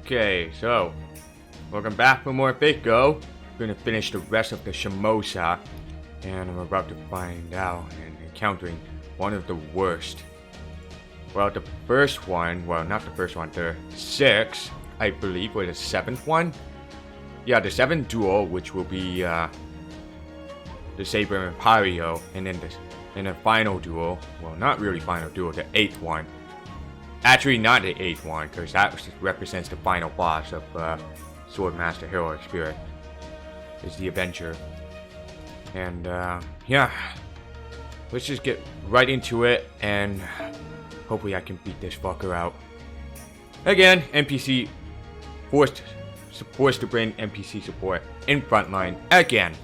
Okay, so welcome back for more Go. We're gonna finish the rest of the Shimosa, and I'm about to find out and encountering one of the worst. Well, the first one, well, not the first one, the sixth, I believe, or the seventh one. Yeah, the seventh duel, which will be the Saber Imperio, and then the final duel. Well, not really final duel, the eighth one. Actually, not the eighth one, because that represents the final boss of Swordmaster Heroic Spirit. Is the Avenger. And yeah, let's just get right into it, and hopefully I can beat this fucker out. Again, NPC forced to bring NPC support in frontline again.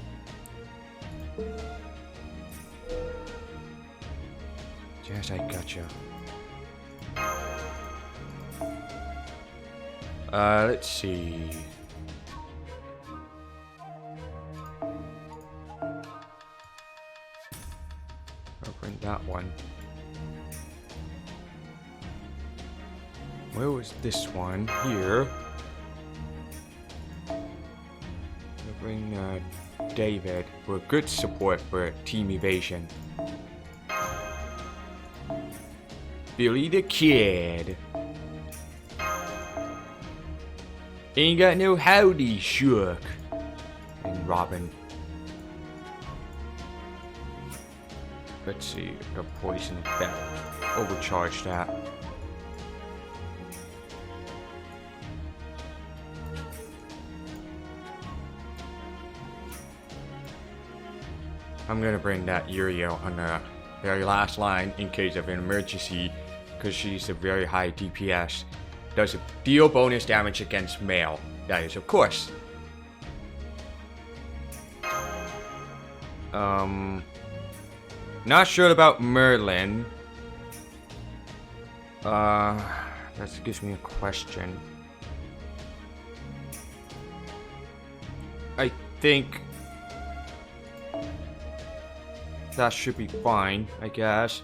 Yes, I gotcha. Let's see. I'll bring that one. Where was this one? Here. I'll bring David for good support for Team Evasion. Billy the Kid. Ain't got no howdy, Shook. And Robin. Let's see, the poison effect. Overcharge that. I'm gonna bring that Uriel on the very last line in case of an emergency, because she's a very high DPS. Does a deal bonus damage against male. That is, of course. Not sure about Merlin. That gives me a question. I think that should be fine, I guess.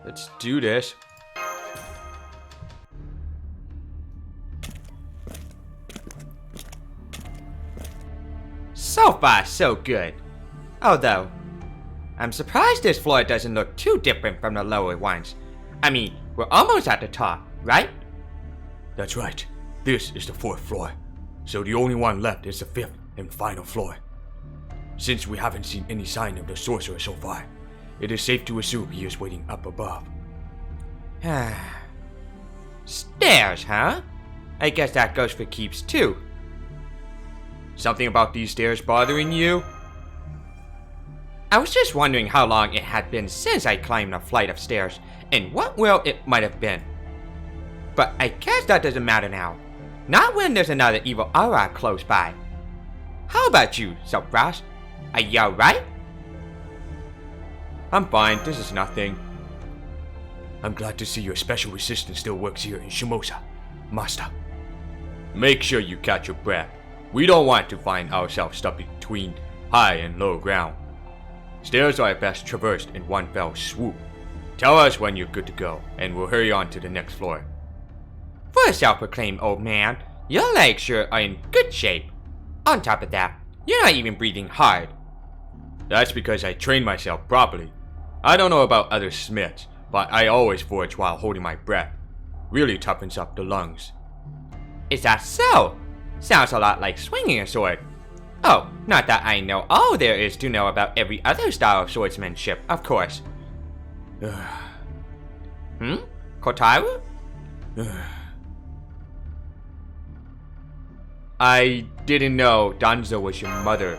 Let's do this. So far, so good. Although, I'm surprised this floor doesn't look too different from the lower ones. I mean, we're almost at the top, right? That's right. This is the fourth floor. So the only one left is the fifth and final floor. Since we haven't seen any sign of the sorcerer so far, it is safe to assume he is waiting up above. Stairs, huh? I guess that goes for keeps too. Something about these stairs bothering you? I was just wondering how long it had been since I climbed a flight of stairs, and what world it might have been. But I guess that doesn't matter now. Not when there's another evil aura close by. How about you, Subfrost? Are you alright? I'm fine, this is nothing. I'm glad to see your special resistance still works here in Shimosa, Master. Make sure you catch your breath. We don't want to find ourselves stuck between high and low ground. Stairs are best traversed in one fell swoop. Tell us when you're good to go, and we'll hurry on to the next floor. For a self-proclaimed old man, your legs sure are in good shape. On top of that, you're not even breathing hard. That's because I trained myself properly. I don't know about other smiths, but I always forge while holding my breath. Really toughens up the lungs. Is that so? Sounds a lot like swinging a sword. Oh, not that I know all there is to know about every other style of swordsmanship, of course. Kotaru? I didn't know Danzo was your mother.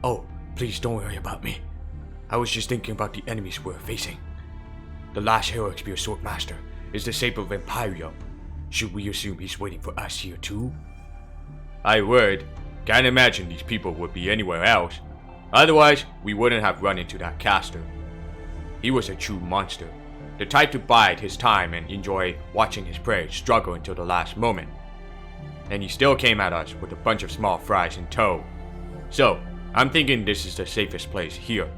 Oh, please don't worry about me. I was just thinking about the enemies we're facing. The last Heroic Spirit Swordmaster is the Saber of Imperio. Should we assume he's waiting for us here too? I would. Can't imagine these people would be anywhere else. Otherwise, we wouldn't have run into that caster. He was a true monster. The type to bide his time and enjoy watching his prey struggle until the last moment. And he still came at us with a bunch of small fries in tow. So, I'm thinking this is the safest place here.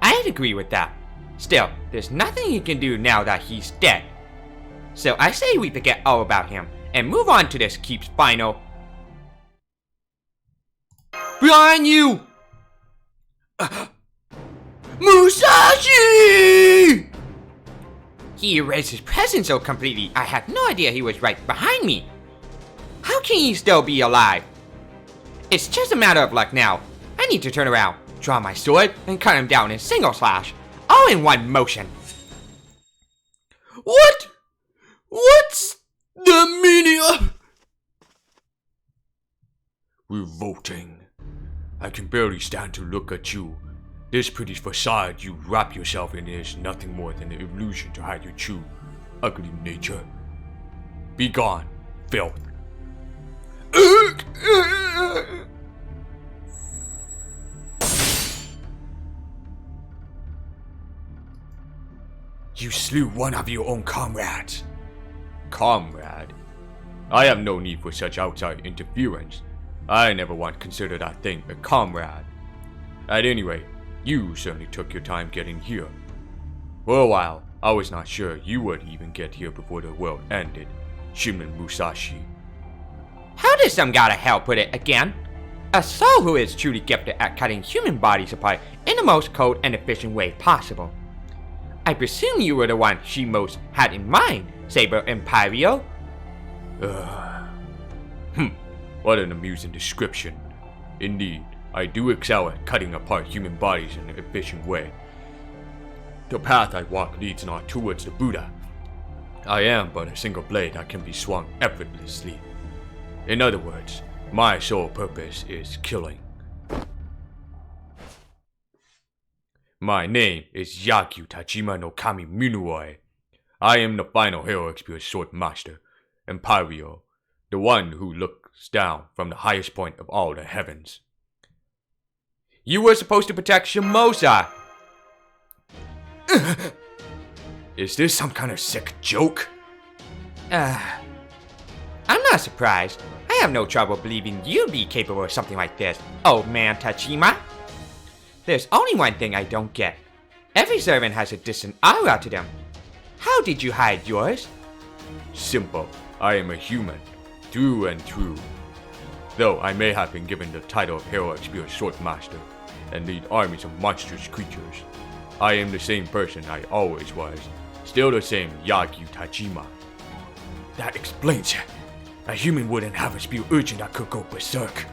I'd agree with that. Still, there's nothing he can do now that he's dead. So I say we forget all about him and move on to this keep's final. Behind you! Musashi! He erased his presence so completely, I had no idea he was right behind me. How can he still be alive? It's just a matter of luck now. I need to turn around, draw my sword, and cut him down in single slash. All in one motion. What? What's the meaning of... Revolting. I can barely stand to look at you. This pretty facade you wrap yourself in is nothing more than an illusion to hide your true, ugly nature. Be gone, filth. You slew one of your own comrades. Comrade? I have no need for such outside interference. I never once considered that thing a comrade. At any rate, you certainly took your time getting here. For a while, I was not sure you would even get here before the world ended. Shimon Musashi. How does some god of hell put it again? A soul who is truly gifted at cutting human bodies apart in the most cold and efficient way possible. I presume you were the one Shimosa had in mind, Saber Imperio? What an amusing description. Indeed, I do excel at cutting apart human bodies in an efficient way. The path I walk leads not towards the Buddha. I am but a single blade that can be swung effortlessly. In other words, my sole purpose is killing. My name is Yagyu Tajima no Kami Minuoi. I am the final hero experience sword master, Imperio, the one who looks down from the highest point of all the heavens. You were supposed to protect Shimosa! Is this some kind of sick joke? I'm not surprised. I have no trouble believing you'd be capable of something like this, old man Tajima. There's only one thing I don't get. Every servant has a distant aura to them. How did you hide yours? Simple. I am a human, through and through. Though I may have been given the title of Hero Experience Swordmaster and lead armies of monstrous creatures, I am the same person I always was, still the same Yagyu Tajima. That explains it. A human wouldn't have a spear urchin that could go berserk.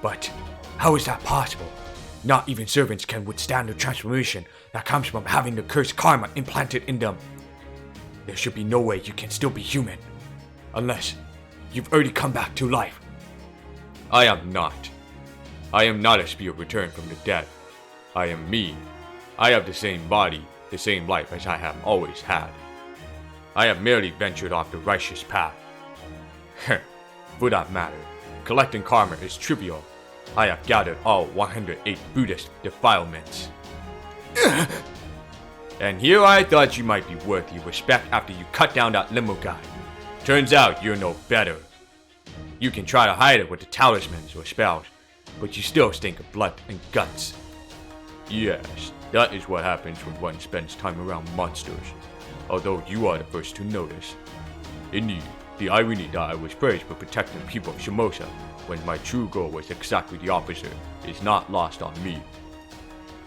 But how is that possible? Not even servants can withstand the transformation that comes from having the cursed karma implanted in them. There should be no way you can still be human. Unless you've already come back to life. I am not. I am not a spirit returned from the dead. I am me. I have the same body, the same life as I have always had. I have merely ventured off the righteous path. For that matter, collecting karma is trivial. I have gathered all 108 Buddhist defilements. And here I thought you might be worthy of respect after you cut down that limo guy. Turns out you're no better. You can try to hide it with the talismans or spells, but you still stink of blood and guts. Yes, that is what happens when one spends time around monsters, although you are the first to notice. Indeed, the irony that I was praised for protecting people of Shimosa when my true goal was exactly the opposite is not lost on me.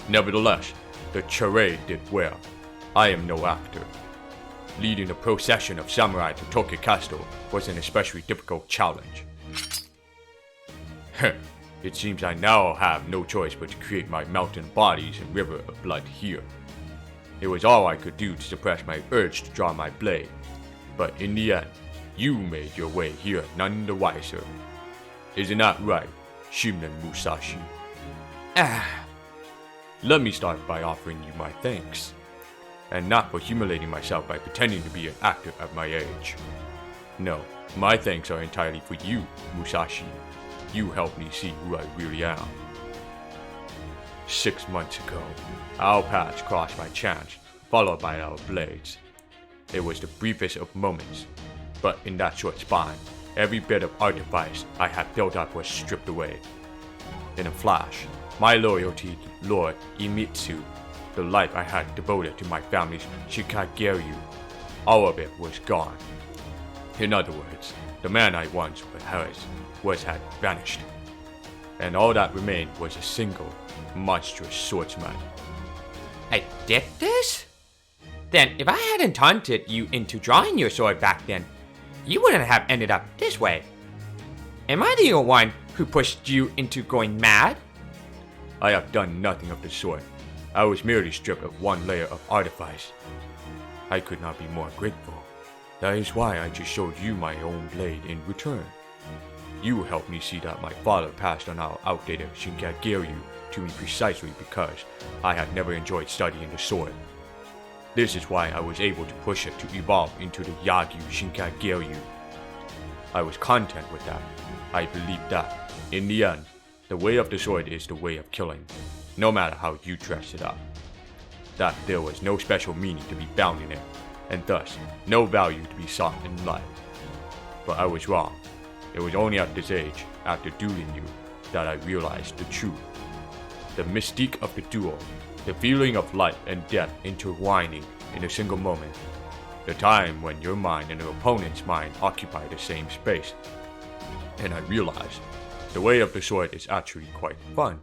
Nevertheless, the charade did well. I am no actor. Leading a procession of samurai to Tokyo Castle was an especially difficult challenge. It seems I now have no choice but to create my mountain bodies and river of blood here. It was all I could do to suppress my urge to draw my blade, but in the end, you made your way here none the wiser. Isn't that right, Shimon Musashi? Let me start by offering you my thanks, and not for humiliating myself by pretending to be an actor at my age. No, my thanks are entirely for you, Musashi. You helped me see who I really am. 6 months ago, our paths crossed by chance, followed by our blades. It was the briefest of moments, but in that short span, every bit of artifice I had built up was stripped away. In a flash, my loyalty to Lord Imitsu the life I had devoted to my family's Shikagiryu, all of it was gone. In other words, the man I once had vanished. And all that remained was a single, monstrous swordsman. I did this? Then if I hadn't taunted you into drawing your sword back then, you wouldn't have ended up this way. Am I the one who pushed you into going mad? I have done nothing of the sort. I was merely stripped of one layer of artifice. I could not be more grateful. That is why I just showed you my own blade in return. You helped me see that my father passed on our outdated Shinkagiryu to me precisely because I had never enjoyed studying the sword. This is why I was able to push it to evolve into the Yagyu Shinkagiryu. I was content with that. I believed that, in the end, the way of the sword is the way of killing, no matter how you dress it up. That there was no special meaning to be found in it, and thus no value to be sought in life. But I was wrong. It was only at this age, after dueling you, that I realized the truth. The mystique of the duel, the feeling of life and death intertwining in a single moment. The time when your mind and your opponent's mind occupy the same space. And I realized the way of the sword is actually quite fun.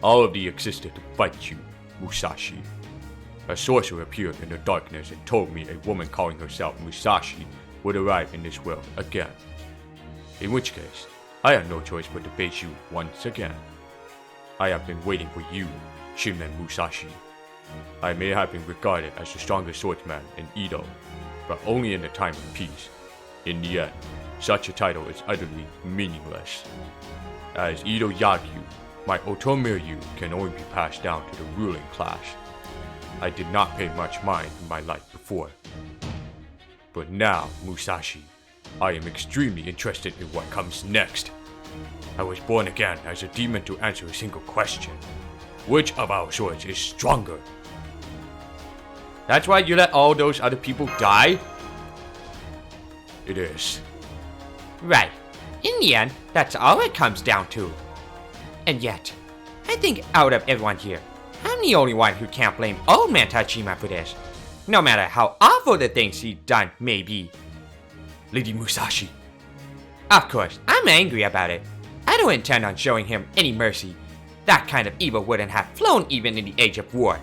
All of thee existed to fight you, Musashi. A sorcerer appeared in the darkness and told me a woman calling herself Musashi would arrive in this world again. In which case, I had no choice but to face you once again. I have been waiting for you, Shimnen Musashi. I may have been regarded as the strongest swordsman in Edo, but only in the time of peace. In the end, such a title is utterly meaningless. As Edo Yagyu, my Otomiryu can only be passed down to the ruling class. I did not pay much mind in my life before. But now, Musashi, I am extremely interested in what comes next. I was born again as a demon to answer a single question. Which of our swords is stronger? That's why you let all those other people die? It is. Right. In the end, that's all it comes down to. And yet, I think out of everyone here, I'm the only one who can't blame old man Tachima for this. No matter how awful the things he's done may be. Lady Musashi. Of course, I'm angry about it. I don't intend on showing him any mercy. That kind of evil wouldn't have flown even in the age of war.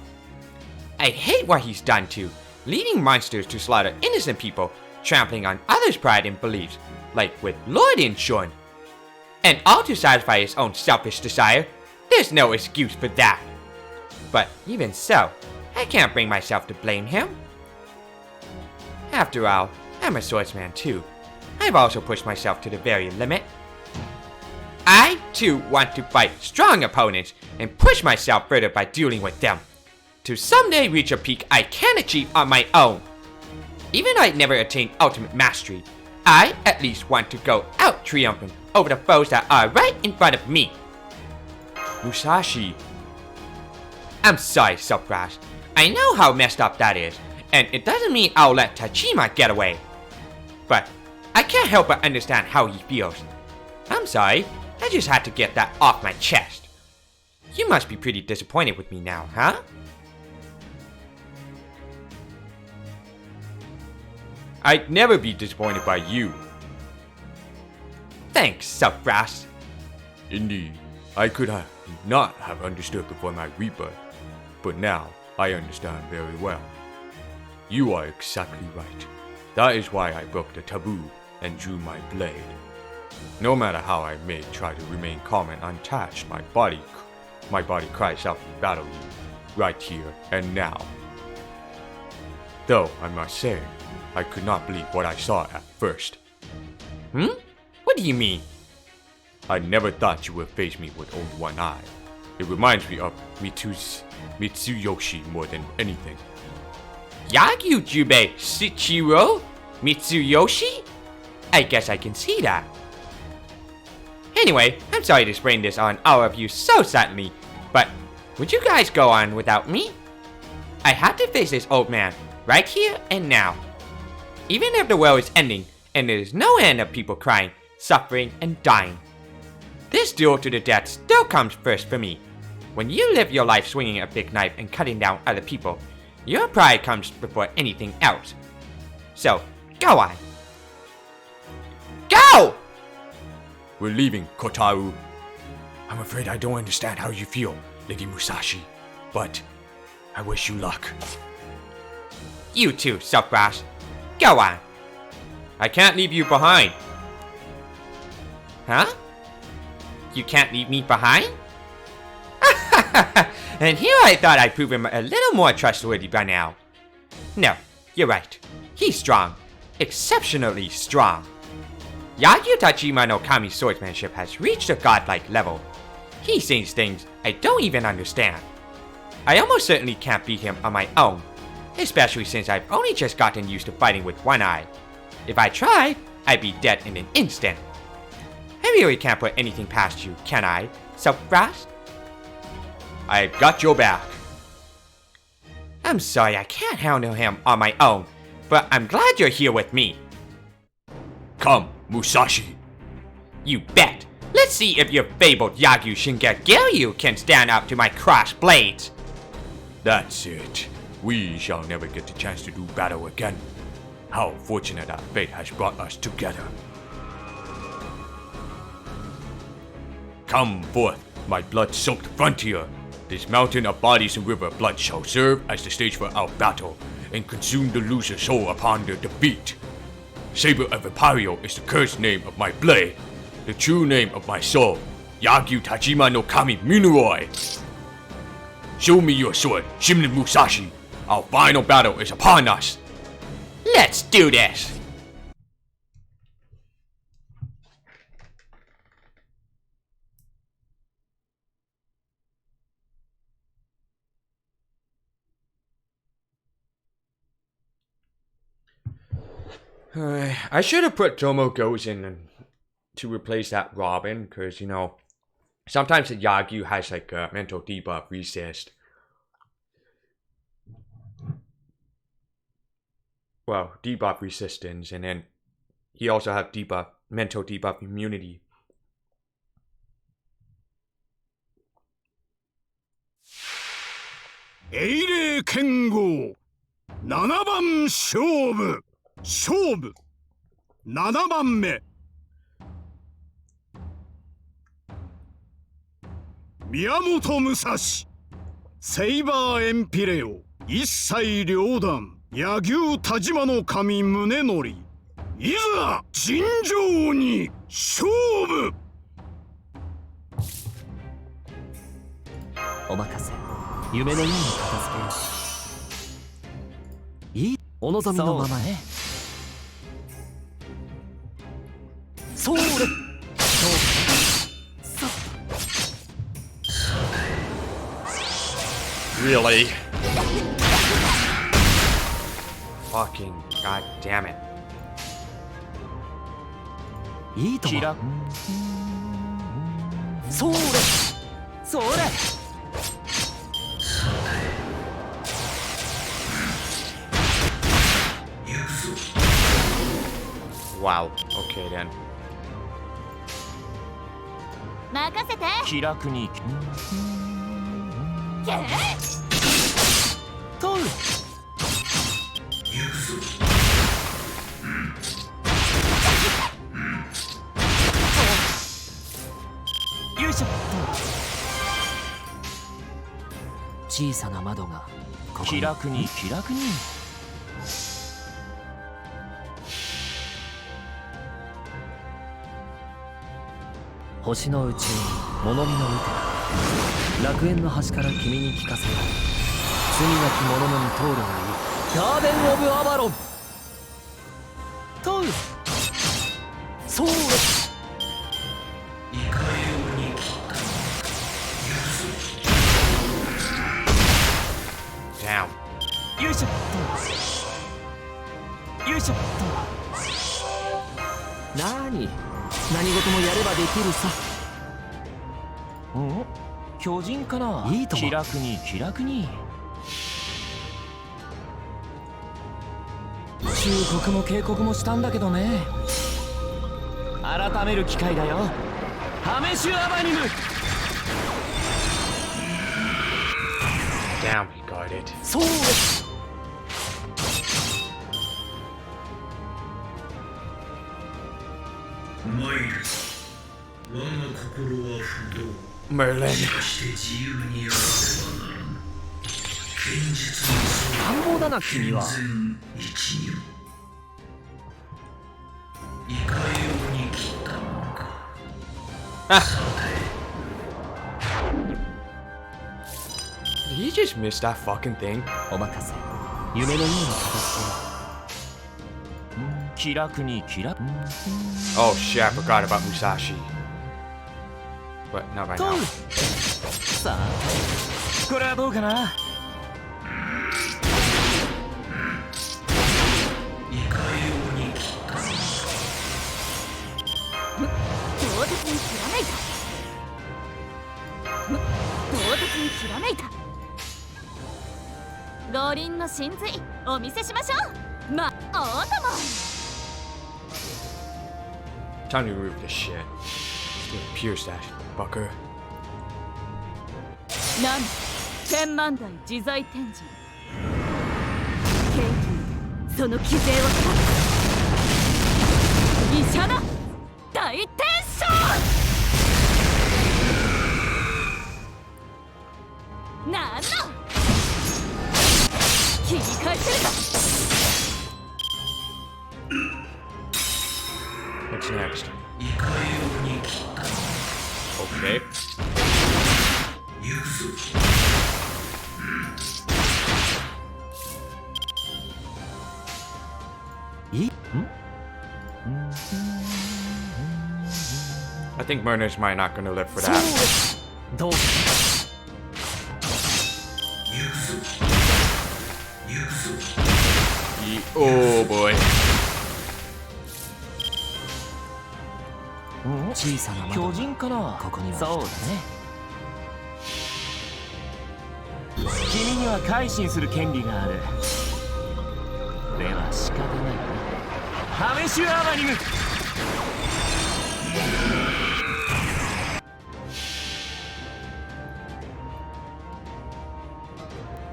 I hate what he's done to, leading monsters to slaughter innocent people, trampling on others' pride and beliefs, like with Lord Inshun. And all to satisfy his own selfish desire. There's no excuse for that. But even so, I can't bring myself to blame him. After all, I'm a swordsman too. I've also pushed myself to the very limit. I too want to fight strong opponents and push myself further by dueling with them, to someday reach a peak I can achieve on my own. Even though I never attained ultimate mastery, I at least want to go out triumphant over the foes that are right in front of me. Musashi. I'm sorry, Self-Brass. I know how messed up that is, and it doesn't mean I'll let Tachima get away. But I can't help but understand how he feels. I'm sorry, I just had to get that off my chest. You must be pretty disappointed with me now, huh? I'd never be disappointed by you. Thanks, Self-Brass. Indeed, I could not have understood before my rebirth, but now I understand very well. You are exactly right. That is why I broke the taboo and drew my blade. No matter how I may try to remain calm and untouched, my body cries out to battle you, right here and now. Though, I must say, I could not believe what I saw at first. What do you mean? I never thought you would face me with only one eye. It reminds me of Mitsuyoshi more than anything. Yagyu Jubei Shichiro Mitsuyoshi? I guess I can see that. Anyway, I'm sorry to spring this on all of you so suddenly, but would you guys go on without me? I had to face this old man, right here and now. Even if the world is ending, and there's no end of people crying, suffering, and dying. This duel to the death still comes first for me. When you live your life swinging a big knife and cutting down other people, your pride comes before anything else. So, go on. Go! We're leaving, Kotaru. I'm afraid I don't understand how you feel, Lady Musashi, but I wish you luck. You too, Silkgrass. Go on. I can't leave you behind. Huh? You can't leave me behind? And here I thought I'd prove him a little more trustworthy by now. No, you're right. He's strong. Exceptionally strong. Yagyu Tajima no Kami's swordsmanship has reached a godlike level. He sees things I don't even understand. I almost certainly can't beat him on my own, especially since I've only just gotten used to fighting with one eye. If I tried, I'd be dead in an instant. I really can't put anything past you, can I, Silkgrass? I've got your back. I'm sorry I can't handle him on my own, but I'm glad you're here with me. Come, Musashi. You bet. Let's see if your fabled Yagyu Shingagiryu can stand up to my crossed blades. That's it. We shall never get the chance to do battle again. How fortunate that fate has brought us together. Come forth, my blood-soaked frontier. This mountain of bodies and river blood shall serve as the stage for our battle, and consume the loser's soul upon their defeat. Saber of Imperio is the cursed name of my blade, the true name of my soul, Yagyu Tajima no Kami Minuroi. Show me your sword, Shimnen Musashi. Our final battle is upon us. Let's do this! I should have put Tomo Goes in to replace that Robin, because, you know, sometimes the Yagyu has like a mental debuff resist. Well, debuff resistance, and then he also have debuff, mental debuff immunity. Eire Kengo 7番勝負 7番目 宮本武蔵 セイバーエンピレオ 一切両断 柳生田島の神宗則 いざ尋常に勝負 お任せ夢のように片付けよういいお望みのままねそうれそう Really? Fucking god damn it. いいともそうれそれ Wow, okay then. 任せて気楽にとるよいしょ小さな窓がここに気楽に気楽に星の宇宙物見の見て楽園の端から君に聞かせよう罪なき者のに通るがいいガーデン・オブ・アバロン通るそうです Damn. よいしょよいしょ何事もやればできるさん巨人かないいとも気楽に気楽に忠告も警告もしたんだけどね改める機会だよハメシュアバニム Damn, he got it. そうです。 Merlin. 乱暴だな君は。 Did he just miss that fucking thing? お任せ。夢のような形で。気楽に気楽。 Oh shit, I forgot about Musashi. But not right と now. さあ、これはどうかな。 唐突にひらめいた。唐突にひらめいた。五輪の真髄お見せしましょう。ま、お供。 Time to remove this shit. Just pierce that, fucker. なん千万台自在天神。ケーキその騎勢を断つ。医者だ。大天将。なんの。切り返せるか。 What's next? Okay. I think Murners might not gonna live for そうで that. す。どうか。 Oh boy. 小さな巨人かな。ここにはそうだね。君には改心する権利がある。では仕方ないな。試しアバニム。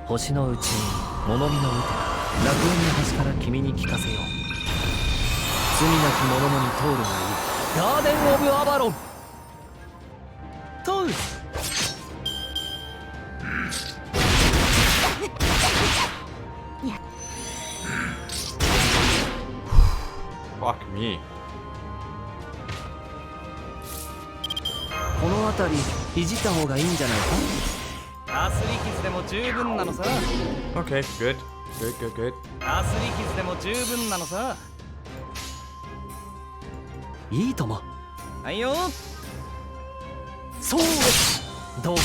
星のうちに物見の歌、楽園の端から君に聞かせよう。罪なき者のに通るがいい。ガーデン・オブ・アバロン。とう。 Fuck me. この辺りいじった方がいいんじゃないか。アスリキズでも十分なのさ。 Okay, good. Good, good, good. アスリキズでも十分なのさ。いいとも。はいよ。そうです。どうぞ。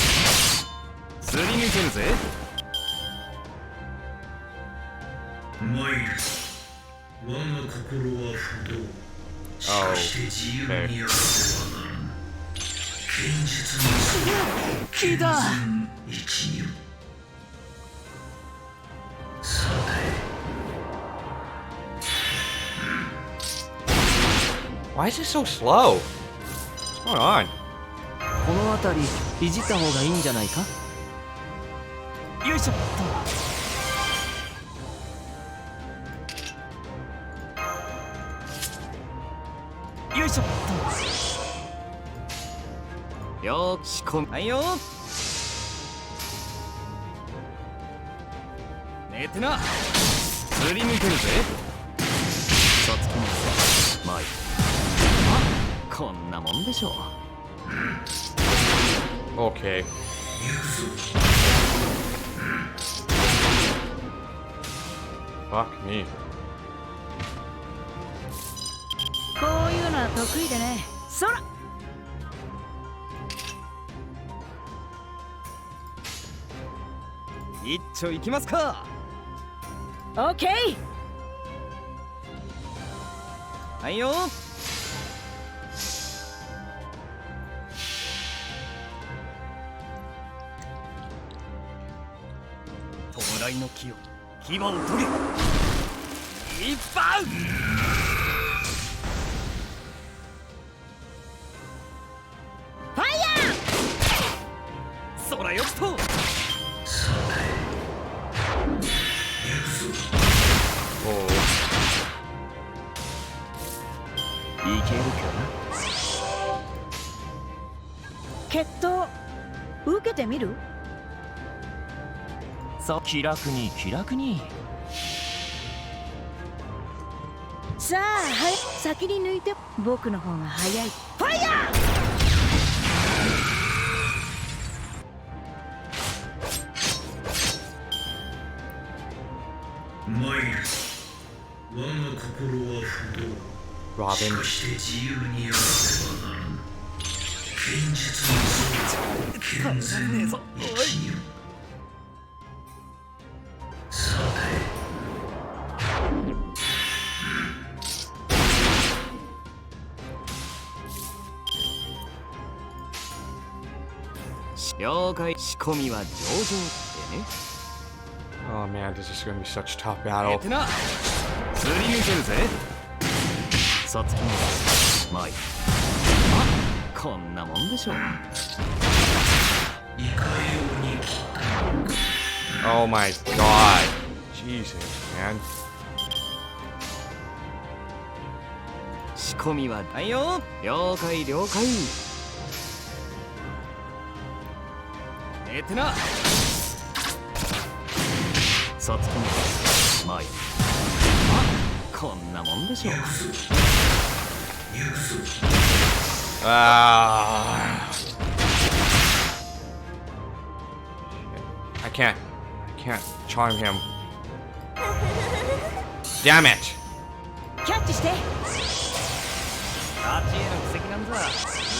すり抜けるぜ。マイル我が心は不動。しかして自由にあってはならぬ。剣術の聞いた。一流。さて。 Why is it so slow? What's going on? この辺りいじった方がいいんじゃないか。よいしょっと。よいしょっと。よーしこん。はいよ。寝てな。すり抜けるぜ。さつきますマイ。 こんなもんでしょう。 Okay. Fuck me. こういうのは得意でね。そら。一丁行きますか。オッケー。はいよ。 弔いの木を牙を研げ。一番。ファイヤー。そらよくと。さて。Oh. いけるか決闘受けてみる？さ気楽に気楽に。さあ、はい、先に抜いて。僕の方が早い。ファイヤ参る。我が心は不動。 Robin. しかして自由にあらねばならぬ。剣術の装健全一如。さて。 了解。仕込みは上々ってね。 Oh man, this is gonna be such a tough battle. てなすり抜けるぜ。さつきもまい。あ、こんなもんでしょう。 いかように来た。 Oh my god. Jesus, man. 仕込みははいよ。了解了解。てなさつきもまい。あ、こんなもんでしょう。 Ah. I can't charm him. Damn it. キャッチして。勝ちへの布石なんざ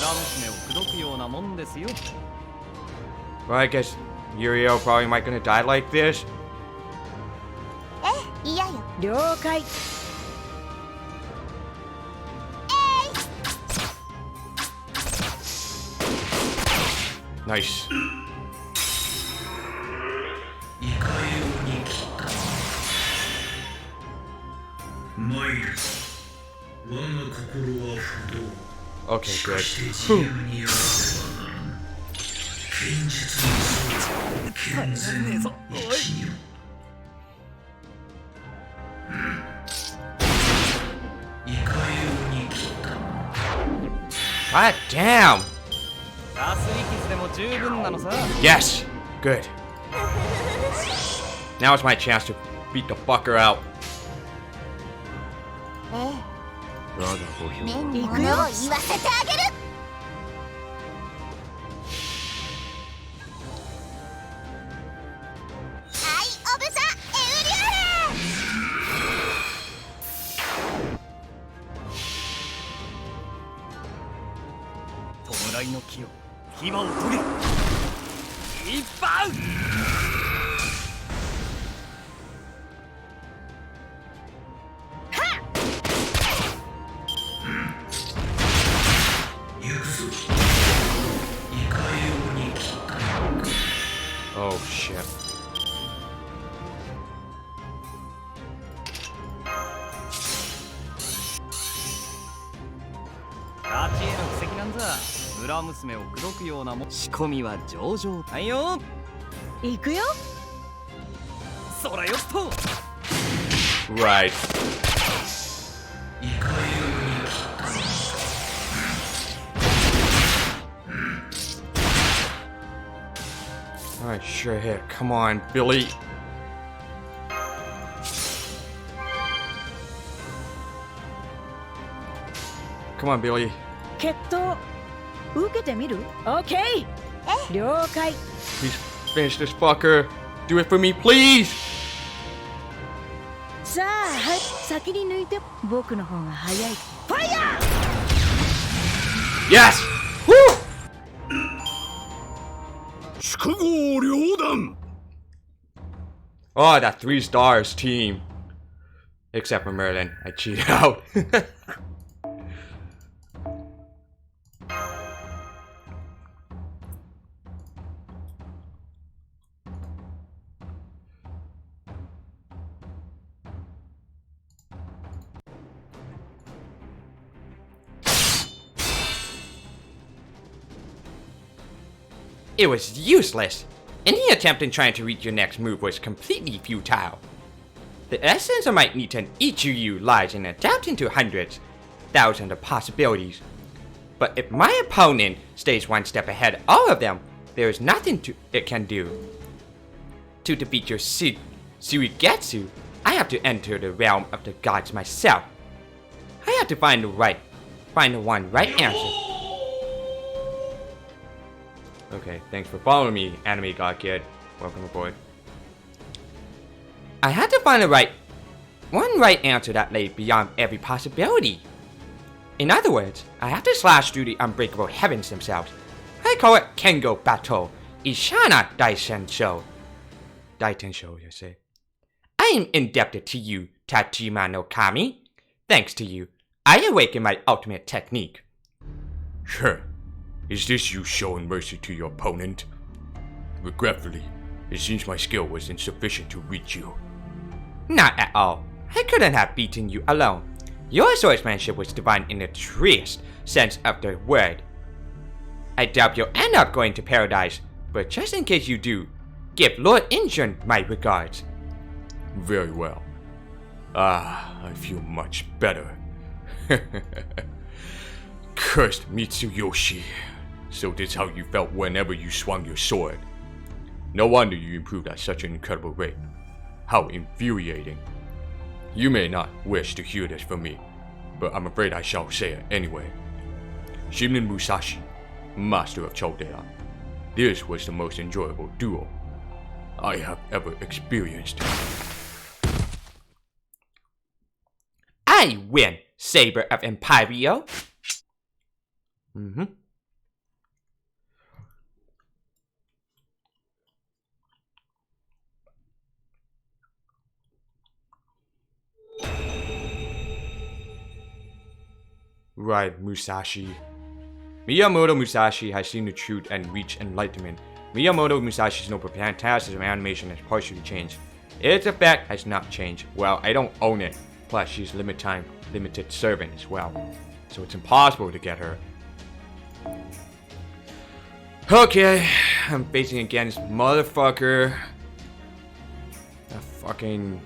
裏娘を口説くようなもんですよ。 Well, I guess Yurio probably might gonna die like this. いやよ。了解。 Nice. いかように来た。参る。我が心は不動。 Okay, しか good. して自由にあらねばならぬ。剣術の装健全一如。 いかように来た。 God damn. かすり傷でも十分なのさ。 Yes. Good. Now it's my chance to beat the fucker out. 我がご評行くよ。言わせてあげる。アイオブザエウリ弔いの木を牙を研げ。一発。 Oh shit. 勝ちへの布石なんざ裏娘を口説くようなもん。仕込みは上々。はいよ。行くよ。そらよっと。 Right. いかように来た。 Alright, sure hit. Come on, Billy. Come on, Billy. 決闘受けてみる？オッケー。了解。 Please finish this fucker. Do it for me, please. さあ、はい、先に抜いて。僕の方が早い。ファイヤー。 Yes. Woo! 宿豪両断。 Oh, that 3 stars team. Except for Merlin. I cheated out. It was useless. Any attempt in trying to reach your next move was completely futile. The essence of my each of you lies in adapting to hundreds, thousands of possibilities. But if my opponent stays one step ahead of all of them, there is nothing it can do. To defeat your Suigetsu, I have to enter the realm of the gods myself. I have to find the one right answer. Okay, thanks for following me, Anime God Kid. Welcome aboard. I had to find the one right answer that lay beyond every possibility. In other words, I have to slash through the unbreakable heavens themselves. I call it Kengo Battle, Ishana Daisensho. Daitensho, you say. I am indebted to you, Tajima no Kami. Thanks to you, I awaken my ultimate technique. Sure. Is this you showing mercy to your opponent? Regretfully, it seems my skill was insufficient to reach you. Not at all. I couldn't have beaten you alone. Your swordsmanship was divine in the truest sense of the word. I doubt you'll end up going to paradise, but just in case you do, give Lord Injun my regards. Very well. I feel much better. Cursed Mitsuyoshi. So that's how you felt whenever you swung your sword. No wonder you improved at such an incredible rate. How infuriating. You may not wish to hear this from me, but I'm afraid I shall say it anyway. Shimon Musashi, master of Chodea, this was the most enjoyable duel I have ever experienced. I win, Saber of Empirio. Right, Musashi. Miyamoto Musashi has seen the truth and reached enlightenment. Miyamoto Musashi's noble fantastic animation has partially changed. Its effect has not changed. Well, I don't own it. Plus, she's limited servant as well. So it's impossible to get her. Okay, I'm facing against motherfucker. A fucking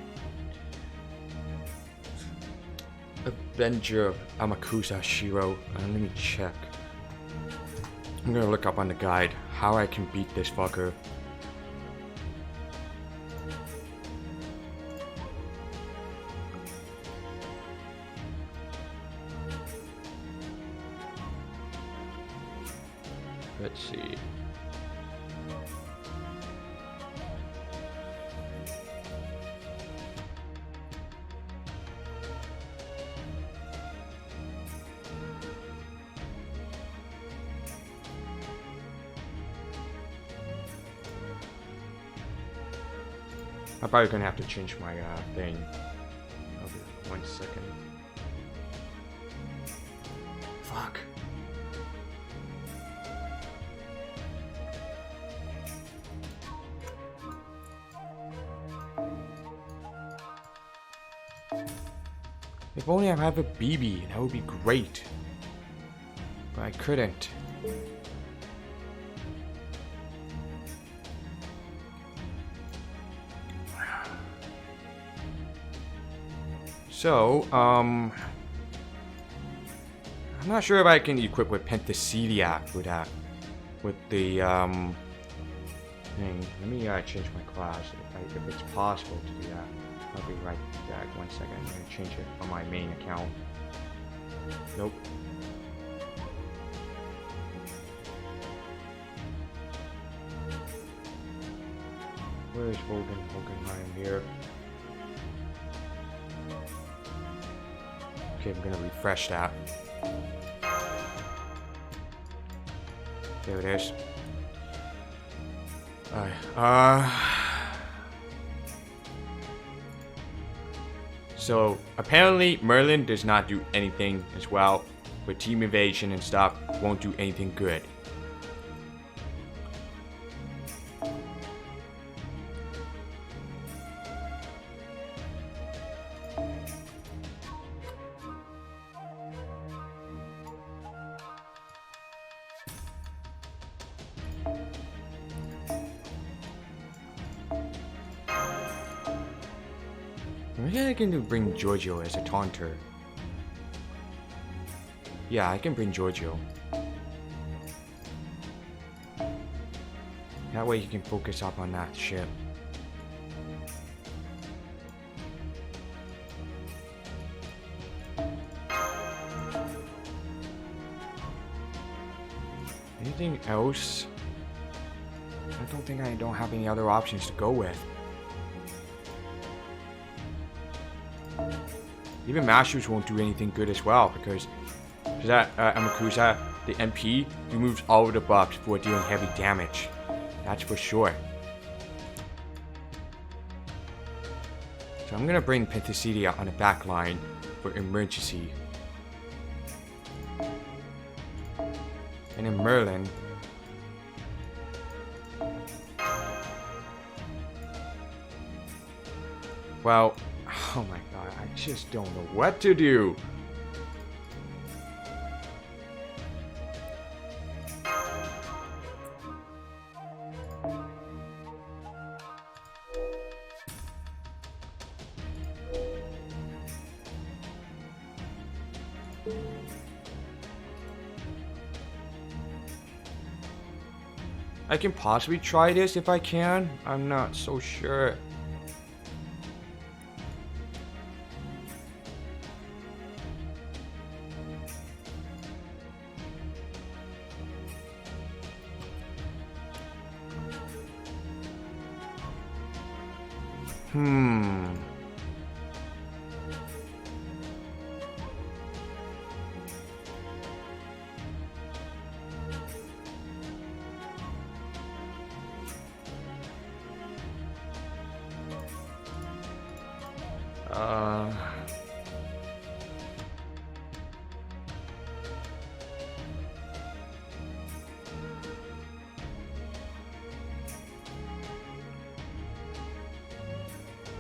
Avenger of Amakusa Shiro. Let me check. I'm gonna look up on the guide how I can beat this fucker. Let's see. I'm probably gonna have to change my thing. Okay, 1 second. Fuck. If only I have a BB, that would be great. But I couldn't. So, I'm not sure if I can equip with Pentacediac with that. With the, thing. Let me change my class if it's possible to do that. I'll be right back. 1 second. I'm gonna change it on my main account. Nope. Where is Hogenheim here? Okay, I'm gonna refresh that. There it is. Alright, so apparently Merlin does not do anything as well, but team evasion and stuff won't do anything good. Maybe I can bring Giorgio as a taunter. Yeah, I can bring Giorgio. That way you can focus up on that ship. Anything else? I don't think I don't have any other options to go with. Even Masters won't do anything good as well because that Amakusa, the MP, removes all of the buffs for dealing heavy damage. That's for sure. So I'm gonna bring Penthesidia on the back line for emergency. And then Merlin. Well, oh my god, I just don't know what to do. I can possibly try this if I can. I'm not so sure.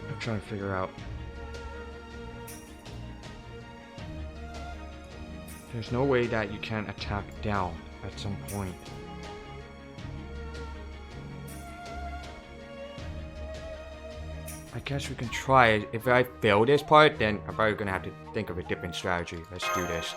I'm trying to figure out. There's no way that you can attack down at some point. I guess we can try it. If I fail this part, then I'm probably gonna have to think of a different strategy. Let's do this.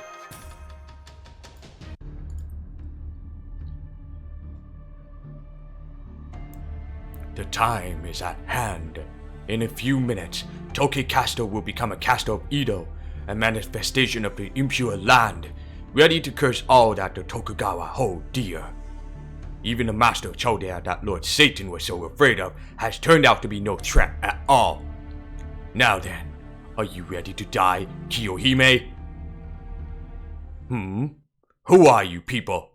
The time is at hand. In a few minutes, Toki Castle will become a castle of Edo, a manifestation of the impure land, ready to curse all that the Tokugawa hold dear. Even the master Chodea that Lord Satan was so afraid of has turned out to be no threat at all. Now then, are you ready to die, Kiyohime? Who are you people?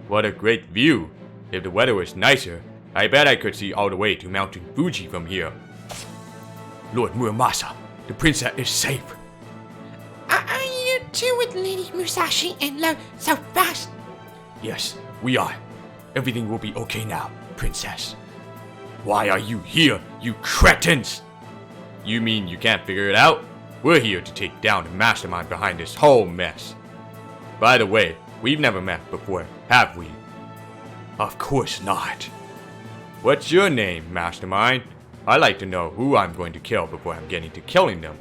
What a great view. If the weather was nicer, I bet I could see all the way to Mountain Fuji from here. Lord Muramasa, the princess is safe. Are you two with Lady Musashi and love so fast? Yes, we are. Everything will be okay now, princess. Why are you here, you cretins? You mean you can't figure it out? We're here to take down the mastermind behind this whole mess. By the way, we've never met before, have we? Of course not. What's your name, mastermind? I like to know who I'm going to kill before I'm getting to killing them.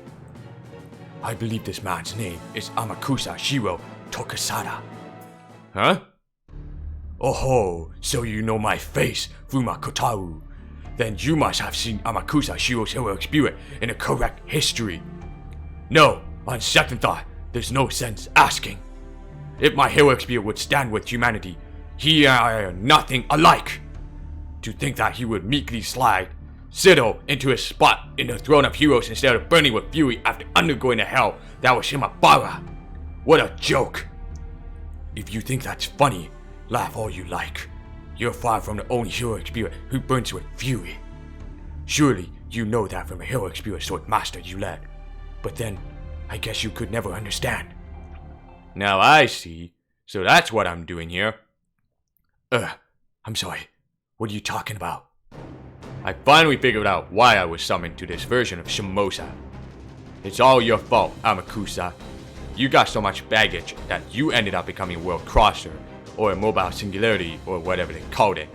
I believe this man's name is Amakusa Shiro Tokasada. Huh? Oh, so you know my face, Fuma Kotaru. Then you must have seen Amakusa Shiro's heroic spirit in a correct history. No, on second thought, there's no sense asking. If my heroic spirit would stand with humanity, he and I are nothing alike. To think that he would meekly slide Sido into his spot in the throne of heroes instead of burning with fury after undergoing the hell that was Shimabara. What a joke. If you think that's funny, laugh all you like. You're far from the only heroic spirit who burns with fury. Surely you know that from a heroic spirit sword master you led. But then, I guess you could never understand. Now I see. So that's what I'm doing here. I'm sorry. What are you talking about? I finally figured out why I was summoned to this version of Shimosa. It's all your fault, Amakusa. You got so much baggage that you ended up becoming a world crosser, or a mobile singularity, or whatever they called it.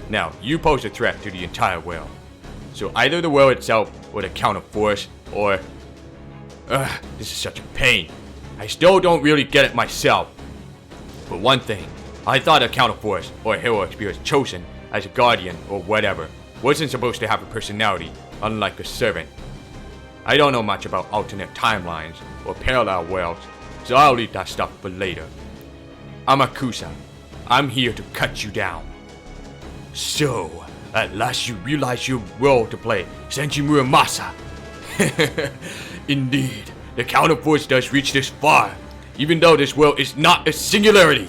Now, you pose a threat to the entire world. So either the world itself or the counterforce, or... this is such a pain. I still don't really get it myself. But one thing, I thought a counterforce or a hero experience chosen as a guardian or whatever wasn't supposed to have a personality, unlike a servant. I don't know much about alternate timelines or parallel worlds, so I'll leave that stuff for later. Amakusa, I'm here to cut you down. So, at last you realize your role to play, Senji Muramasa. Indeed, the counterforce does reach this far, even though this world is not a singularity.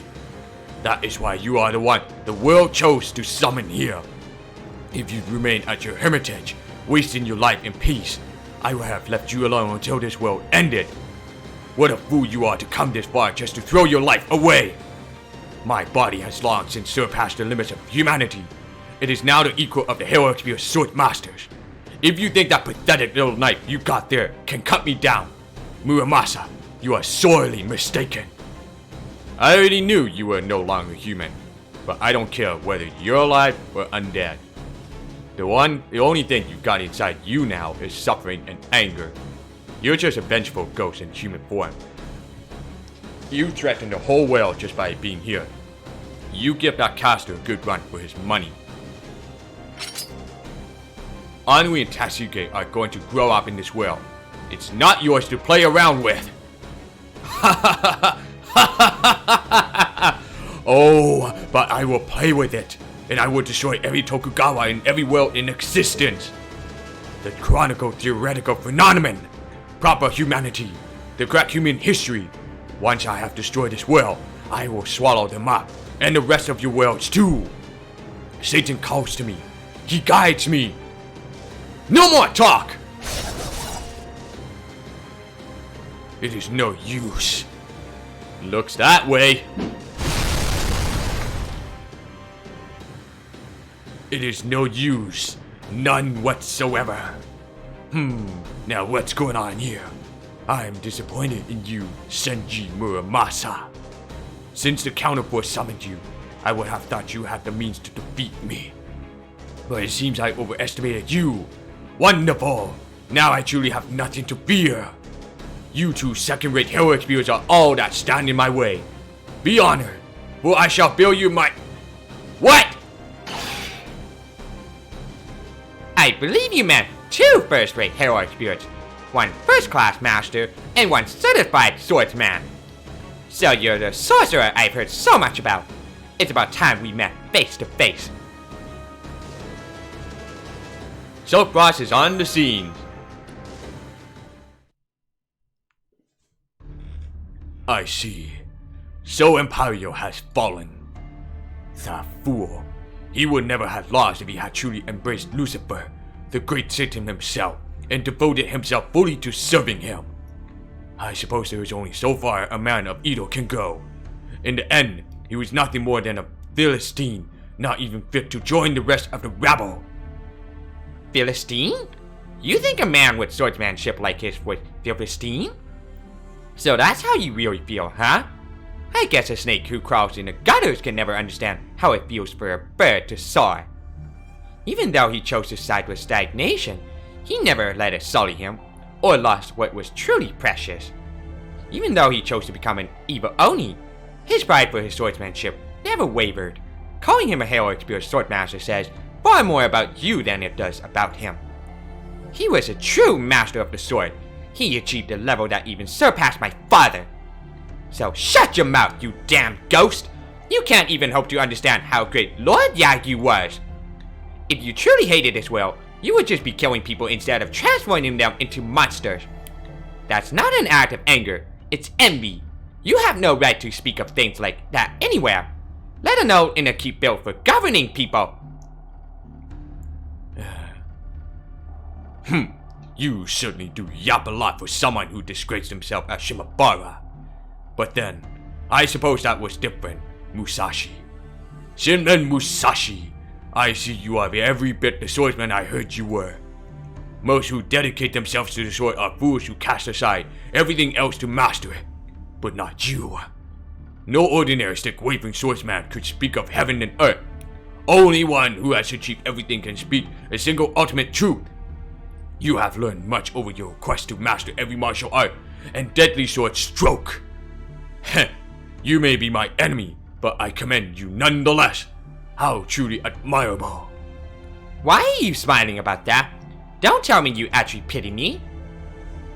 That is why you are the one the world chose to summon here. If you'd remained at your hermitage, wasting your life in peace, I would have left you alone until this world ended. What a fool you are to come this far just to throw your life away. My body has long since surpassed the limits of humanity. It is now the equal of the Hero Experience Sword Masters. If you think that pathetic little knife you got there can cut me down, Muramasa, you are sorely mistaken. I already knew you were no longer human, but I don't care whether you're alive or undead. The only thing you've got inside you now is suffering and anger. You're just a vengeful ghost in human form. You threaten the whole world just by being here. You give that caster a good run for his money. Anui and Tatsuke are going to grow up in this world. It's not yours to play around with. Oh, but I will play with it, and I will destroy every Tokugawa in every world in existence. The chronicle theoretical phenomenon, proper humanity, the correct human history. Once I have destroyed this world, I will swallow them up, and the rest of your worlds too. Satan calls to me. He guides me. No more talk! It is no use. Looks that way. It is no use. None whatsoever. Now what's going on here? I am disappointed in you, Senji Muramasa. Since the counterforce summoned you, I would have thought you had the means to defeat me. But it seems I overestimated you. Wonderful! Now I truly have nothing to fear. You two second-rate hero experience are all that stand in my way. Be honored, for I shall build you my... What? I believe you meant 2 first-rate hero experience, 1 first-class master, and 1 certified swordsman. So you're the sorcerer I've heard so much about. It's about time we met face to face. Silk Frost is on the scene. I see. So Imperio has fallen. The fool. He would never have lost if he had truly embraced Lucifer, the great Satan himself, and devoted himself fully to serving him. I suppose there is only so far a man of evil can go. In the end, he was nothing more than a Philistine, not even fit to join the rest of the rabble. Philistine? You think a man with swordsmanship like his was Philistine? So that's how you really feel, huh? I guess a snake who crawls in the gutters can never understand how it feels for a bird to soar. Even though he chose to side with stagnation, he never let it sully him, or lost what was truly precious. Even though he chose to become an evil Oni, his pride for his swordsmanship never wavered. Calling him a hero experienced swordmaster says far more about you than it does about him. He was a true master of the sword. He achieved a level that even surpassed my father. So shut your mouth, you damn ghost! You can't even hope to understand how great Lord Yagyu was. If you truly hated this world, you would just be killing people instead of transforming them into monsters. That's not an act of anger, it's envy. You have no right to speak of things like that anywhere, let alone in a keep built for governing people. You certainly do yap a lot for someone who disgraced himself as Shimabara. But then, I suppose that was different, Musashi. Shinmen Musashi, I see you are every bit the swordsman I heard you were. Most who dedicate themselves to the sword are fools who cast aside everything else to master it. But not you. No ordinary stick-waving swordsman could speak of heaven and earth. Only one who has achieved everything can speak a single ultimate truth. You have learned much over your quest to master every martial art and deadly sword stroke. Heh, you may be my enemy, but I commend you nonetheless. How truly admirable. Why are you smiling about that? Don't tell me you actually pity me.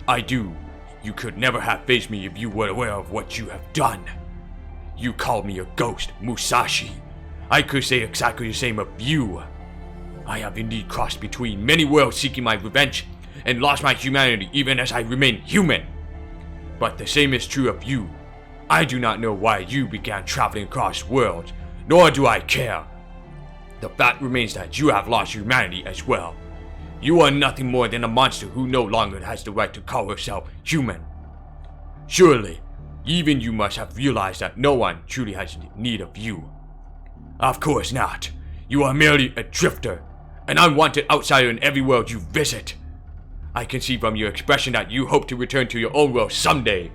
I do. You could never have faced me if you were aware of what you have done. You called me a ghost, Musashi. I could say exactly the same of you. I have indeed crossed between many worlds seeking my revenge, and lost my humanity even as I remain human. But the same is true of you. I do not know why you began traveling across worlds, nor do I care. The fact remains that you have lost humanity as well. You are nothing more than a monster who no longer has the right to call herself human. Surely, even you must have realized that no one truly has need of you. Of course not. You are merely a drifter, an unwanted outsider in every world you visit. I can see from your expression that you hope to return to your own world someday,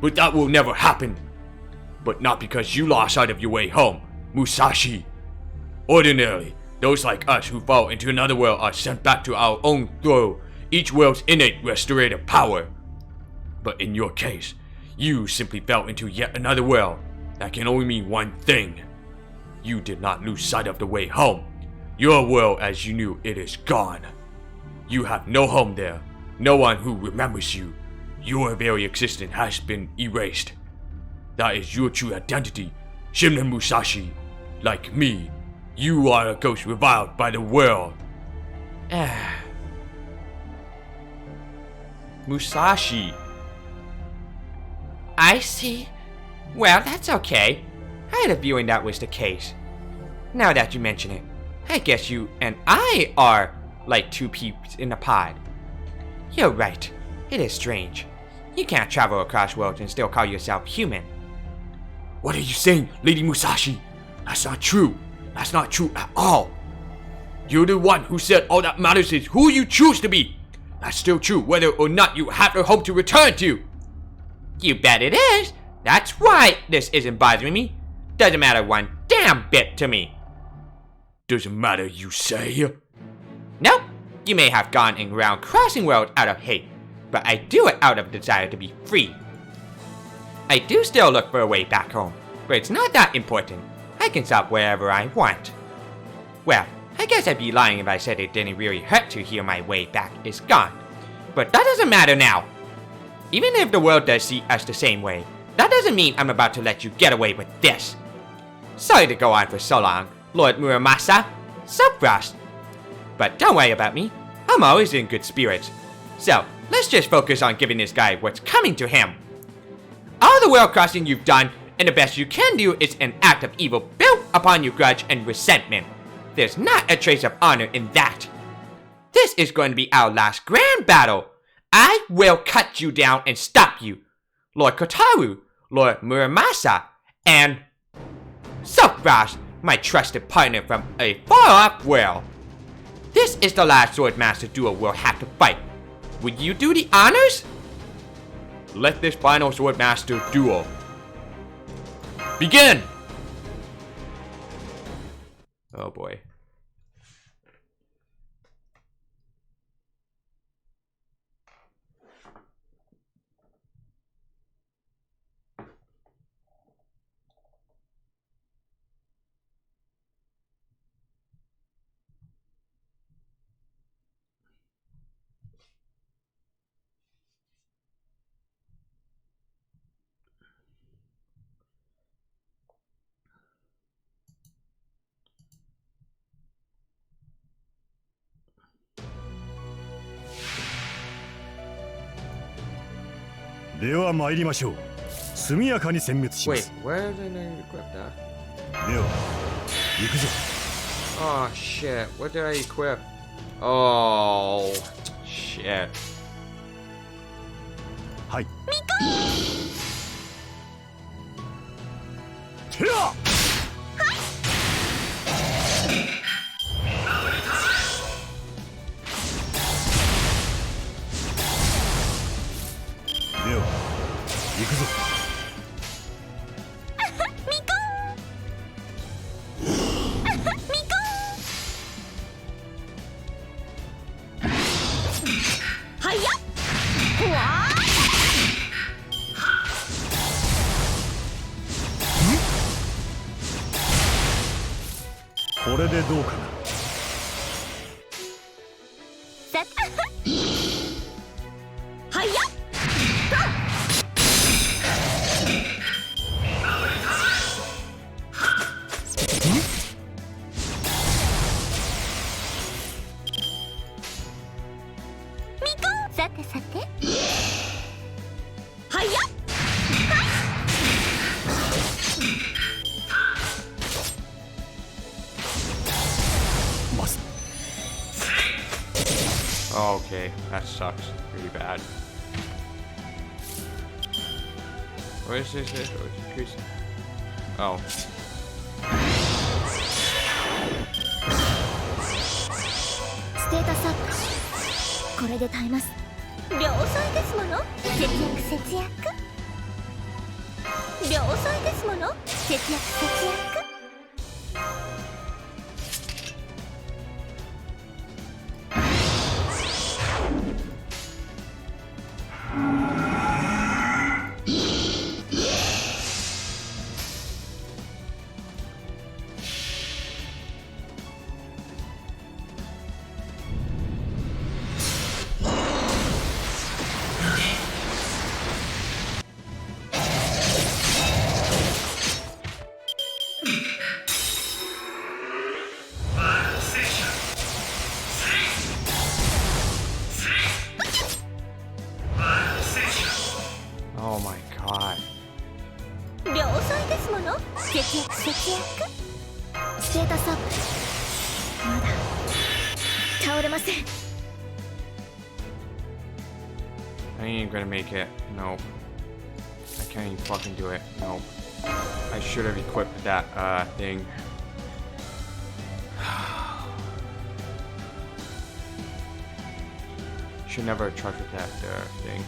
but that will never happen. But not because you lost sight of your way home, Musashi. Ordinarily, those like us who fall into another world are sent back to our own through each world's innate restorative power. But in your case, you simply fell into yet another world that can only mean one thing. You did not lose sight of the way home. Your world as you knew it is gone. You have no home there, no one who remembers you. Your very existence has been erased. That is your true identity, Shimnen Musashi. Like me, you are a ghost reviled by the world. Musashi. I see. Well, that's okay. I had a feeling that was the case. Now that you mention it, I guess you and I are like two peeps in a pod. You're right. It is strange. You can't travel across worlds and still call yourself human. What are you saying, Lady Musashi? That's not true. That's not true at all. You're the one who said all that matters is who you choose to be. That's still true whether or not you have a home to return to. You bet it is. That's why this isn't bothering me. Doesn't matter one damn bit to me. Doesn't matter, you say? Nope. You may have gone around crossing worlds out of hate, but I do it out of desire to be free. I do still look for a way back home, but it's not that important. I can stop wherever I want. Well, I guess I'd be lying if I said it didn't really hurt to hear my way back is gone. But that doesn't matter now. Even if the world does see us the same way, that doesn't mean I'm about to let you get away with this. Sorry to go on for so long, Lord Muramasa. Subfrost. But don't worry about me. I'm always in good spirits. So, let's just focus on giving this guy what's coming to him. All the world crossing you've done, and the best you can do is an act of evil built upon your grudge and resentment. There's not a trace of honor in that. This is going to be our last grand battle. I will cut you down and stop you. Lord Kotaru, Lord Muramasa, and Subfrost, my trusted partner from a far-off world. This is the last Swordmaster duel we'll have to fight. Would you do the honors? Let this final Swordmaster duel begin! Oh boy. Wait, where are they going to equip that? Oh shit, what did I equip? Oh shit. Hi. これでどうかな。さはやっさてさてはやっまず Okay, that sucks really bad. Where is this? Oh. ステータスアップ。これで耐えます。良妻ですもの。節約節約。良妻ですもの。節約節約。Oh my god. 良妻ですもの。節約節約。ステータスアップ。まだ倒れません。I ain't gonna make it. Nope. I can't even fucking do it. Nope. I should have equipped that thing. Should never have trusted that thing.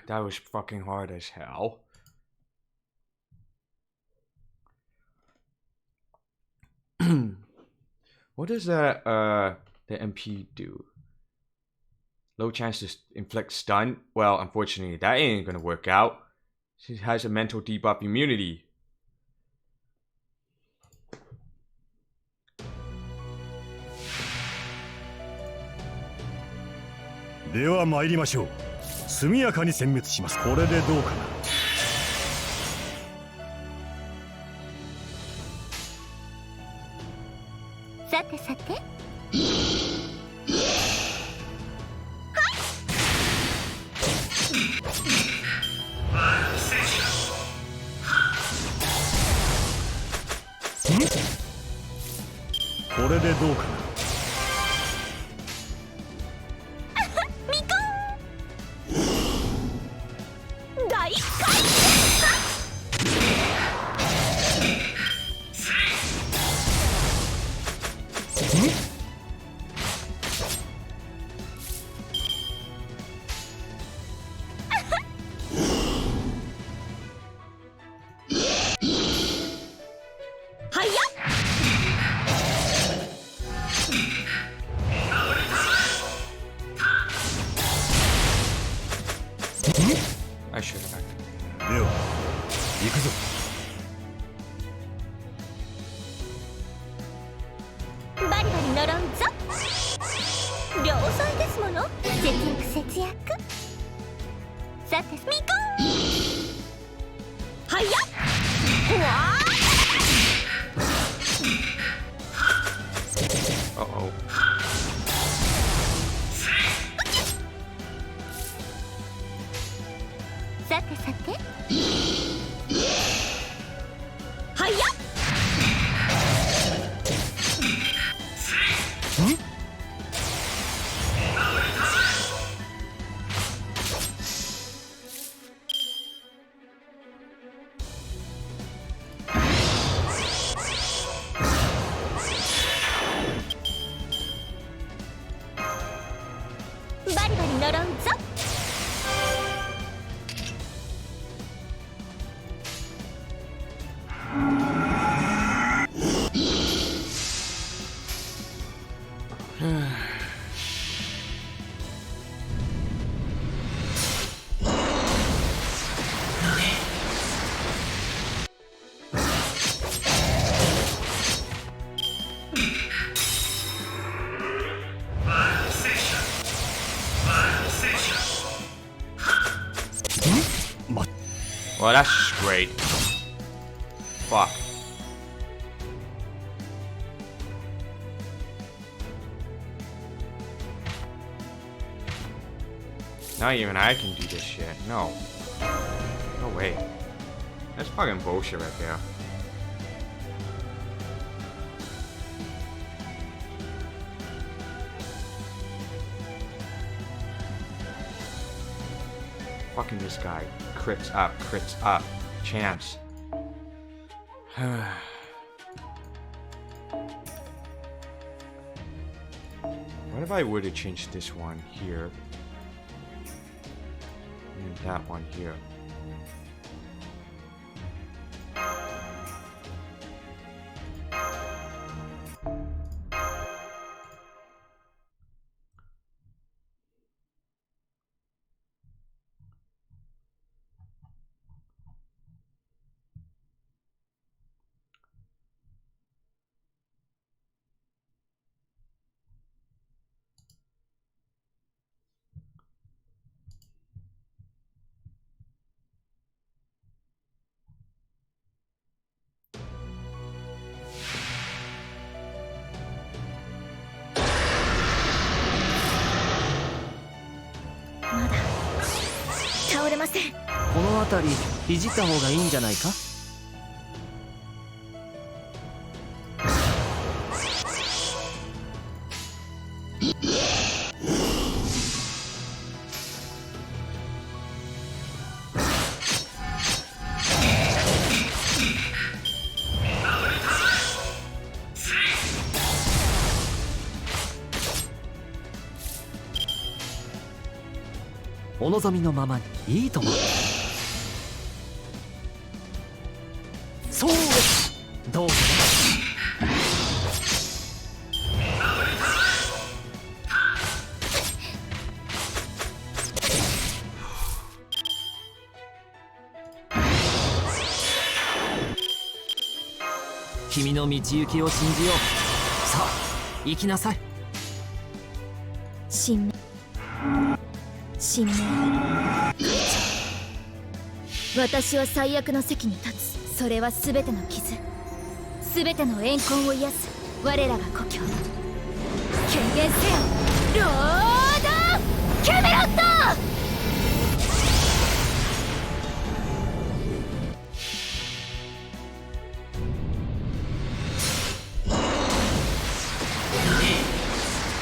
That was fucking hard as hell. What does that the MP do? Low chance to inflict stun? Well, unfortunately, that ain't gonna work out. She has a mental debuff immunity. では参りましょう。速やかに殲滅します。これでどうかな。さてさて。これでどうかな。大回I should have. では行くぞ。バリバリ呪うぞ。良妻ですもの。節約節約。さてみこはやっわUh oh. さてさてはやっ Well, that's just great. Fuck. Not even I can do this shit. No. No way. That's fucking bullshit right there. Fucking this guy. Crits up. Chance. What if I would have changed this one here? And that one here.この辺りいじった方がいいんじゃないか。お望みのままにいいとも。そうどうかな。君の道行きを信じよう。さあ行きなさい。神明私は最悪の席に立つ。それは全ての傷、全ての怨恨を癒す我らが故郷。権限せよロード・キャメロット。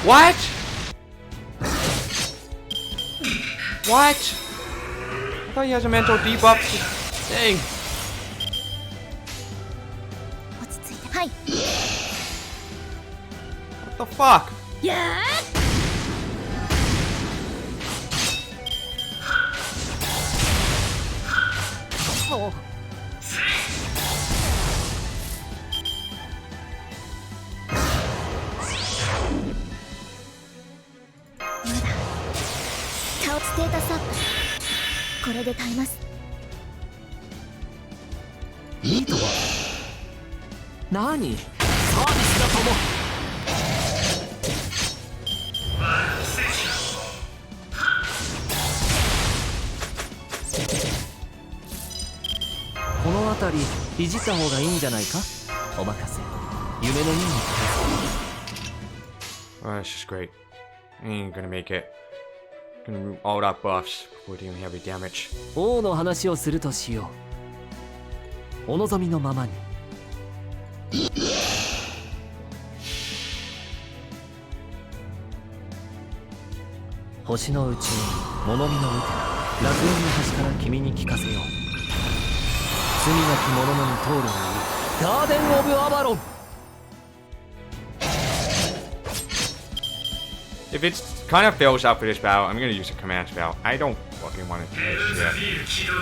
What? What? I thought he has a mental debuff thing. 落ち着いて。はい。 What the fuck? やーほう。ステータスアップ。これで耐えます。いいとも。何サービスだとも。この辺りいじった方がいいんじゃないか。お任せ。夢のように。 Oh, that's just great. I ain't gonna make it. Gonna remove all that buffs before dealing heavy damage. 王の話をするとしよう。お望みのままに。星の宇宙に物見の見て楽園の端から君に聞かせよう。罪なき者のに通るがいいガーデン・オブ・アバロン。 If it kind of fails out for this battle, I'm gonna use a command spell. I don't fucking want to do this shit.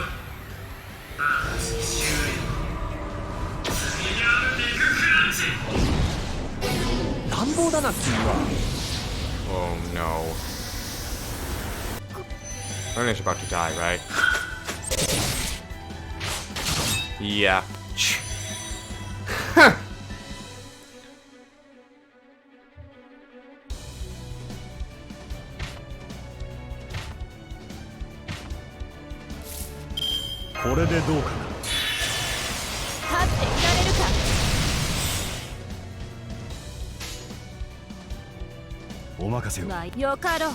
乱暴だな君は。 Oh no. Ernest's about to die, right? Yeah. Huh. ここれでどうかな。立っていられるか。お任せを。まあよかろう。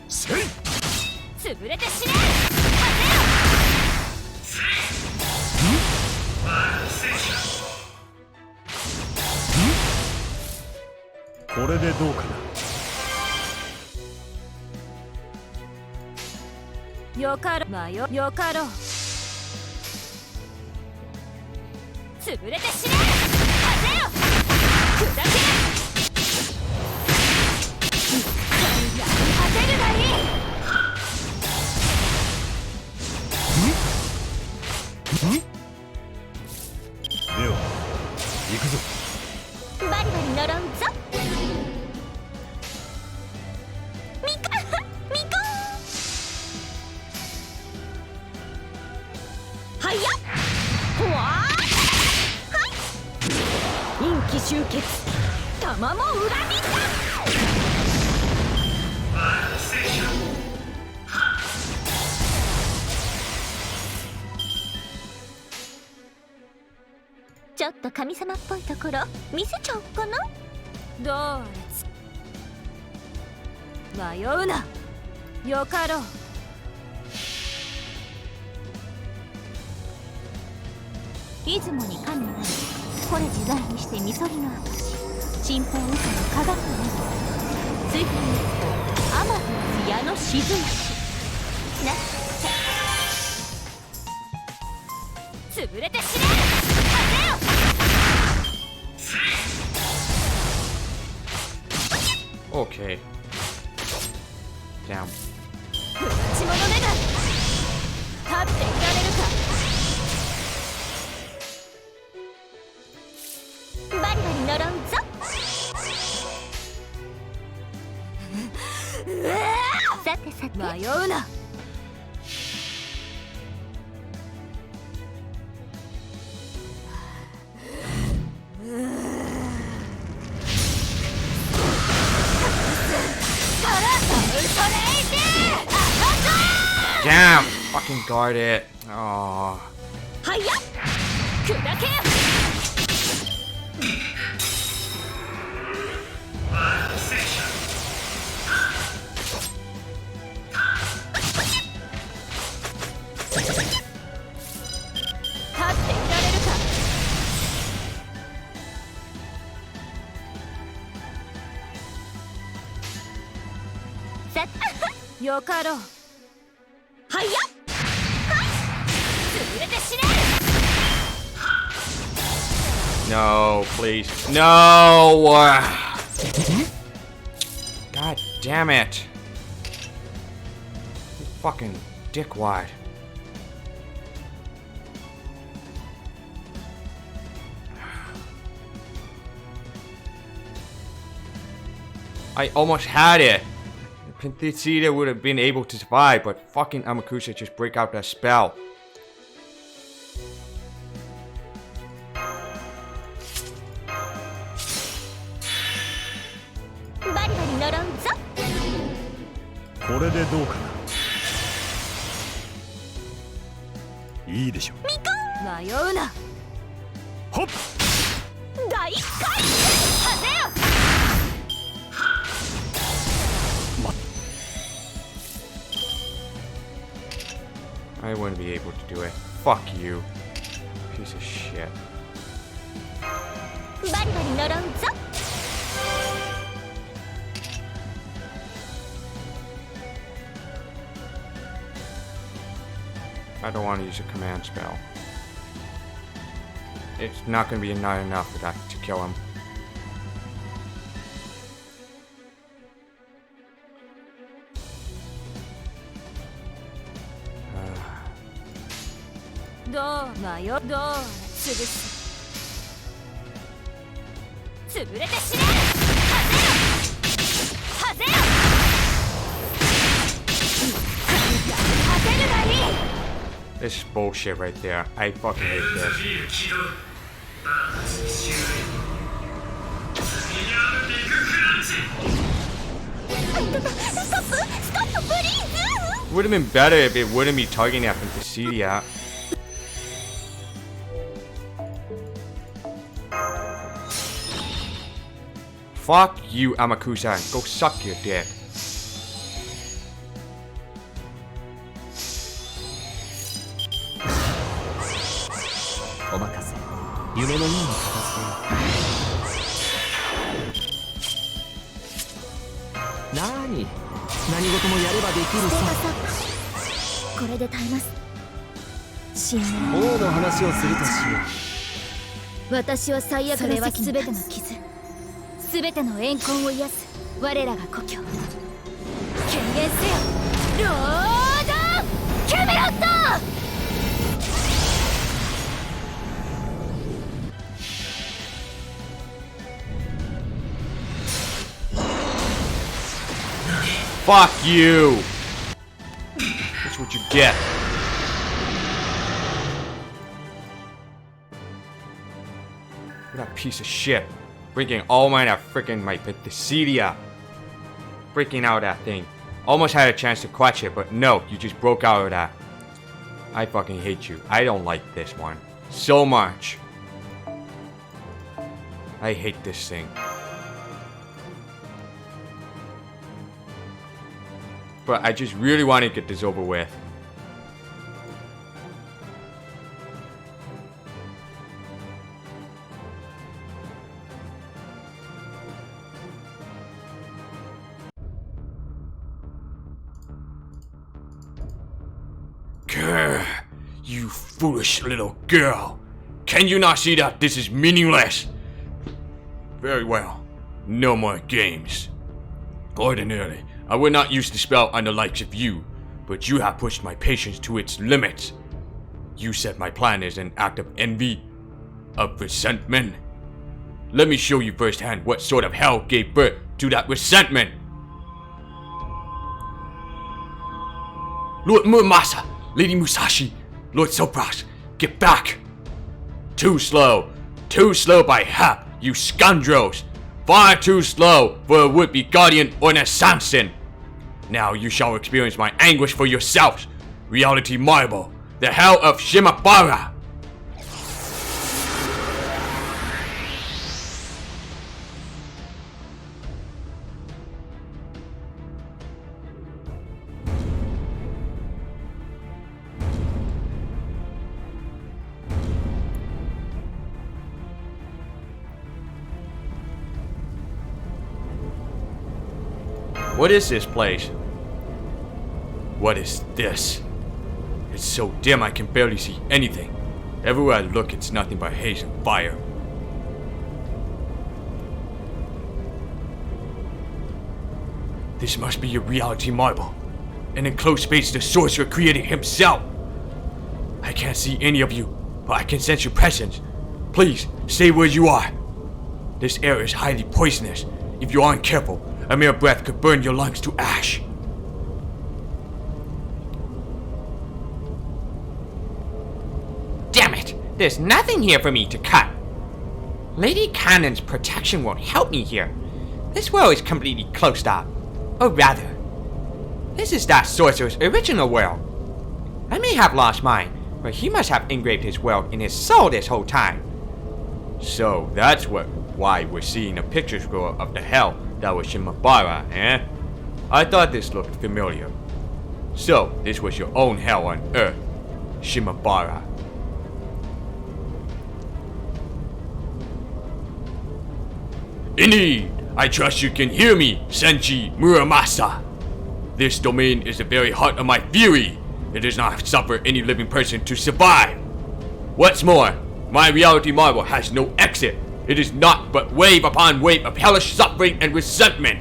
せい。潰れて死ね。これでどうかな。よかろう。まあよかろう。潰れて死ね。風よ砕け。果てるがいい。では行くぞ。バリバリ呪うぞ。ミカミコはやっほわーはい陰気集結玉も裏切った。ちょっと神様っぽいところ見せちゃおうかな。どう迷うな。よかろう。出雲に神がある。これ自在にしてみそぎの証。神宝以下の科学など追加にアマテラス矢の静ましなっ潰れて死ね。風よ。Okay. Down. 不立ち者めが立っていられるか。バリバリ呪うぞ。さてさて迷うな。Damn! Fucking guard it. Oh. はやっ砕け。立っていられるか。さよかろう。はやっ潰れて死ね。 No, please. No! God damn it. You fucking dickwad. I almost had it. Penthecida would have been able to survive, but fucking Amakusa just break out that spell.バリバリ呪うぞ。これでどうかな。いいでしょう。迷うな。ほっ。大回風よ。I wouldn't be able to do it. Fuck you. Piece of shit. バリバリ呪うぞ。 I don't want to use a command spell. It's not going to be not enough for that to kill him. Do どう潰す。潰れて死ね。風よ。果てるがいい。 This is bullshit right there. I fucking hate this. ストッププリーズ。Would have been better if it wouldn't be targeting at Penthesilea. Fuck you, Amakusa. Go suck your dick. お任せ。夢のように片付けよう。何事もやればできるさ。これで耐えます。信念。王の話をするとしよう。私は最悪の責任。それは全ての傷、全ての怨恨を癒す我らが故郷。権限せよ、ロード・キャメロット。Fuck you! That's what you get. What a piece of shit. Breaking all mine at freaking my Penthesilea. Breaking out of that thing. Almost had a chance to clutch it, but no, you just broke out of that. I fucking hate you. I don't like this one. So much. I hate this thing. But I just really want to get this over with. Grr, you foolish little girl. Can you not see that this is meaningless? Very well. No more games. Ordinarily, I would not use the spell on the likes of you, but you have pushed my patience to its limits. You said my plan is an act of envy, of resentment. Let me show you firsthand what sort of hell gave birth to that resentment. Lord Muramasa, Lady Musashi, Lord Sopras, get back! Too slow by half, you scoundrels! Far too slow for a would-be guardian or an assassin! Now you shall experience my anguish for yourselves! Reality Marble, the hell of Shimabara! What is this place? What is this? It's so dim I can barely see anything. Everywhere I look, it's nothing but haze and fire. This must be a reality marble. An enclosed space the sorcerer created himself. I can't see any of you, but I can sense your presence. Please, stay where you are. This air is highly poisonous. If you aren't careful, a mere breath could burn your lungs to ash. Damn it! There's nothing here for me to cut. Lady Cannon's protection won't help me here. This world is completely closed off. Or rather, this is that sorcerer's original world. I may have lost mine, but he must have engraved his world in his soul this whole time. So that's why we're seeing a picture scroll of the hell that was Shimabara, eh? I thought this looked familiar. So, this was your own hell on Earth, Shimabara. Indeed, I trust you can hear me, Senshi Muramasa. This domain is the very heart of my fury. It does not suffer any living person to survive. What's more, my reality marble has no exit. It is naught but wave upon wave of hellish suffering and resentment.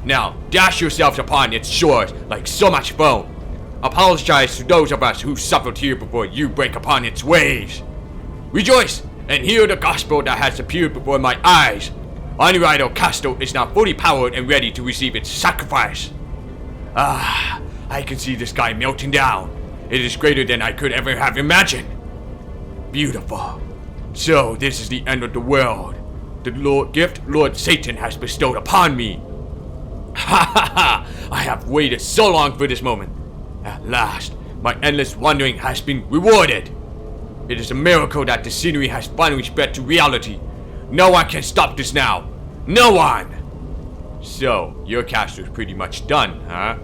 Now, dash yourselves upon its shores like so much foam. Apologize to those of us who suffered here before you break upon its waves. Rejoice and hear the gospel that has appeared before my eyes. Onirido Casto is now fully powered and ready to receive its sacrifice. Ah, I can see the sky melting down. It is greater than I could ever have imagined. Beautiful. So this is the end of the world. The gift Lord Satan has bestowed upon me. Ha ha ha! I have waited so long for this moment. At last, my endless wandering has been rewarded. It is a miracle that the scenery has finally spread to reality. No one can stop this now. No one! So, your castle's pretty much done, huh?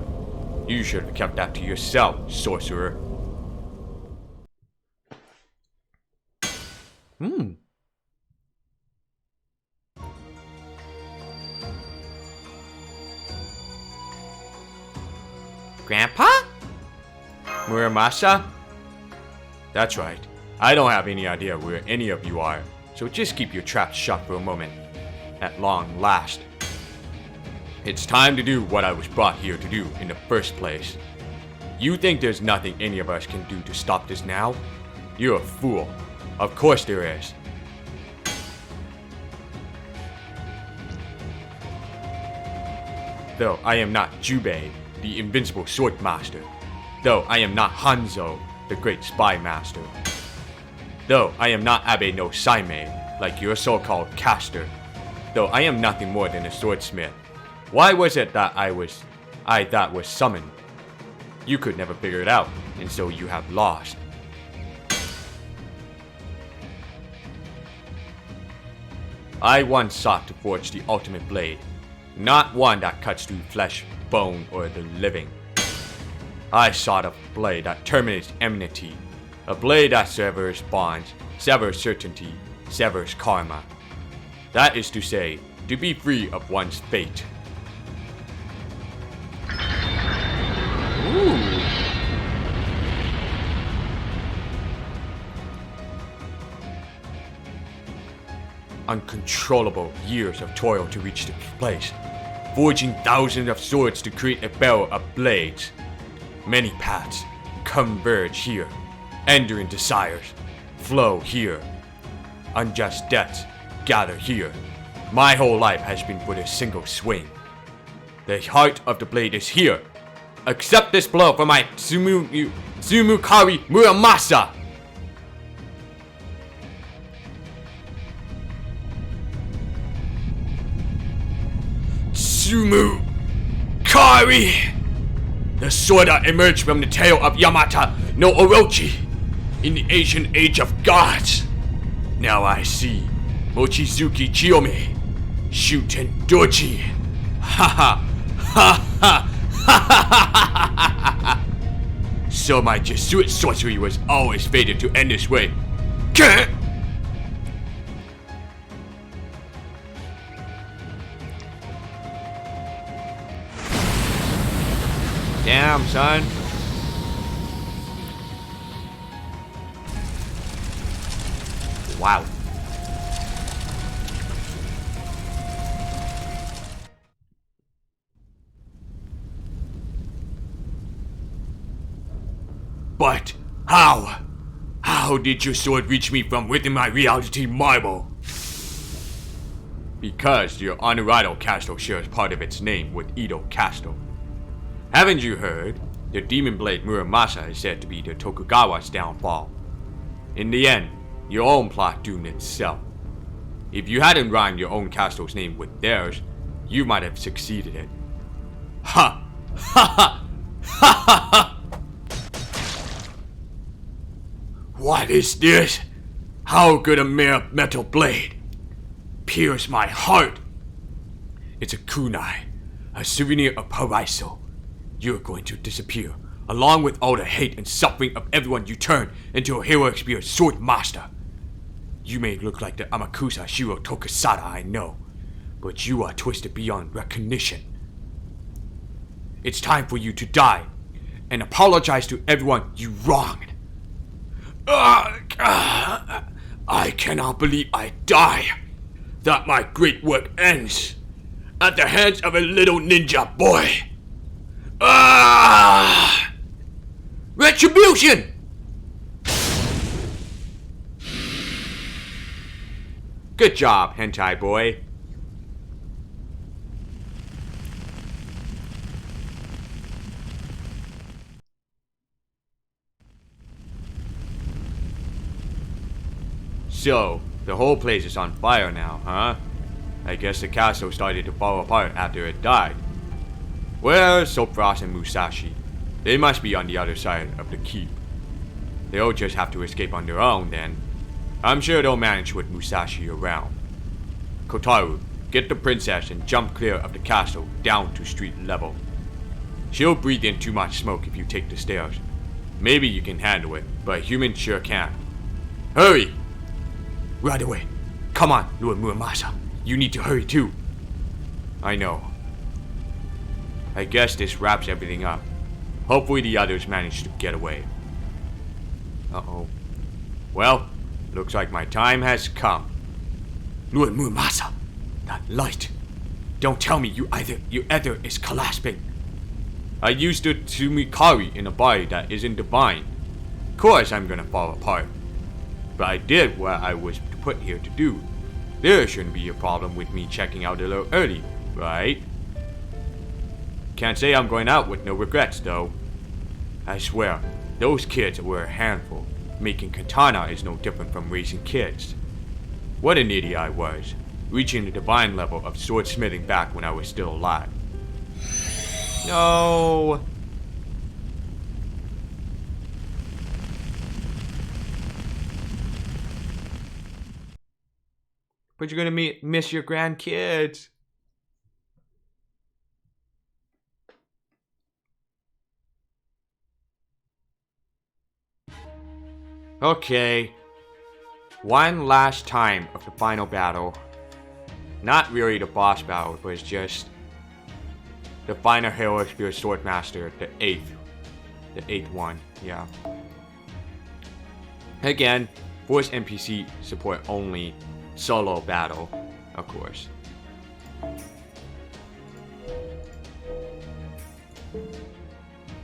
You should have kept that to yourself, sorcerer. Grandpa? Muramasa? That's right. I don't have any idea where any of you are, so just keep your traps shut for a moment. At long last. It's time to do what I was brought here to do in the first place. You think there's nothing any of us can do to stop this now? You're a fool. Of course there is. Though I am not Jubei, the invincible sword master. Though I am not Hanzo, the great spy master. Though I am not Abe no Saime, like your so-called caster. Though I am nothing more than a swordsmith. Why was it that I that was summoned? You could never figure it out, and so you have lost. I once sought to forge the ultimate blade, not one that cuts through flesh, bone, or the living. I sought a blade that terminates enmity, a blade that severs bonds, severs certainty, severs karma. That is to say, to be free of one's fate. Uncontrollable years of toil to reach this place, forging thousands of swords to create a barrel of blades. Many paths converge here, enduring desires flow here. Unjust debts gather here. My whole life has been for this single swing. The heart of the blade is here. Accept this blow from my Tsumukari Muramasa! Tsumukari! The sword that emerged from the tail of Yamata no Orochi in the ancient age of gods. Now I see Mochizuki Chiyome, Shuten Doji. Ha ha ha ha ha ha. So my Jesuit sorcery was always fated to end this way. Gah! Damn, son. Wow. But how? How did your sword reach me from within my reality marble? Because your Honorado Castle shares part of its name with Edo Castle. Haven't you heard? The Demon Blade Muramasa is said to be the Tokugawa's downfall. In the end, your own plot doomed itself. If you hadn't rhymed your own castle's name with theirs, you might have succeeded it. Ha! Ha ha! Ha ha ha! What is this? How could a mere metal blade pierce my heart? It's a kunai, a souvenir of Paraiso. You're going to disappear, along with all the hate and suffering of everyone you turn into a heroic spirit sword master. You may look like the Amakusa Shiro Tokasada I know, but you are twisted beyond recognition. It's time for you to die, and apologize to everyone you wronged. I cannot believe I die, that my great work ends at the hands of a little ninja boy. Retribution! Good job, hentai boy. So, the whole place is on fire now, huh? I guess the castle started to fall apart after it died. Where's Sopfrost and Musashi? They must be on the other side of the keep. They'll just have to escape on their own then. I'm sure they'll manage with Musashi around. Kotaru, get the princess and jump clear of the castle down to street level. She'll breathe in too much smoke if you take the stairs. Maybe you can handle it, but a human sure can't. Hurry! Right away. Come on, Lord Muramasa. You need to hurry too. I know. I guess this wraps everything up. Hopefully the others manage to get away. Uh-oh. Well, looks like my time has come. Lord Muramasa, that light. Don't tell me your ether is collapsing. I used the Tsumikari in a body that isn't divine. Of course I'm gonna fall apart. But I did what I was put here to do. There shouldn't be a problem with me checking out a little early, right? Can't say I'm going out with no regrets though. I swear, those kids were a handful. Making katana is no different from raising kids. What an idiot I was, reaching the divine level of swordsmithing back when I was still alive. No. But you're gonna miss your grandkids. Okay. One last time of the final battle. Not really the boss battle, it was just the final Hero Spear Swordmaster, the eighth one, yeah. Again, voice NPC support only, solo battle, of course.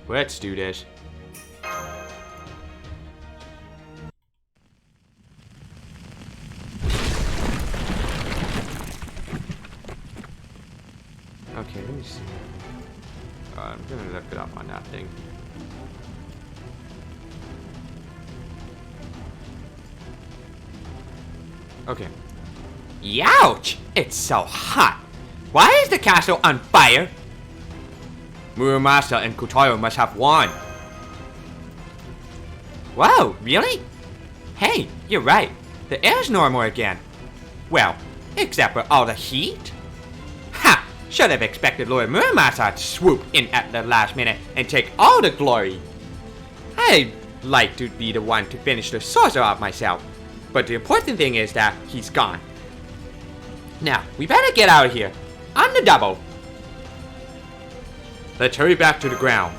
Let's do this. Okay, let me see. I'm gonna look it up on that thing. Okay. Youch! It's so hot. Why is the castle on fire? Muramasa and Kotaru must have won. Whoa, really? Hey, you're right. The air's normal again. Well, except for all the heat. Ha! Should have expected Lord Muramasa to swoop in at the last minute and take all the glory. I'd like to be the one to finish the sorcerer off myself, but the important thing is that he's gone. Now, we better get out of here. On the double. Let's hurry back to the ground.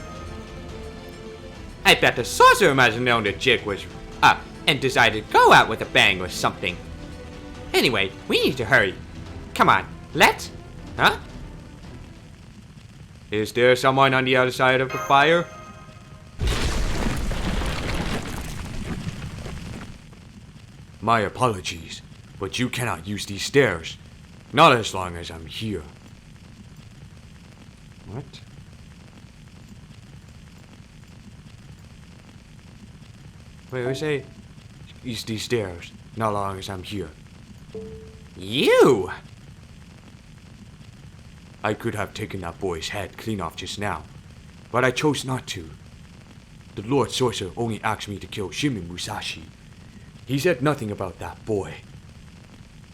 I bet the sorcerer must have known the jig was up and decided to go out with a bang or something. Anyway, we need to hurry. Come on, let's... Huh? Is there someone on the other side of the fire? My apologies, but you cannot use these stairs. Not as long as I'm here. What? Wait, we say Use these stairs, not long as I'm here. You! I could have taken that boy's head clean off just now, but I chose not to. The Lord Sorcerer only asked me to kill Shimi Musashi. He said nothing about that boy.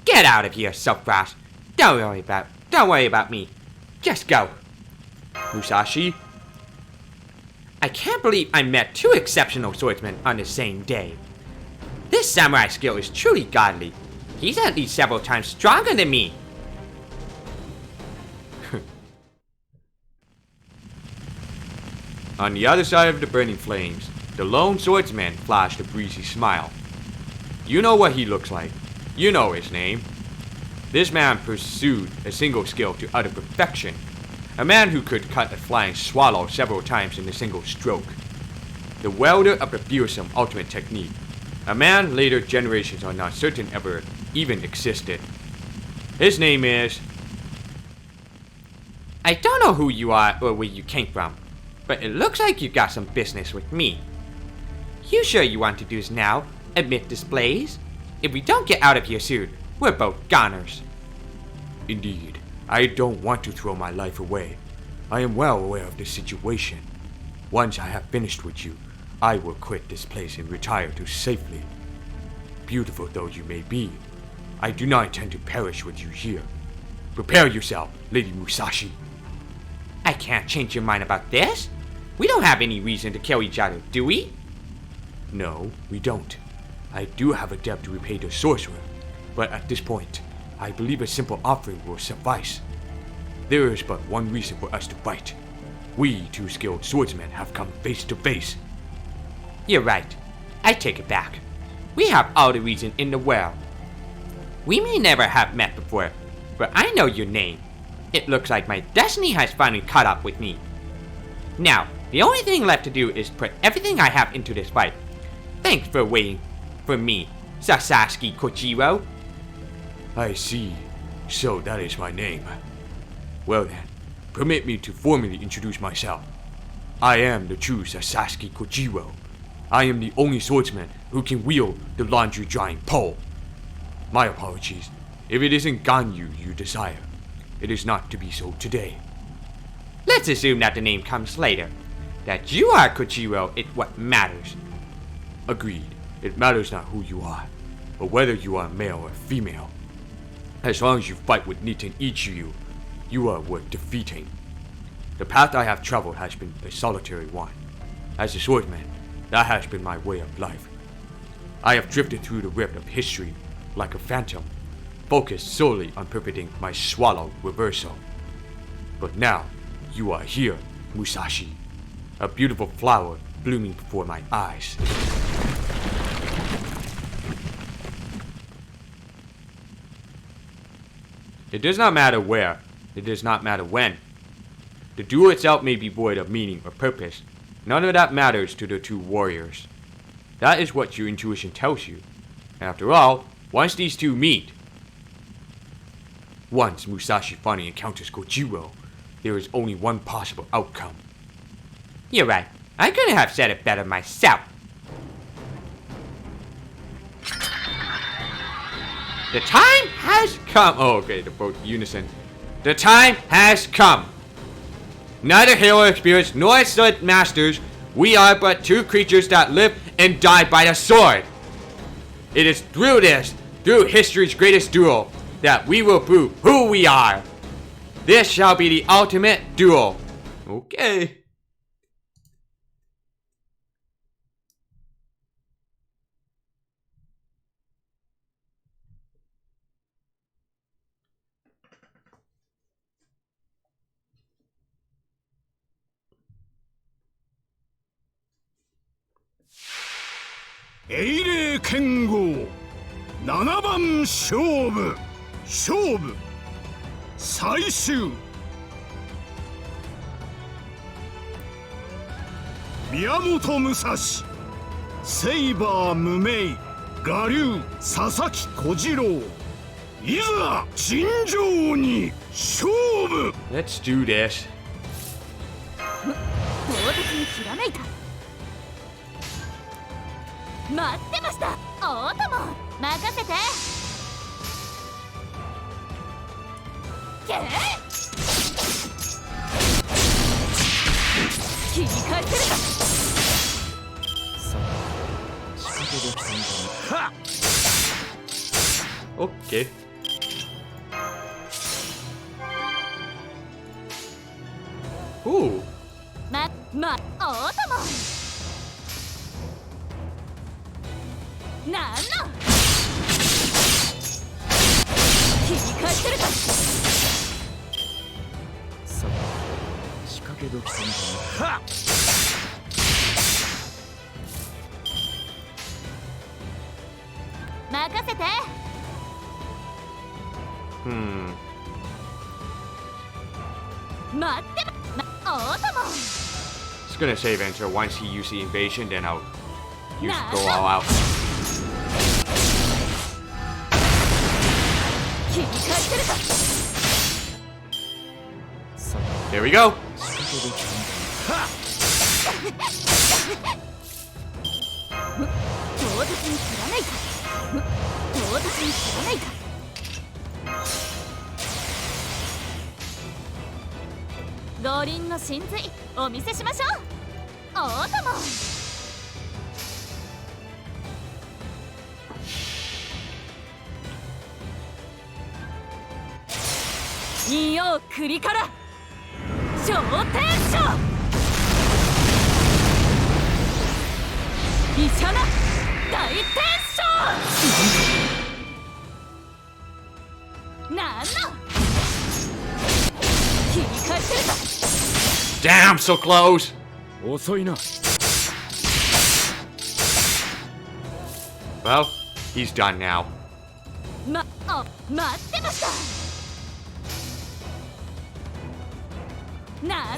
Get out of here so fast. Don't worry about me. Just go. Musashi? I can't believe I met two exceptional swordsmen on the same day. This samurai skill is truly godly. He's at least several times stronger than me. On the other side of the burning flames, the lone swordsman flashed a breezy smile. You know what he looks like. You know his name. This man pursued a single skill to utter perfection. A man who could cut a flying swallow several times in a single stroke. The welder of the fearsome ultimate technique. A man later generations are not certain ever even existed. His name is... I don't know who you are or where you came from, but it looks like you got some business with me. You sure you want to do this now, amid displays? If we don't get out of here soon, we're both goners. Indeed, I don't want to throw my life away. I am well aware of the situation. Once I have finished with you, I will quit this place and retire to safely. Beautiful though you may be, I do not intend to perish with you here. Prepare yourself, Lady Musashi. I can't change your mind about this. We don't have any reason to kill each other, do we? No, we don't. I do have a debt to repay the sorcerer, but at this point, I believe a simple offering will suffice. There is but one reason for us to fight. We two skilled swordsmen have come face to face. You're right. I take it back. We have all the reason in the world. We may never have met before, but I know your name. It looks like my destiny has finally caught up with me. Now, the only thing left to do is put everything I have into this fight. Thanks for waiting for me, Sasaki Kojiro. I see. So that is my name. Well then, permit me to formally introduce myself. I am the true Sasaki Kojiro. I am the only swordsman who can wield the laundry drying pole. My apologies. If it isn't Ganyu you desire, it is not to be so today. Let's assume that the name comes later. That you are Kojiro is what matters. Agreed. It matters not who you are, but whether you are male or female. As long as you fight with Nitin Ichiryu, you are worth defeating. The path I have traveled has been a solitary one. As a swordsman, that has been my way of life. I have drifted through the rift of history like a phantom, focused solely on perfecting my swallow reversal. But now, you are here, Musashi, a beautiful flower blooming before my eyes. It does not matter where, it does not matter when. The duel itself may be void of meaning or purpose. None of that matters to the two warriors. That is what your intuition tells you. After all, once these two meet, once Musashi finally encounters Kojiro, there is only one possible outcome. You're right. I couldn't have said it better myself. The time has come. Oh, okay, they're both unison. The time has come. Neither hero experience nor sword masters, we are but two creatures that live and die by the sword. It is through this, through history's greatest duel, that we will prove who we are. This shall be the ultimate duel. Okay.英霊剣豪7番勝負最終宮本武蔵セイバー無名我流佐々木小次郎いざ尋常に勝負 Let's do this. 唐突にひらめいた。待ってました。大友任せて。けー切り返せるか。さあ仕掛けできたんじゃない。 Okay. Ooh. 大友なんの切り返せるか。さあ仕掛け時たんじゃない。任せて。待って大友 Just gonna save enter. Once he uses the invasion, then I'll use go all out. 切り返せるか。さあ There we go. 仕掛け時たんじゃない。唐突に切らないか。唐突に切らないか。五輪の真髄お見せしましょう。お供仁王栗から昇天書イシャナ大天書なんの切り返せるか Damn, so close! 遅いな Well, he's done now. 待ってましたなんの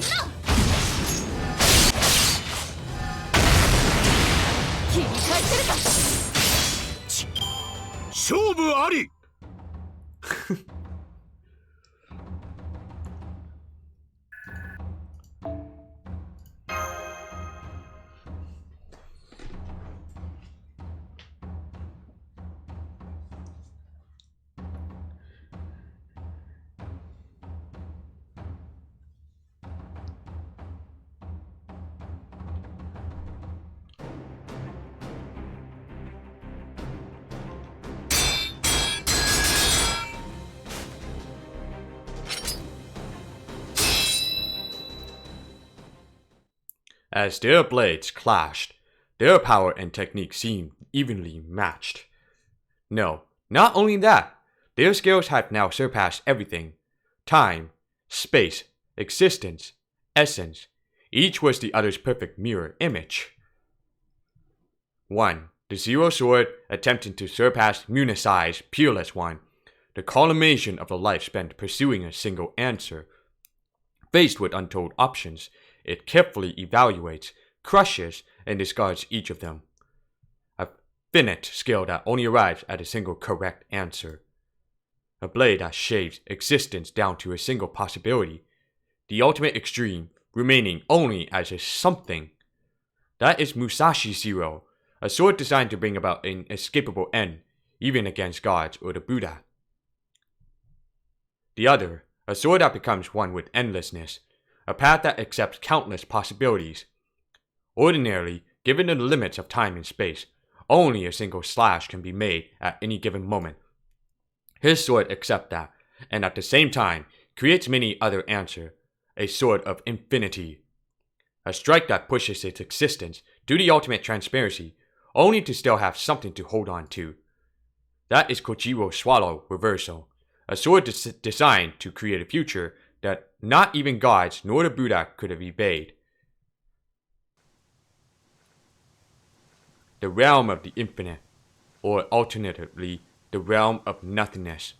切り返せるか勝負あり As their blades clashed, their power and technique seemed evenly matched. No, not only that, their skills had now surpassed everything. Time, space, existence, essence, each was the other's perfect mirror image. 1. The Zero Sword attempting to surpass Munisai's Peerless One, the culmination of a life spent pursuing a single answer. Faced with untold options, it carefully evaluates, crushes, and discards each of them. A finite skill that only arrives at a single correct answer. A blade that shaves existence down to a single possibility. The ultimate extreme, remaining only as a something. That is Musashi Zero, a sword designed to bring about an inescapable end, even against gods or the Buddha. The other, a sword that becomes one with endlessness, a path that accepts countless possibilities. Ordinarily, given the limits of time and space, only a single slash can be made at any given moment. His sword accepts that, and at the same time, creates many other answers, a sword of infinity. A strike that pushes its existence to the ultimate transparency, only to still have something to hold on to. That is Kojiro's Swallow Reversal, a sword designed to create a future that not even gods nor the Buddha could have evaded. The realm of the infinite, or alternatively, the realm of nothingness.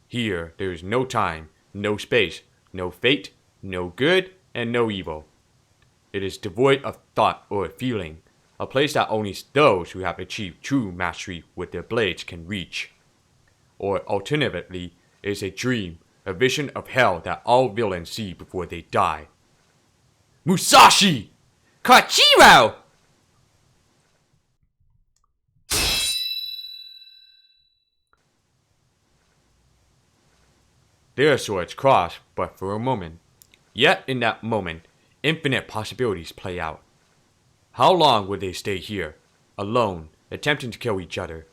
Here, there is no time, no space, no fate, no good, and no evil. It is devoid of thought or feeling, a place that only those who have achieved true mastery with their blades can reach. Or alternatively, it is a dream, a vision of hell that all villains see before they die. Musashi! Koichiro! Their swords cross but for a moment. Yet in that moment, infinite possibilities play out. How long will they stay here, alone, attempting to kill each other?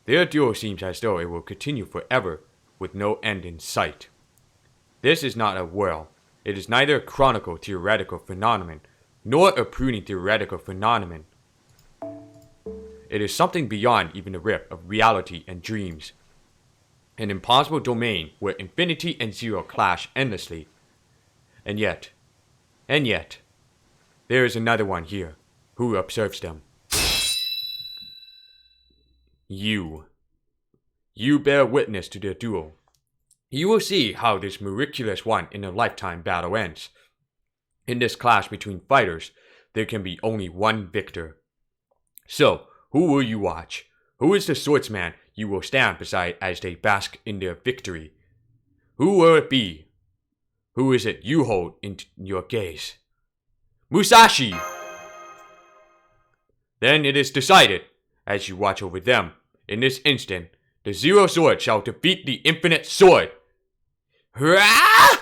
Their duel seems as though it will continue forever, with no end in sight. This is not a world. It is neither a chronicle theoretical phenomenon, nor a pruning theoretical phenomenon. It is something beyond even the rip of reality and dreams. An impossible domain where infinity and zero clash endlessly. And yet, there is another one here, who observes them. You bear witness to their duel. You will see how this miraculous one in a lifetime battle ends. In this clash between fighters, there can be only one victor. So, who will you watch? Who is the swordsman you will stand beside as they bask in their victory? Who will it be? Who is it you hold in your gaze? Musashi! Then it is decided, as you watch over them, in this instant, the Zero Sword shall defeat the Infinite Sword. Hurrah!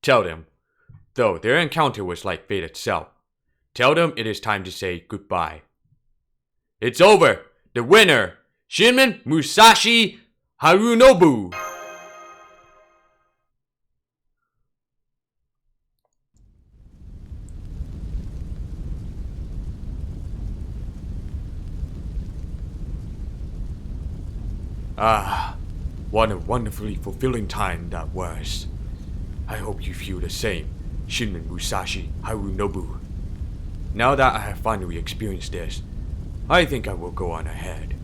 Tell them, though their encounter was like fate itself, tell them it is time to say goodbye. It's over! The winner! Shinmen Musashi Harunobu! Ah, what a wonderfully fulfilling time that was. I hope you feel the same, Shinmen Musashi Harunobu. Now that I have finally experienced this, I think I will go on ahead.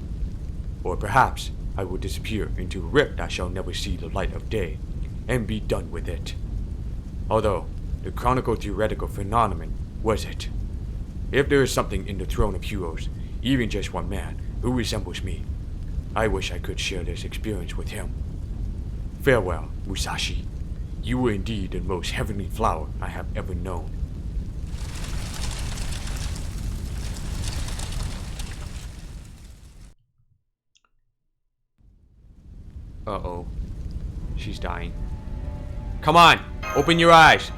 Or perhaps I will disappear into a rift that shall never see the light of day, and be done with it. Although, the chronicle theoretical phenomenon was it. If there is something in the throne of heroes, even just one man, who resembles me, I wish I could share this experience with him. Farewell, Musashi. You were indeed the most heavenly flower I have ever known. Uh-oh. She's dying. Come on! Open your eyes!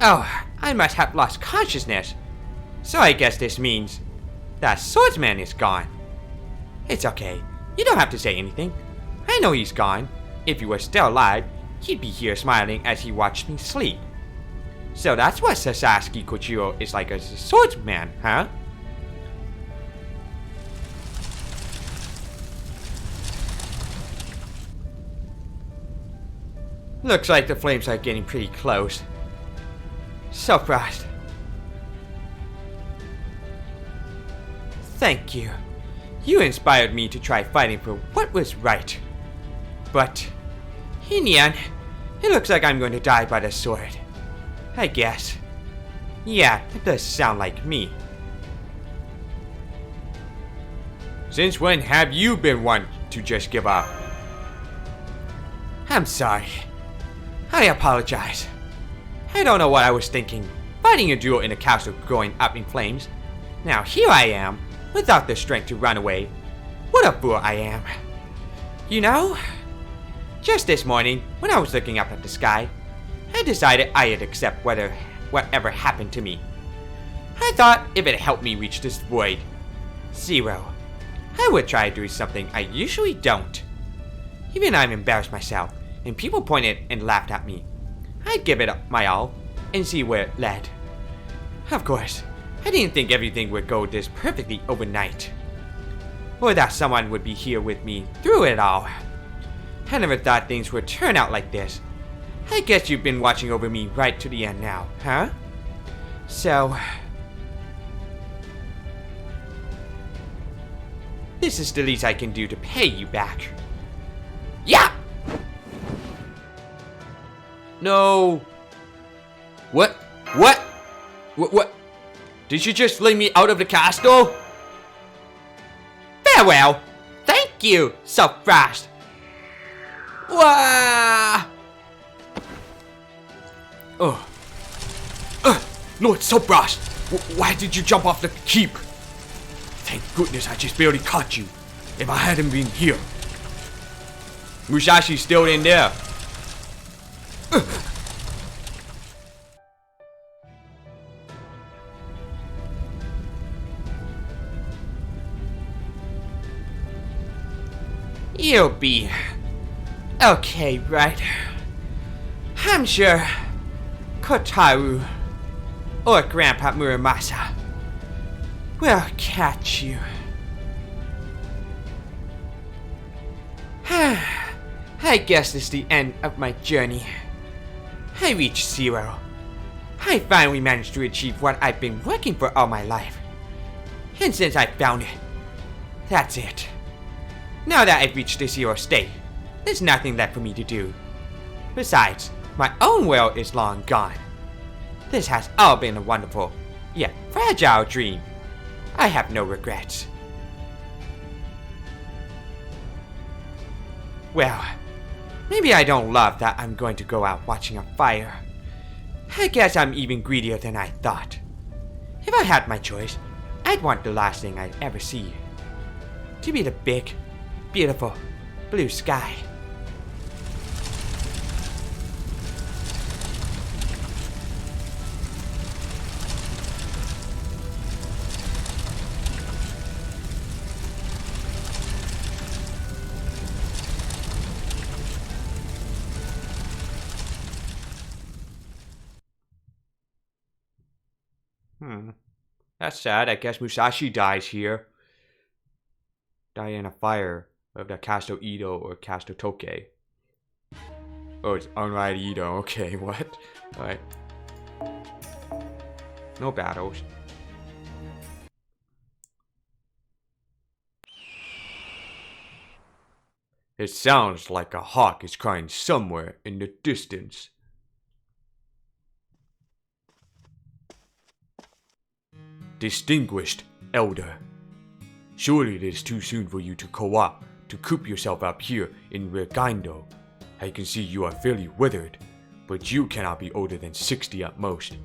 Oh, I must have lost consciousness. So I guess this means that swordsman is gone. It's okay. You don't have to say anything. I know he's gone. If he was still alive, he'd be here smiling as he watched me sleep. So that's what Sasaki Kochiro is like as a swordsman, huh? Looks like the flames are getting pretty close. So fast. Thank you. You inspired me to try fighting for what was right. But, in the end, it looks like I'm going to die by the sword. I guess. Yeah, that does sound like me. Since when have you been one to just give up? I'm sorry. I apologize. I don't know what I was thinking, fighting a duel in a castle going up in flames. Now here I am, without the strength to run away. What a fool I am. You know, just this morning, when I was looking up at the sky, I decided I'd accept whatever happened to me. I thought if it helped me reach this void, zero, I would try to do something I usually don't. Even I'm embarrassed myself, and people pointed and laughed at me. I'd give it my all, and see where it led. Of course, I didn't think everything would go this perfectly overnight. Or that someone would be here with me through it all. I never thought things would turn out like this. I guess you've been watching over me right to the end now, huh? So, this is the least I can do to pay you back. Yeah! No. What? What? What? Did you just lay me out of the castle? Farewell! Thank you so fast! Wah! Oh. Lord Sobrast! Why did you jump off the keep? Thank goodness I just barely caught you. If I hadn't been here. Musashi's still in there. You'll be okay, right? I'm sure Kotaru or Grandpa Muramasa will catch you. I guess this is the end of my journey. I reached zero. I finally managed to achieve what I've been working for all my life. And since I found it, that's it. Now that I've reached the zero state, there's nothing left for me to do. Besides, my own world is long gone. This has all been a wonderful, yet fragile dream. I have no regrets. Well, maybe I don't love that I'm going to go out watching a fire. I guess I'm even greedier than I thought. If I had my choice, I'd want the last thing I'd ever see to be the big, beautiful blue sky. That's sad. I guess Musashi dies here. Die in a fire of the Casto Ido or Casto Toke. Oh, it's Unright Ido. Okay, what? Alright. No battles. It sounds like a hawk is crying somewhere in the distance. Distinguished Elder, surely it is too soon for you to co-op to coop yourself up here in Regaindo. I can see you are fairly withered, but you cannot be older than 60 at most.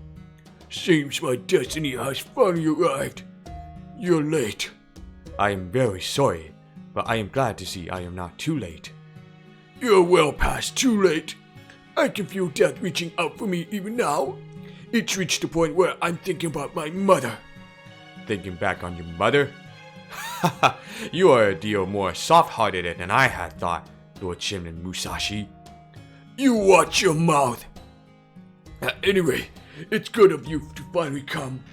Seems my destiny has finally arrived. You're late. I am very sorry, but I am glad to see I am not too late. You're well past too late. I can feel death reaching out for me even now. It's reached the point where I'm thinking about my mother. Thinking back on your mother? You are a deal more soft-hearted than I had thought, Lord Shinran Musashi. You watch your mouth. Anyway, it's good of you to finally come.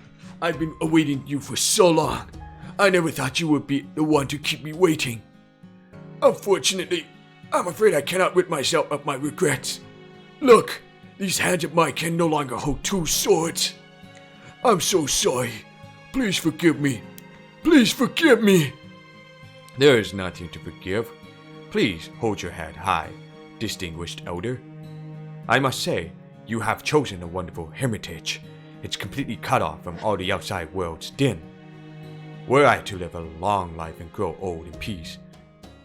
I've been awaiting you for so long. I never thought you would be the one to keep me waiting. Unfortunately, I'm afraid I cannot rid myself of my regrets. Look, these hands of mine can no longer hold two swords. I'm so sorry. Please forgive me. Please forgive me. There is nothing to forgive. Please hold your head high, distinguished elder. I must say, you have chosen a wonderful hermitage. It's completely cut off from all the outside world's din. Were I to live a long life and grow old in peace,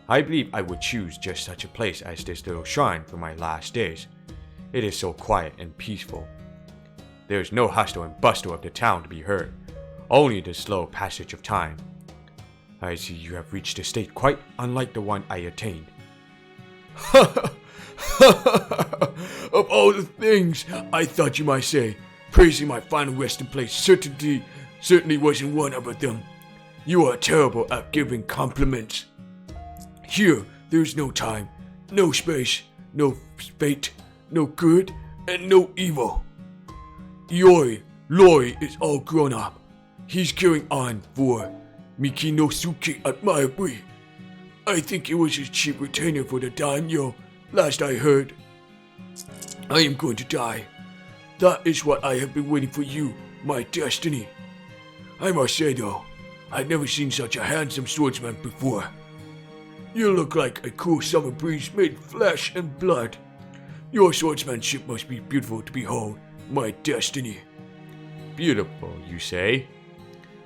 I believe I would choose just such a place as this little shrine for my last days. It is so quiet and peaceful. There is no hustle and bustle of the town to be heard, only the slow passage of time. I see you have reached a state quite unlike the one I attained. Of all the things I thought you might say, praising my final resting place certainly wasn't one of them. You are terrible at giving compliments. Here, there's no time, no space, no fate, no good, and no evil. Lori is all grown up. He's carrying on for Mikinosuke at Maibui. I think it was his chief retainer for the daimyo, last I heard. I am going to die. That is what I have been waiting for you, my destiny. I must say though, I've never seen such a handsome swordsman before. You look like a cool summer breeze made flesh and blood. Your swordsmanship must be beautiful to behold, my destiny. Beautiful, you say?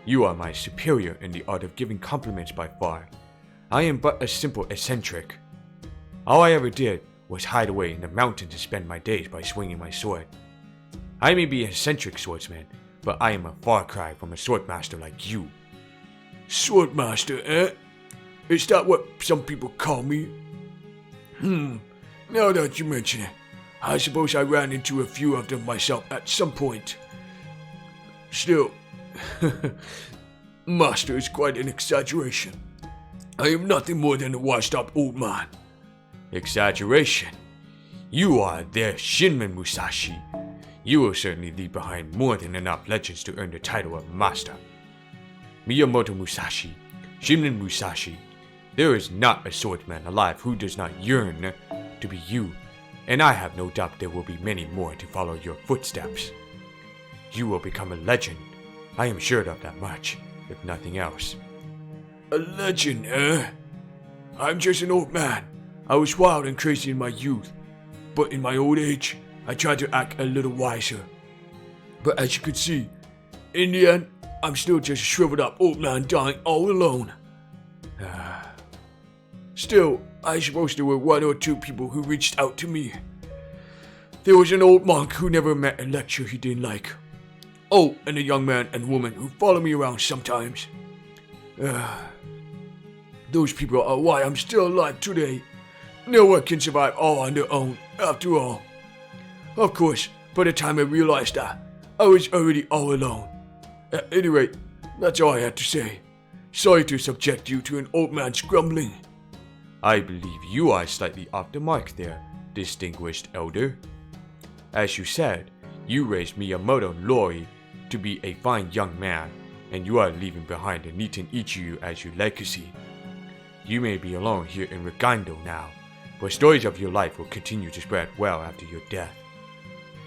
You are my superior in the art of giving compliments by far. I am but a simple eccentric. All I ever did was hide away in the mountains to spend my days by swinging my sword. I may be an eccentric swordsman, but I am a far cry from a swordmaster like you. Swordmaster, eh? Is that what some people call me? Now that you mention it, I suppose I ran into a few of them myself at some point. Still, master is quite an exaggeration. I am nothing more than a washed-up old man. Exaggeration? You are their Shinran Musashi. You will certainly leave behind more than enough legends to earn the title of master. Miyamoto Musashi, Shinran Musashi, there is not a swordsman alive who does not yearn to be you, and I have no doubt there will be many more to follow your footsteps. You will become a legend. I am sure of that much, if nothing else. A legend, eh? I'm just an old man. I was wild and crazy in my youth, but in my old age, I tried to act a little wiser. But as you can see, in the end, I'm still just a shriveled up old man dying all alone. Still, I suppose there were one or two people who reached out to me. There was an old monk who never met a lecture he didn't like. Oh, and a young man and woman who follow me around sometimes. Those people are why I'm still alive today. No one can survive all on their own, after all. Of course, by the time I realized that, I was already all alone. At any rate, that's all I had to say. Sorry to subject you to an old man's grumbling. I believe you are slightly off the mark there, distinguished elder. As you said, you raised Miyamoto Lori to be a fine young man, and you are leaving behind a Nitin Ichiyu as your legacy. You may be alone here in Regando now, but stories of your life will continue to spread well after your death.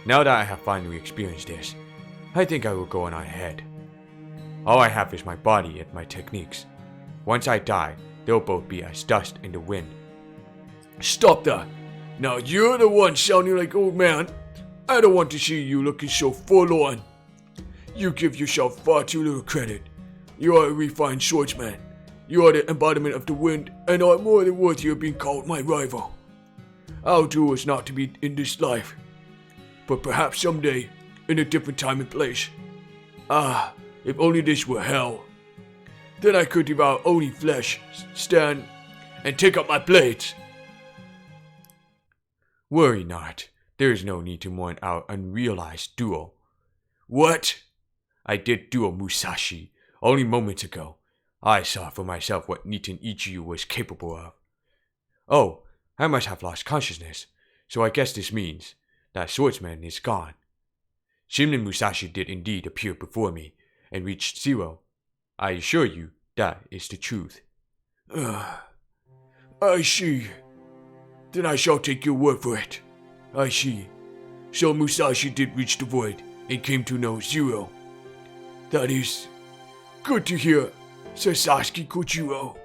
Now that I have finally experienced this, I think I will go on ahead. All I have is my body and my techniques. Once I die, they'll both be as dust in the wind. Stop that! Now you're the one sounding like old man. I don't want to see you looking so forlorn. You give yourself far too little credit. You are a refined swordsman. You are the embodiment of the wind and are more than worthy of being called my rival. Our duel is not to be in this life, but perhaps someday, in a different time and place. Ah, if only this were hell. Then I could devour only flesh, stand, and take up my blades. Worry not. There is no need to mourn our unrealized duel. What? I did duel Musashi only moments ago. I saw for myself what Nitin Ichiyu was capable of. Oh, I must have lost consciousness, so I guess this means that swordsman is gone. Shimnen Musashi did indeed appear before me and reached 0. I assure you that is the truth. I see. Then I shall take your word for it. I see. So Musashi did reach the void and came to know 0. That is good to hear, Sasaki Kojiro.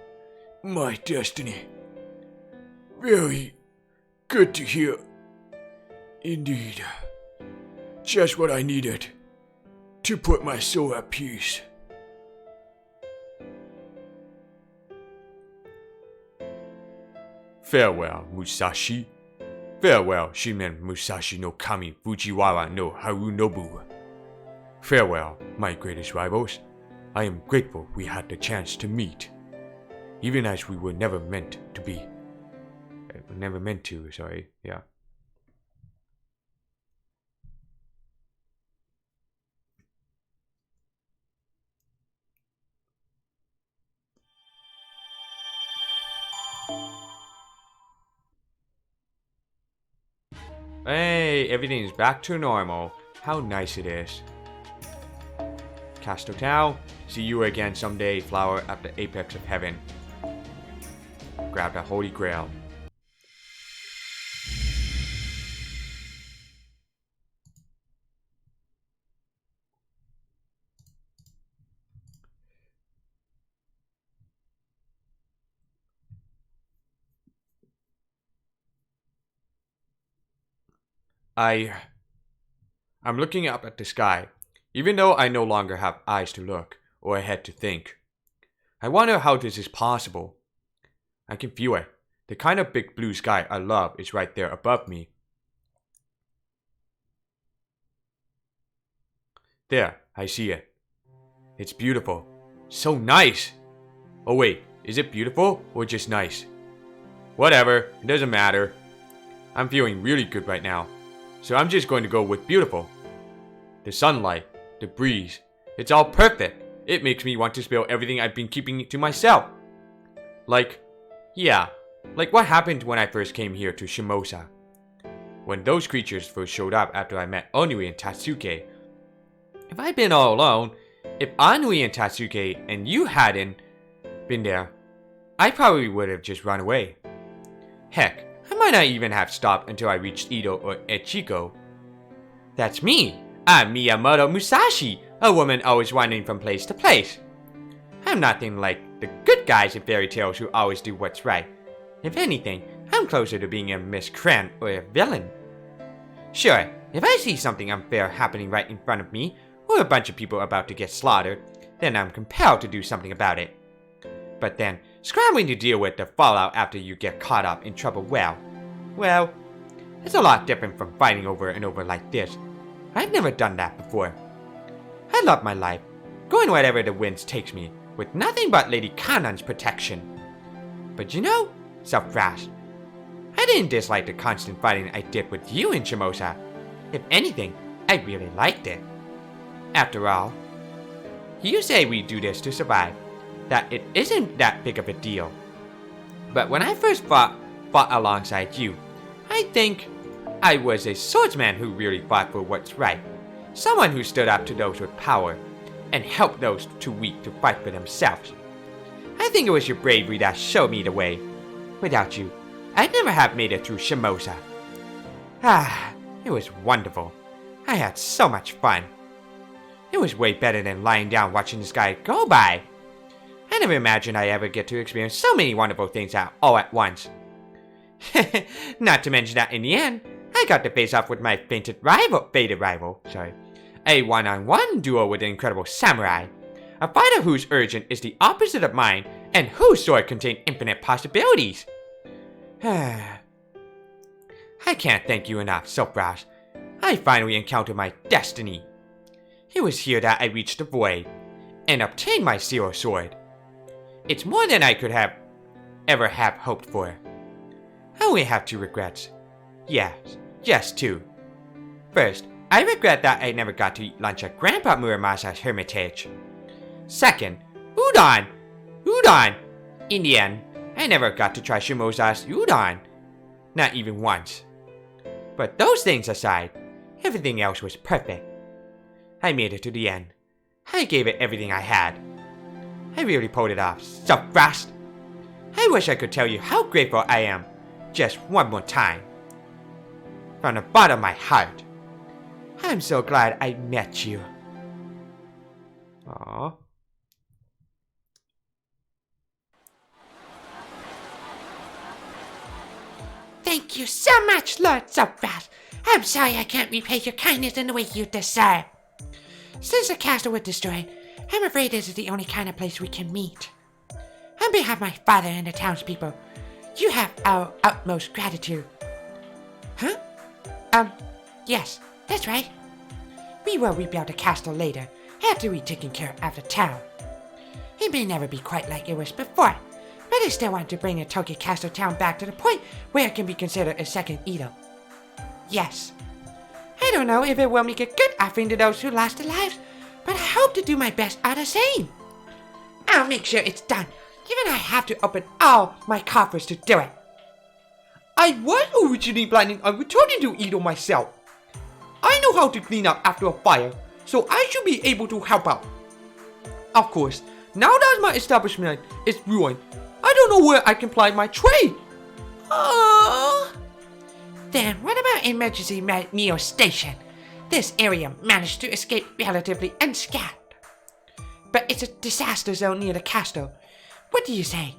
My destiny. Very good to hear. Indeed. Just what I needed to put my soul at peace. Farewell, Musashi. Farewell, Shimen Musashi no Kami Fujiwara no Harunobu. Farewell, my greatest rivals. I am grateful we had the chance to meet, even as we were never meant to be. Yeah. Hey, everything is back to normal. How nice it is. Castle Town, see you again someday, flower at the apex of heaven. Grab the Holy Grail. I'm looking up at the sky, even though I no longer have eyes to look or a head to think. I wonder how this is possible. I can feel it. The kind of big blue sky I love is right there above me. There, I see it. It's beautiful. So nice! Oh wait, is it beautiful or just nice? Whatever, it doesn't matter. I'm feeling really good right now, so I'm just going to go with beautiful. The sunlight, the breeze, it's all perfect. It makes me want to spill everything I've been keeping to myself. Like what happened when I first came here to Shimosa. When those creatures first showed up after I met Onui and Tatsuke. If I'd been all alone, if Onui and Tatsuke and you hadn't been there, I probably would have just run away. Heck, I might not even have stopped until I reached Ito or Echiko. That's me. I'm Miyamoto Musashi, a woman always wandering from place to place. I'm nothing like the good guys in fairy tales who always do what's right. If anything, I'm closer to being a miscreant or a villain. Sure, if I see something unfair happening right in front of me, or a bunch of people about to get slaughtered, then I'm compelled to do something about it. But then, scrambling to deal with the fallout after you get caught up in trouble, well, it's a lot different from fighting over and over like this. I've never done that before. I love my life, going wherever the winds takes me, with nothing but Lady Kanan's protection. But you know, Self-Frost, I didn't dislike the constant fighting I did with you in Shimosa. If anything, I really liked it. After all, you say we do this to survive, that it isn't that big of a deal. But when I first fought alongside you, I think I was a swordsman who really fought for what's right. Someone who stood up to those with power and helped those too weak to fight for themselves. I think it was your bravery that showed me the way. Without you, I'd never have made it through Shimosa. It was wonderful. I had so much fun. It was way better than lying down watching the sky go by. I never imagined I'd ever get to experience so many wonderful things all at once. Not to mention that in the end, I got to face off with my fated rival, a one-on-one duel with an incredible samurai, a fighter whose origin is the opposite of mine, and whose sword contained infinite possibilities. I can't thank you enough, Sopras. I finally encountered my destiny. It was here that I reached the void, and obtained my Zero Sword. It's more than I could have ever hoped for. I only have 2 regrets. Yes, just 2. First, I regret that I never got to eat lunch at Grandpa Muramasa's hermitage. Second, udon! Udon! In the end, I never got to try Shimosa's udon. Not even once. But those things aside, everything else was perfect. I made it to the end. I gave it everything I had. I really pulled it off so fast. I wish I could tell you how grateful I am, just one more time. From the bottom of my heart. I'm so glad I met you. Aww. Thank you so much, Lord Sopras. I'm sorry I can't repay your kindness in the way you deserve. Since the castle was destroyed, I'm afraid this is the only kind of place we can meet. On behalf of my father and the townspeople, you have our utmost gratitude. Huh? Yes, that's right. We will rebuild the castle later, after we've taken care of the town. It may never be quite like it was before, but I still want to bring the Tokyo Castle town back to the point where it can be considered a second Edo. Yes. I don't know if it will make a good offering to those who lost their lives, but I hope to do my best all the same. I'll make sure it's done, even I have to open all my coffers to do it. I was originally planning on returning to Edo myself. I know how to clean up after a fire, so I should be able to help out. Of course, now that my establishment is ruined, I don't know where I can ply my trade. Then what about emergency meal station? This area managed to escape relatively unscathed. But it's a disaster zone near the castle. What do you say?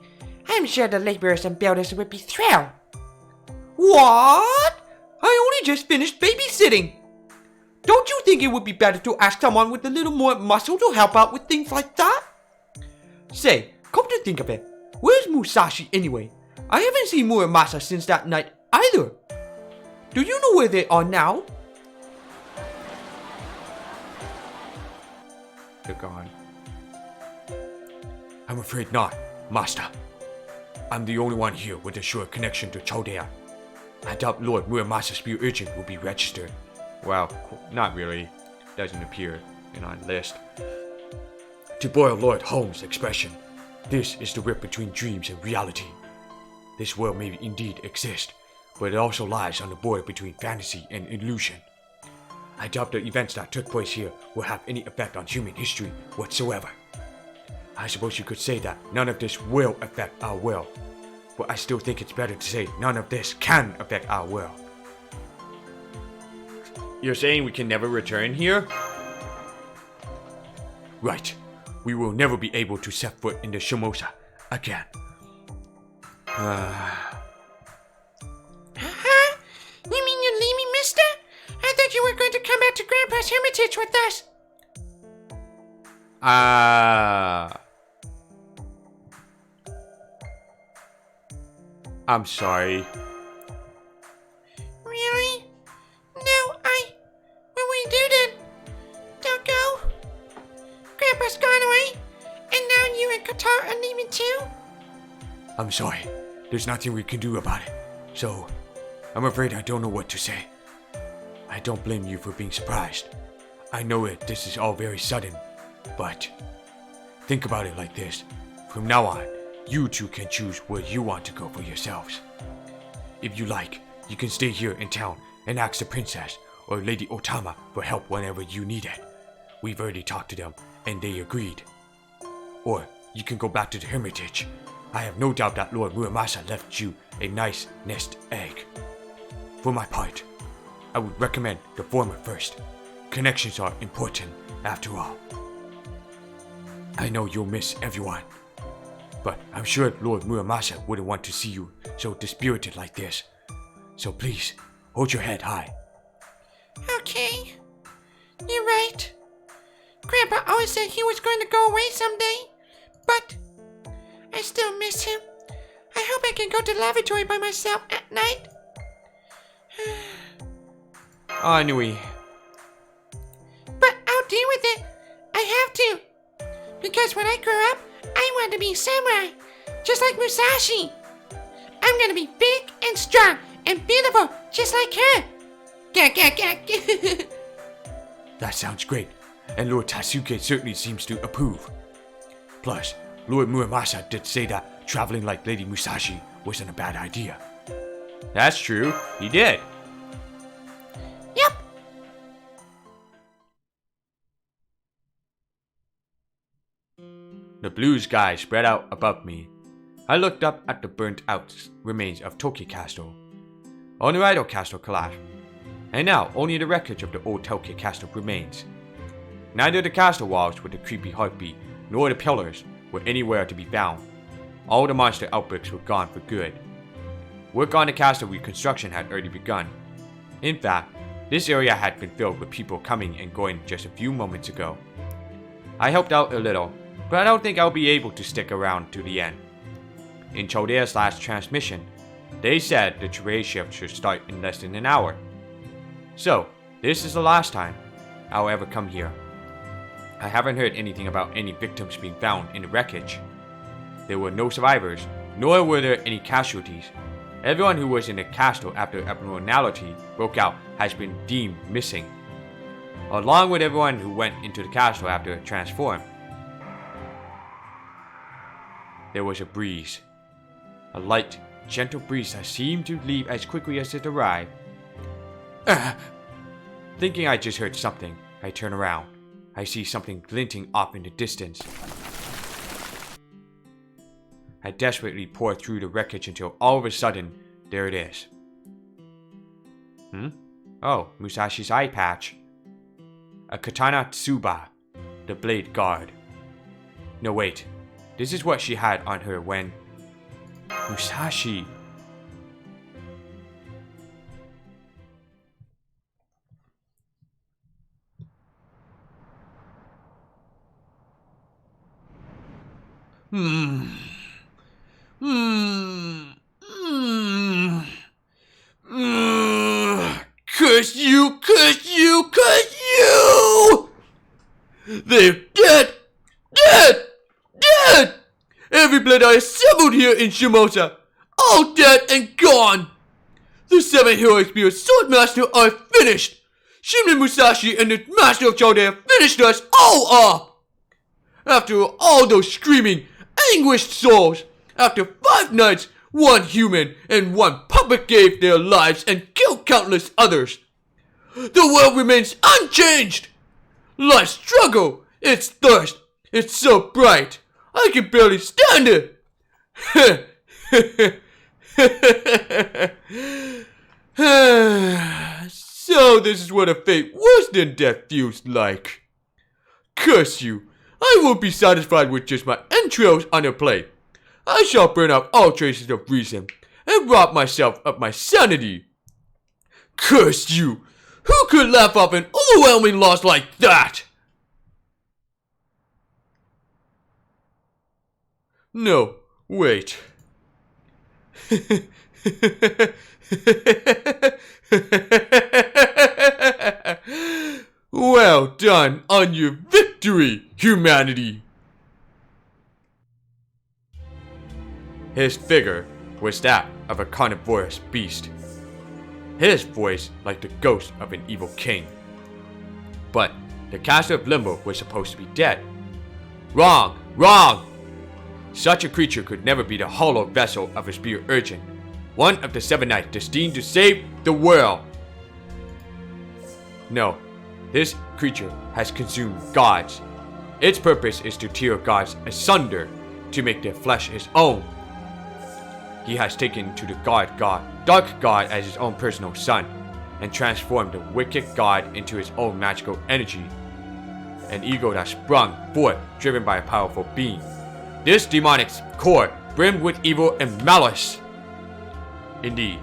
I'm sure the laborers and builders would be thrilled. What? I only just finished babysitting. Don't you think it would be better to ask someone with a little more muscle to help out with things like that? Say, come to think of it, where's Musashi anyway? I haven't seen Muramasa since that night either. Do you know where they are now? They're gone. I'm afraid not, Master. I'm the only one here with a sure connection to Chaldea. I doubt Lord Muramasa's spirit urgent will be registered. Well, not really. Doesn't appear in our list. To borrow Lord Holmes' expression, this is the rift between dreams and reality. This world may indeed exist, but it also lies on the border between fantasy and illusion. I doubt the events that took place here will have any effect on human history whatsoever. I suppose you could say that none of this will affect our world, but I still think it's better to say none of this can affect our world. You're saying we can never return here? Right. We will never be able to set foot in the Shimosa again. You mean you leave me, mister? I thought you were going to come back to Grandpa's hermitage with us. I'm sorry. Really? No, what we do then? Don't go? Grandpa's gone away, and now you and Qatar are leaving too? I'm sorry. There's nothing we can do about it. So, I'm afraid I don't know what to say. I don't blame you for being surprised. I know this is all very sudden, but think about it like this. From now on, you two can choose where you want to go for yourselves. If you like, you can stay here in town and ask the princess, or Lady Otama for help whenever you need it. We've already talked to them, and they agreed. Or you can go back to the Hermitage. I have no doubt that Lord Muramasa left you a nice nest egg. For my part, I would recommend the former first. Connections are important, after all. I know you'll miss everyone, but I'm sure Lord Muramasa wouldn't want to see you so dispirited like this. So please, hold your head high. Okay. You're right. Grandpa always said he was going to go away someday, but I still miss him. I hope I can go to the lavatory by myself at night. Ennui. But I'll deal with it. I have to. Because when I grow up, I want to be samurai, just like Musashi. I'm gonna be big and strong and beautiful, just like her. That sounds great, and Lord Tatsuke certainly seems to approve. Plus, Lord Muramasa did say that traveling like Lady Musashi wasn't a bad idea. That's true. He did. Yep. The blue sky spread out above me. I looked up at the burnt-out remains of Toki Castle. Oniraido Castle collapsed, and now only the wreckage of the old Toki Castle remains. Neither the castle walls with the creepy heartbeat nor the pillars were anywhere to be found. All the monster outbreaks were gone for good. Work on the castle reconstruction had already begun. In fact, this area had been filled with people coming and going just a few moments ago. I helped out a little, but I don't think I'll be able to stick around to the end. In Chodea's last transmission, they said the trade shift should start in less than an hour. So, this is the last time I'll ever come here. I haven't heard anything about any victims being found in the wreckage. There were no survivors, nor were there any casualties. Everyone who was in the castle after abnormality broke out has been deemed missing, along with everyone who went into the castle after it transformed. There was a breeze. A light, gentle breeze that seemed to leave as quickly as it arrived. Thinking I just heard something, I turn around. I see something glinting off in the distance. I desperately pour through the wreckage until all of a sudden, there it is. Oh, Musashi's eye patch. A katana tsuba, the blade guard. No, wait. This is what she had on her when... Musashi! Curse you, curse you, curse you! They're dead! Dead! Dead! Every blade I assembled here in Shimosa, all dead and gone! The 7 heroic spirit swordmaster are finished! Shinrin Musashi and the master of Chaldea have finished us all off! After all those screaming, anguished souls, after 5 nights, 1 human and 1 puppet gave their lives and killed countless others. The world remains unchanged! Life's struggle, its thirst, it's so bright, I can barely stand it! So this is what a fate worse than death feels like. Curse you! I won't be satisfied with just my entrails on a plate. I shall burn out all traces of reason and rob myself of my sanity. Curse you! Who could laugh off an overwhelming loss like that? No, wait. Well done on your victory, humanity! His figure was that of a carnivorous beast. His voice like the ghost of an evil king. But the castle of Limbo was supposed to be dead. Wrong! Wrong! Such a creature could never be the hollow vessel of a spirit urchin, one of the 7 knights destined to save the world. No, this creature has consumed gods. Its purpose is to tear gods asunder to make their flesh his own. He has taken to the dark god as his own personal son, and transformed the wicked god into his own magical energy. An ego that sprung forth, driven by a powerful being. This demonic's core brimmed with evil and malice. Indeed,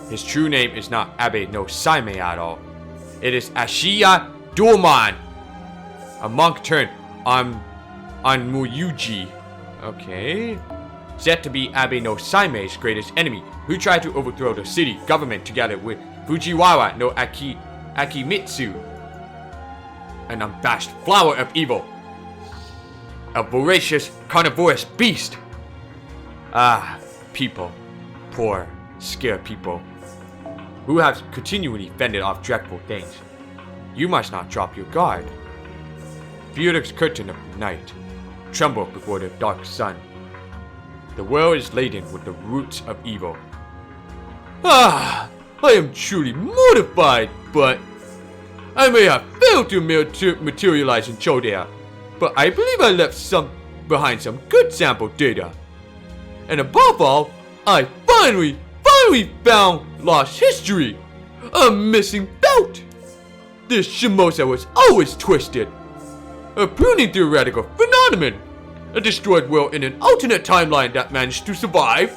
his true name is not Abe no Saime at all. It is Ashiya Doman, a monk turned Onmuyuji. Okay. Said to be Abe no Saime's greatest enemy, who tried to overthrow the city government together with Fujiwara no Akimitsu, an unabashed flower of evil. A voracious, carnivorous beast. Ah, people. Poor, scared people. Who have continually fended off dreadful things. You must not drop your guard. Fear the curtain of night. Tremble before the dark sun. The world is laden with the roots of evil. Ah, I am truly mortified, but I may have failed to materialize in Chodea, but I believe I left behind some good sample data. And above all, I finally found lost history, a missing belt. This Shimosa was always twisted, a pruning theoretical phenomenon, a destroyed world in an alternate timeline that managed to survive.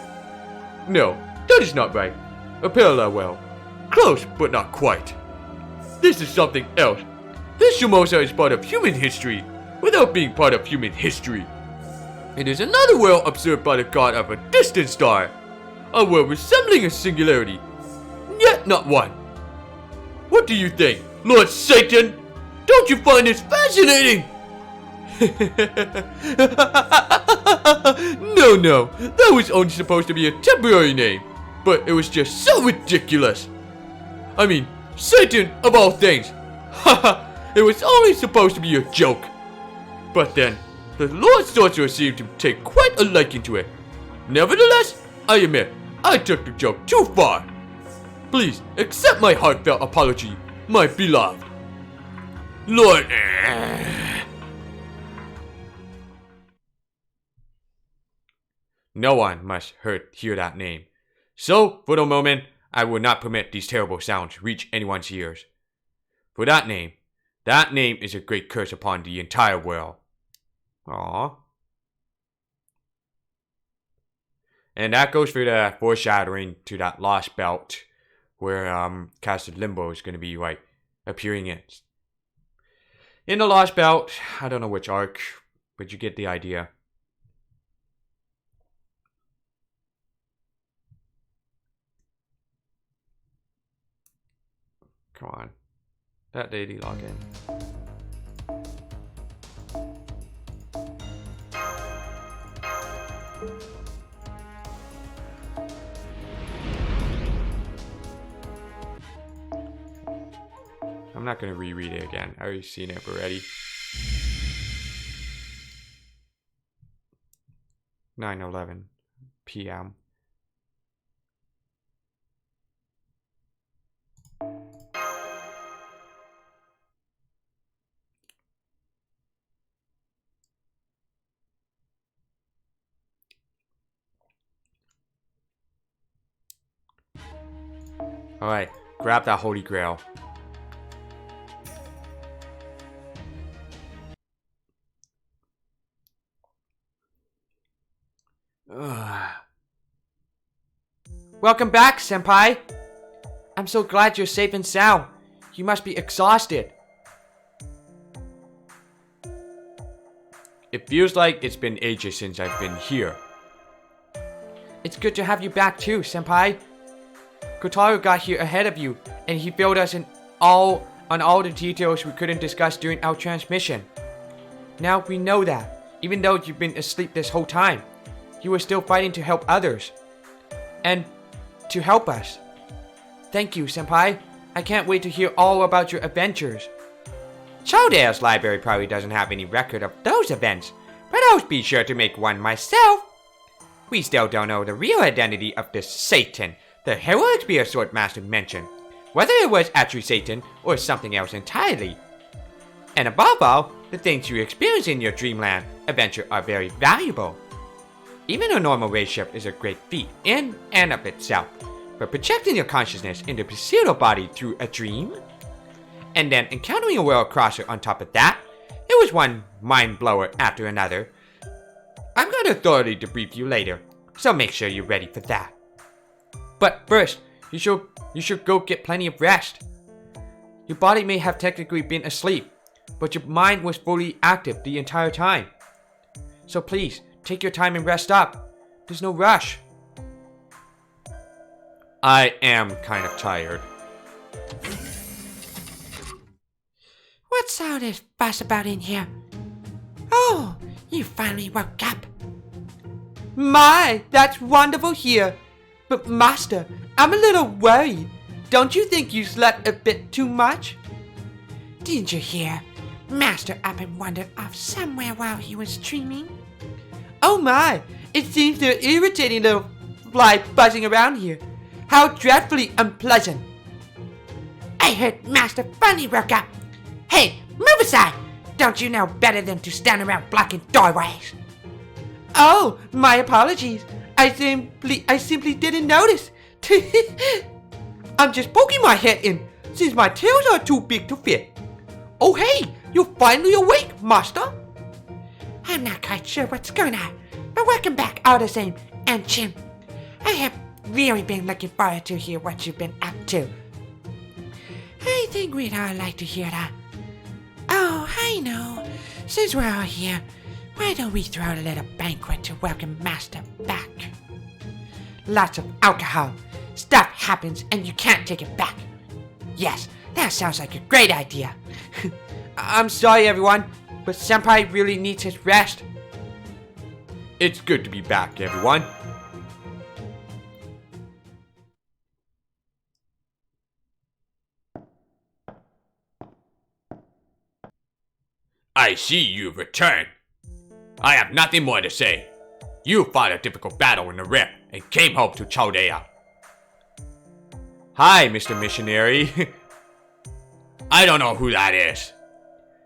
No, that is not right. A parallel world. Close, but not quite. This is something else. This Shimosa is part of human history, without being part of human history. It is another world observed by the god of a distant star. A world resembling a singularity, yet not one. What do you think, Lord Satan? Don't you find this fascinating? No, that was only supposed to be a temporary name, but it was just so ridiculous. I mean, Satan of all things. Haha, it was only supposed to be a joke. But then, the Lord Sorcerer seemed to take quite a liking to it. Nevertheless, I admit, I took the joke too far. Please, accept my heartfelt apology, my beloved. Lord... No one must hear that name. So, for the moment, I will not permit these terrible sounds reach anyone's ears. For that name is a great curse upon the entire world. Aww. And that goes for the foreshadowing to that lost belt, where Casted Limbo is going to be like appearing in the lost belt. I don't know which arc, but you get the idea. Come on. That daily login. I'm not going to reread it again. I already seen it already. 9:11 p.m. Alright, grab that Holy Grail. Welcome back, Senpai. I'm so glad you're safe and sound. You must be exhausted. It feels like it's been ages since I've been here. It's good to have you back too, Senpai. Kotaro got here ahead of you, and he filled us on all the details we couldn't discuss during our transmission. Now we know that, even though you've been asleep this whole time, you were still fighting to help others. And to help us. Thank you, Senpai. I can't wait to hear all about your adventures. Chodea's library probably doesn't have any record of those events, but I'll be sure to make one myself. We still don't know the real identity of this Satan the heroic spear sword master mentioned, whether it was actually Satan or something else entirely. And above all, the things you experience in your dreamland adventure are very valuable. Even a normal race shift is a great feat in and of itself, but projecting your consciousness into a pseudo body through a dream, and then encountering a world crosser on top of that, it was one mind blower after another. I'm going to thoroughly debrief you later, so make sure you're ready for that. But first, you should go get plenty of rest. Your body may have technically been asleep, but your mind was fully active the entire time. So please, take your time and rest up. There's no rush. I am kind of tired. What's all this fuss about in here? Oh, you finally woke up. My, that's wonderful here. But Master, I'm a little worried. Don't you think you slept a bit too much? Didn't you hear? Master up and wandered off somewhere while he was dreaming. Oh my, it seems there are irritating little fly buzzing around here. How dreadfully unpleasant. I heard Master finally woke up. Hey, move aside! Don't you know better than to stand around blocking doorways? Oh, my apologies. I simply didn't notice. I'm just poking my head in, since my tails are too big to fit. Oh hey, you're finally awake, Master. I'm not quite sure what's going on, but welcome back all the same, and Jim. I have really been looking forward to hear what you've been up to. I think we'd all like to hear that. Oh, I know. Since we're all here, why don't we throw a little banquet to welcome Master back? Lots of alcohol. Stuff happens and you can't take it back. Yes, that sounds like a great idea. I'm sorry everyone, but Senpai really needs his rest. It's good to be back, everyone. I see you've returned. I have nothing more to say. You fought a difficult battle in the rift and came home to Chaldea. Hi, Mr. Missionary. I don't know who that is.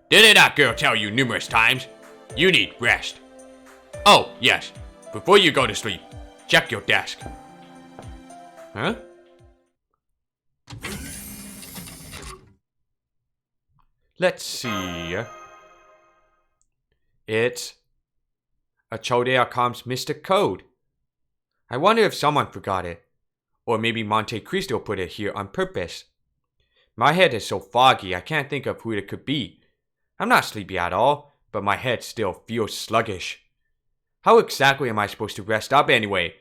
Didn't that girl tell you numerous times? You need rest. Oh, yes. Before you go to sleep, check your desk. Huh? Let's see. It's a Chaldea.com's Mystic Code. I wonder if someone forgot it. Or maybe Monte Cristo put it here on purpose. My head is so foggy I can't think of who it could be. I'm not sleepy at all, but my head still feels sluggish. How exactly am I supposed to rest up anyway?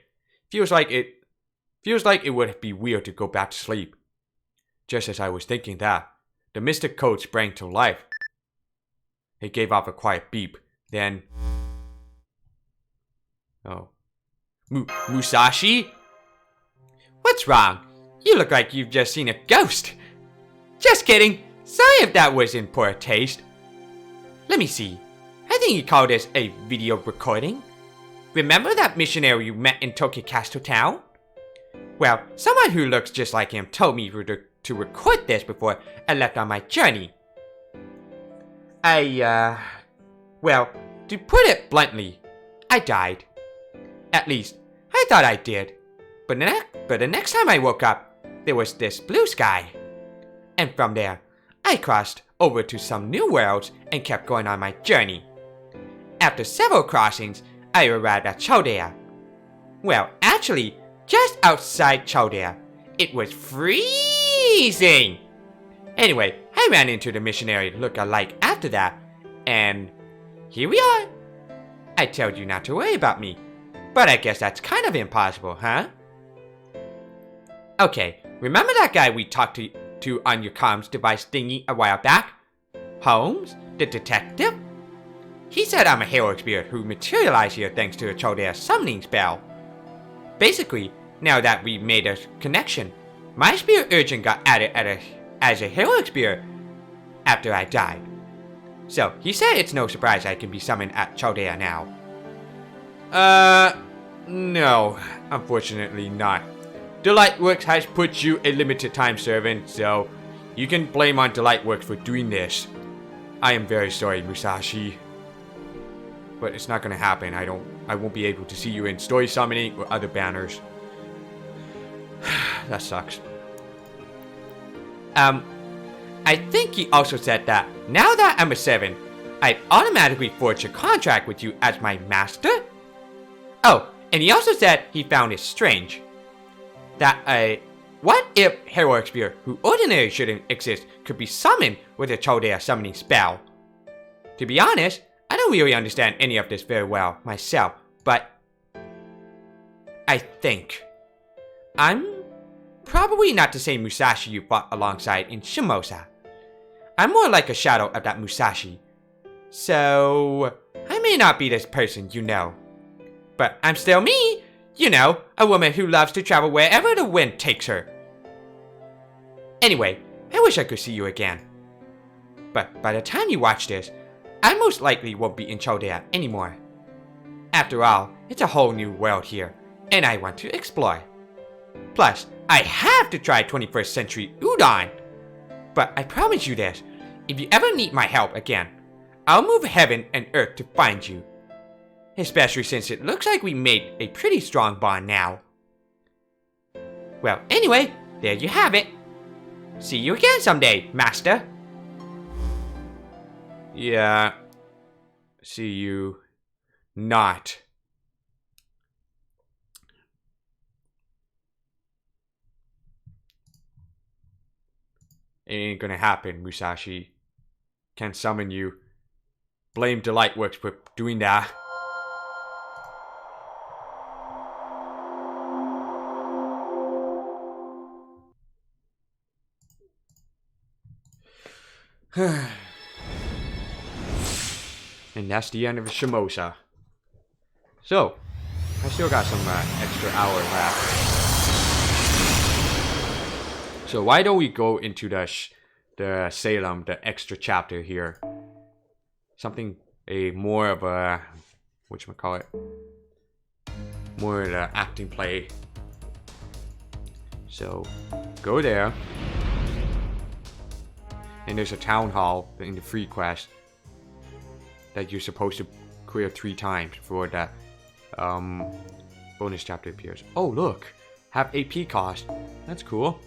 Feels like it would be weird to go back to sleep. Just as I was thinking that, the Mystic Code sprang to life. It gave off a quiet beep. Then... Oh. Musashi? What's wrong? You look like you've just seen a ghost. Just kidding. Sorry if that was in poor taste. Let me see. I think you call this a video recording. Remember that missionary you met in Tokyo Castle Town? Well, someone who looks just like him told me to record this before I left on my journey. Well, to put it bluntly, I died. At least, I thought I did. But the next time I woke up, there was this blue sky. And from there, I crossed over to some new worlds and kept going on my journey. After several crossings, I arrived at Chaldea. Well, actually, just outside Chaldea. It was freezing! Anyway, I ran into the missionary look-alike after that, and here we are. I told you not to worry about me, but I guess that's kind of impossible, huh? Okay, remember that guy we talked to on your comms device thingy a while back? Holmes, the detective? He said I'm a hero spirit who materialized here thanks to a Chaldea summoning spell. Basically, now that we made a connection, my spirit urchin got added as a heroic spirit after I died. So, he said it's no surprise I can be summoned at Chaldea now. No, unfortunately not. Delightworks has put you a limited time servant, so you can blame on Delightworks for doing this. I am very sorry, Musashi. But it's not gonna happen. I won't be able to see you in story summoning or other banners. That sucks. I think he also said that now that I'm a 7, I'd automatically forge a contract with you as my master? Oh, and he also said he found it strange that what if Heroic Spear, who ordinarily shouldn't exist, could be summoned with a Chaldea summoning spell? To be honest, I don't really understand any of this very well myself, but I think I'm probably not the same Musashi you fought alongside in Shimosa. I'm more like a shadow of that Musashi. So, I may not be this person you know. But I'm still me! You know, a woman who loves to travel wherever the wind takes her. Anyway, I wish I could see you again. But by the time you watch this, I most likely won't be in Chaldea anymore. After all, it's a whole new world here, and I want to explore. Plus, I have to try 21st century udon! But I promise you this, if you ever need my help again, I'll move heaven and earth to find you. Especially since it looks like we made a pretty strong bond now. Well, anyway, there you have it. See you again someday, Master. Yeah. See you not. It ain't gonna happen, Musashi. Can't summon you. Blame Delightworks for doing that. And that's the end of Shimosa. So, I still got some extra hour left. So why don't we go into the Salem, the extra chapter here? Something more of a whatchamacallit? More of the acting play. So go there. And there's a town hall in the free quest that you're supposed to clear 3 times before that bonus chapter appears. Oh look, have AP cost. That's cool.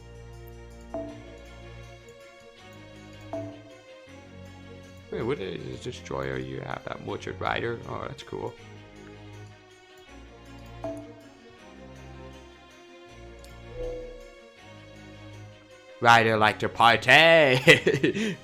Wait, what is Destroyer? You have that Butchered Rider. Oh, that's cool. Rider like to party.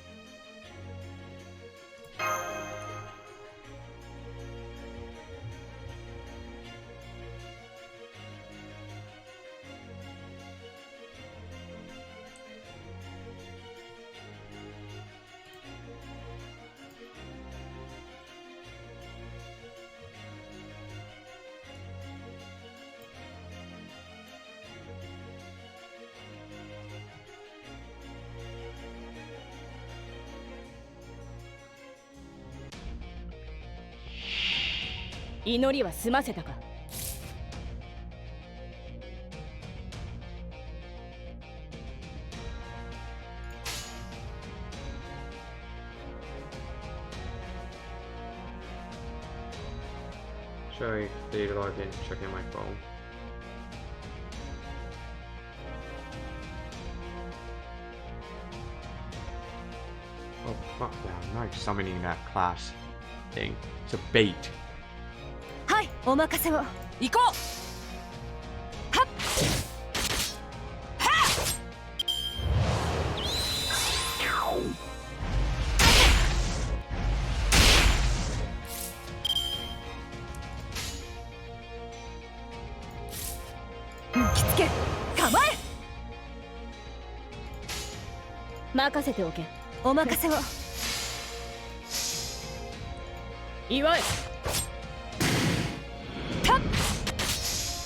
祈りは済ませたか。Sorry, they logged in, checking my phone. Oh fuck yeah, I'm not summoning that class thing. It's a bait. はい、お任せを。行こう。はっ。抜きつけ、構え。任せておけ。お任せを。祝え。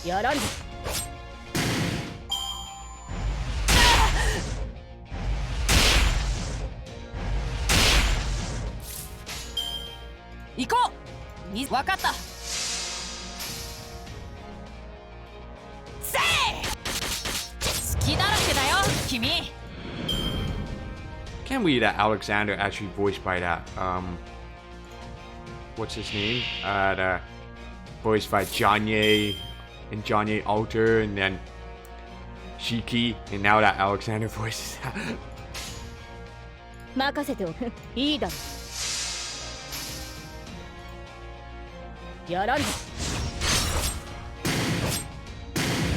やらんぞ。行こう。分かった。せい。can't believe that Alexander actually voiced by that, what's his name? Voiced by Johnny and Johnny Alter, and then Shiki, and now that Alexander voices that. 任せておく。いいだろう。やらんぞ。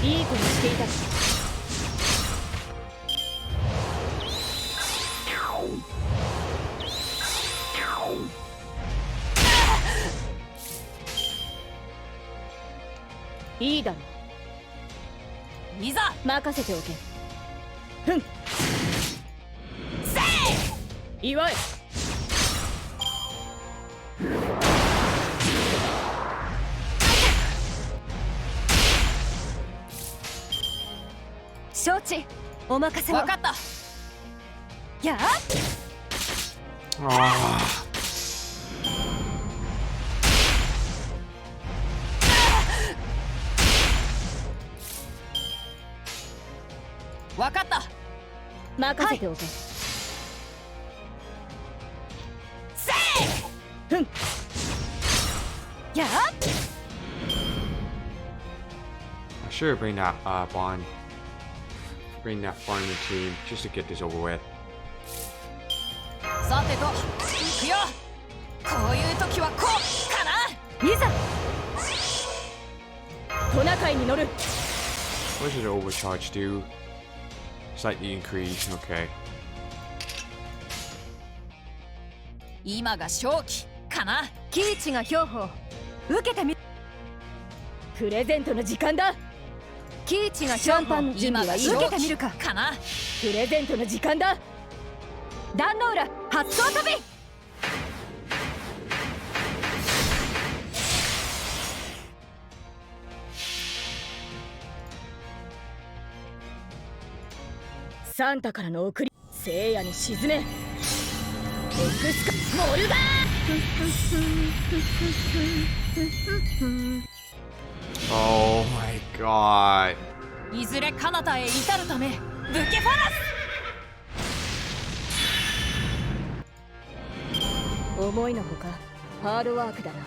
いい子にしていた。いいだろう。いざ任せておけ。ふん。せい。祝え。承知。お任せを。分かった。やあ。分かった。任せておけ。せい。ふん。やあ。I should bring that bring that farming team just to get this over with. さてと、行くよ。こういう時はこうかな。いざ。トナカイに乗る。What does the overcharge do? Slightly increase, okay. 今が正気かな。キイチが標本受けてみ。プレゼントの時間だ。キイチが標本準備は受けてみるかな。プレゼントの時間だ。壇の浦発想飛び。サンタからの送り。聖夜に沈め。エクスカモルガー。Oh my god. いずれ彼方へ至るためブケファラス。思いのほかハードワークだな。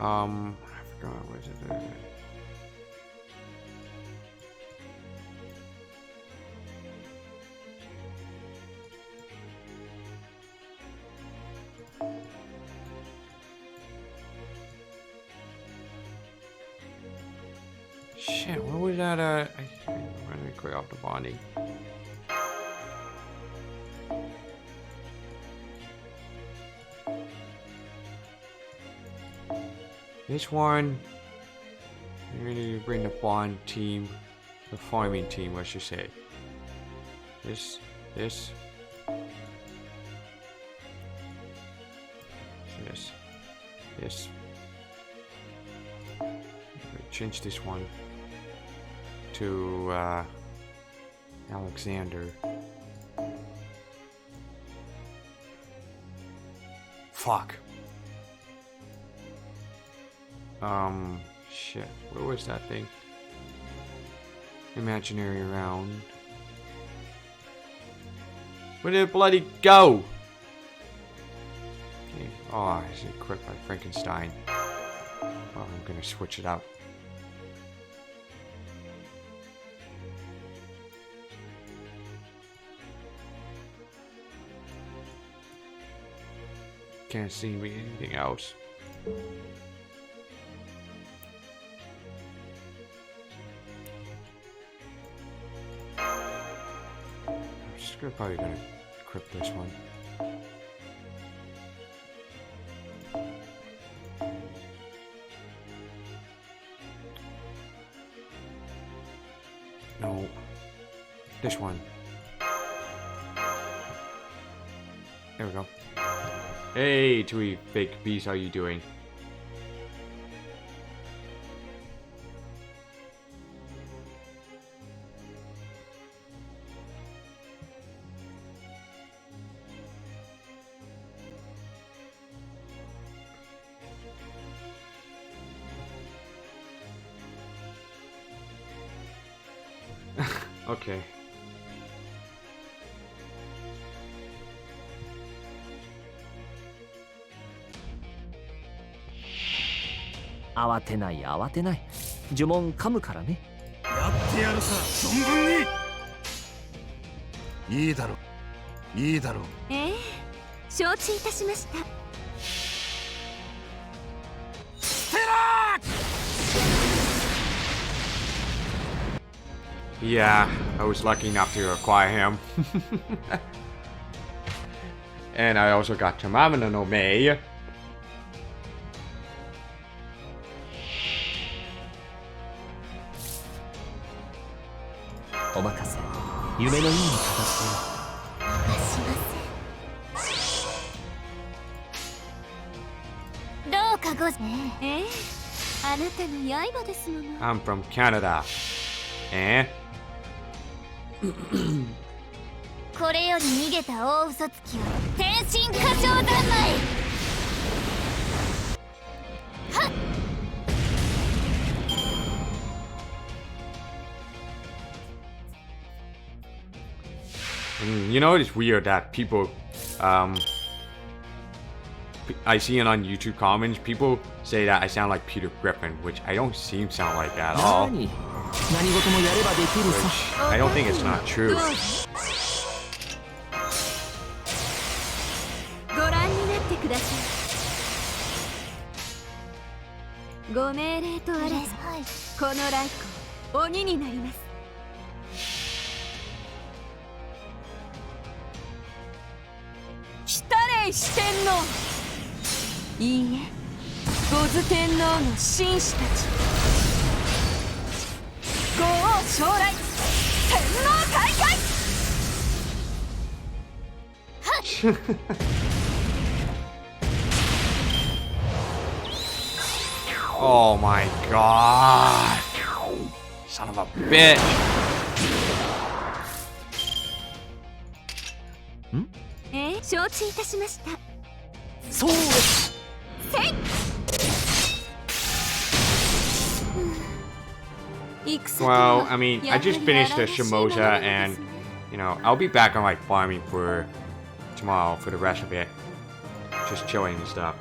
I forgot what it is. Shit, what was that? Let me clear off the bonding. This one, we're gonna bring the bond team, the farming team, I should say. This. Change this one to Alexander. Fuck. Shit. Where was that thing? Imaginary round. Where did it bloody go? Okay. Oh, it's equipped by Frankenstein. Oh, I'm gonna switch it out. Can't see me anything else. I'm probably gonna equip this one. No. This one. There we go. Hey, Tui Fake Beast, how you doing? Okay.慌てない慌てない。呪文噛むからね。やってやるさ存分に。いいだろいいだろ。ええ、承知いたしました。 Yeah, I was lucky enough to acquire him. And I also got Tamamina no Mei. お任せ。夢のいい形どうかごええ、あなたの刃ですもの。 I'm from Canada. Eh? これより逃げた大嘘つきを天神歌唱三昧。はっ。 You know, it's weird that people, I see it on YouTube comments, people say that I sound like Peter Griffin, which I don't seem to sound like at all. 何事もやればできるさ。 I don't think it's not true. ご覧になってください。ご命令とあれば、このライコ鬼になります。したれい四天王。いいえ、五頭天皇の紳士たち。ご王将来、天皇大会。はっ。Oh my god! Son of a bitch! 承知いたしました。そうです。Well, I mean, I just finished the Shimosa and, you know, I'll be back on like farming for tomorrow for the rest of it. Just chilling and stuff.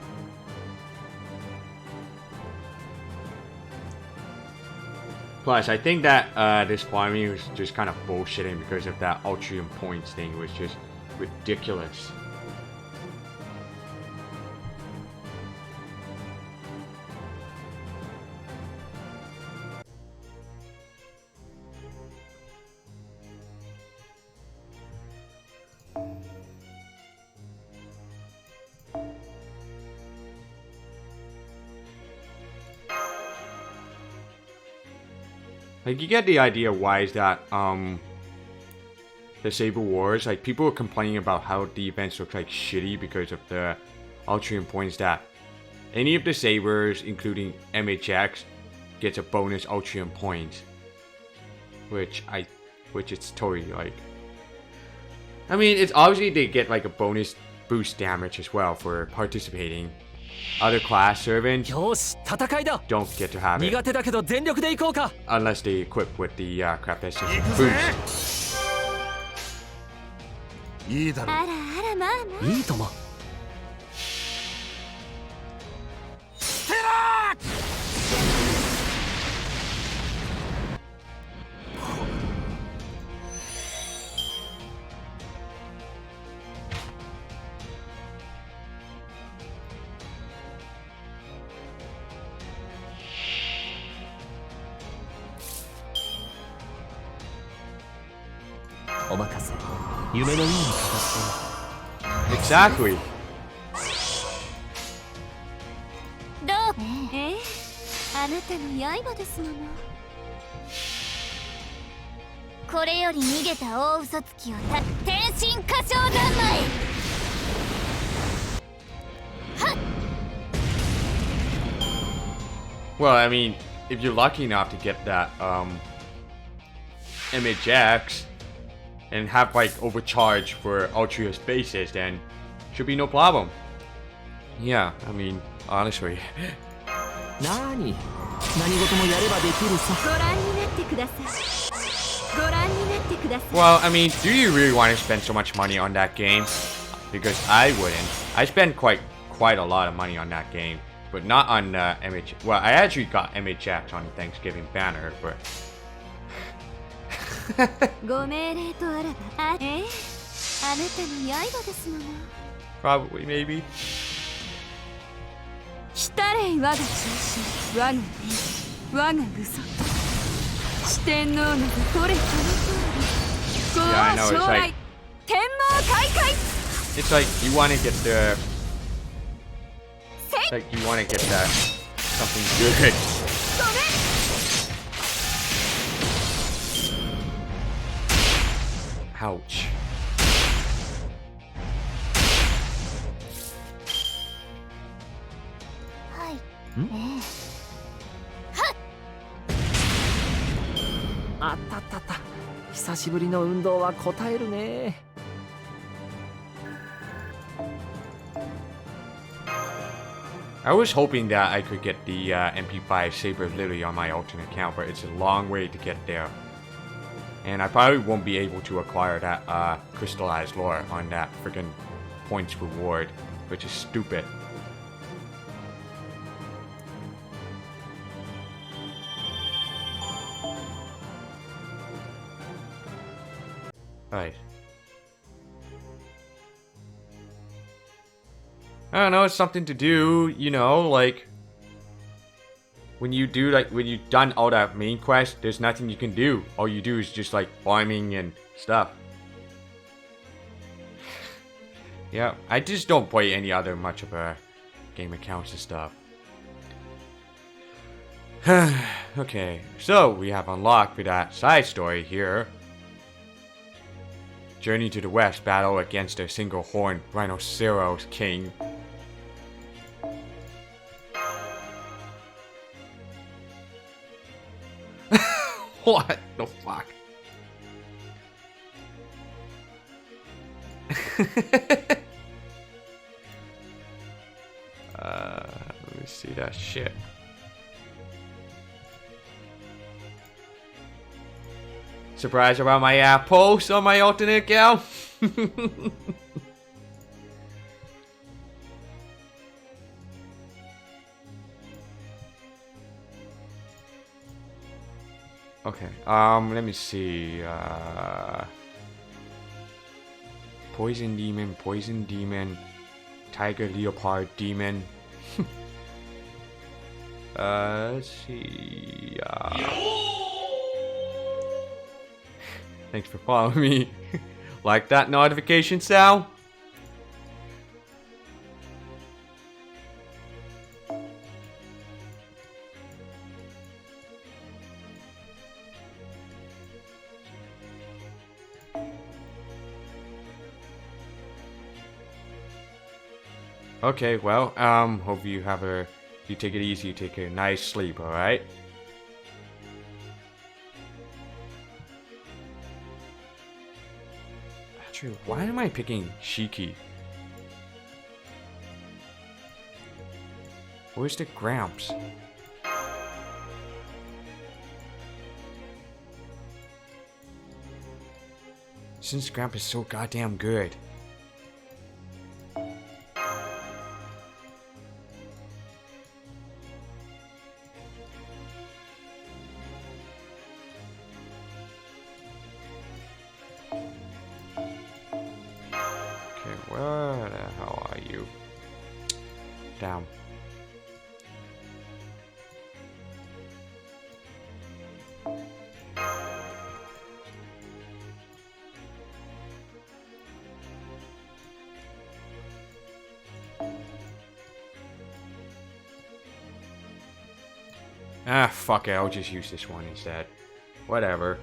Plus, I think that this farming was just kind of bullshitting because of that Ultrium points thing. It was just ridiculous. Like, you get the idea why is that, the Saber Wars, like, people are complaining about how the events look like shitty because of the Ultrium points that any of the Sabers, including MHX, gets a bonus Ultrium point. Which it's totally, like... I mean, it's obviously they get, like, a bonus boost damage as well for participating. Other class servants don't get to have it unless they equip with the crap that says boost. いいだろう。あらあらまあまあ。いいとも。ステラーお任せ。夢のいい形で。 Exactly. どう？あなたの刃ですもの。これより逃げた大嘘つきを天神歌唱三昧。 Well, I mean, if you're lucky enough to get that MHX and have like overcharge for ultra spaces, then should be no problem. Yeah, I mean, honestly. 何事もやればできるさ。ご覧になってください。ご覧になってください。 Well, I mean, do you really want to spend so much money on that game? Because I wouldn't. I spend quite a lot of money on that game, but not on MH. Well, I actually got MHX on Thanksgiving banner, but ご命令とあらば、あなたの刃ですもの。 probably maybe. 来たれい我が中心、我が天、我が嘘。四天王など取れこの通り。 Yeah, I know, it's 将来 like 天網開会。 it's like you want to get the you want to get that something good. ごめん。 Ouch. Hmm? あったったった。久しぶりの運動は応えるね。 I was hoping that I could get the MP5 Saber Lily on my alternate account, but it's a long way to get there. And I probably won't be able to acquire that crystallized lore on that freaking points reward, which is stupid. Right. I don't know, it's something to do, you know, like when you've done all that main quest, there's nothing you can do. All you do is just like farming and stuff. Yeah, I just don't play any other much of a game accounts and stuff. Okay, so we have unlocked for that side story here. Journey to the west, battle against a single horned rhinoceros king. What the fuck? Let me see that shit. Surprise about my post on my alternate account. Okay, let me see, Poison Demon, Tiger Leopard Demon. Let's see, thanks for following me. Like that notification, Sal? Okay, well, hope you take it easy, take a nice sleep, alright? Actually, why am I picking Shiki? Where's the Gramps? Since Gramps is so goddamn good. Where the hell are you? Down. Ah, fuck it, I'll just use this one instead. Whatever.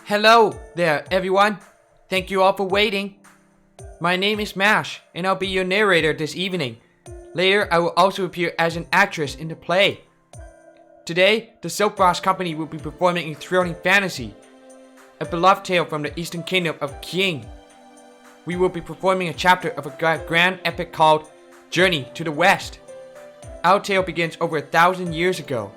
Hello there, everyone. Thank you all for waiting. My name is Mash, and I'll be your narrator this evening. Later, I will also appear as an actress in the play. Today, the Soap Boss Company will be performing a thrilling fantasy, a beloved tale from the Eastern Kingdom of King. We will be performing a chapter of a grand epic called Journey to the West. Our tale begins over 1,000 years ago,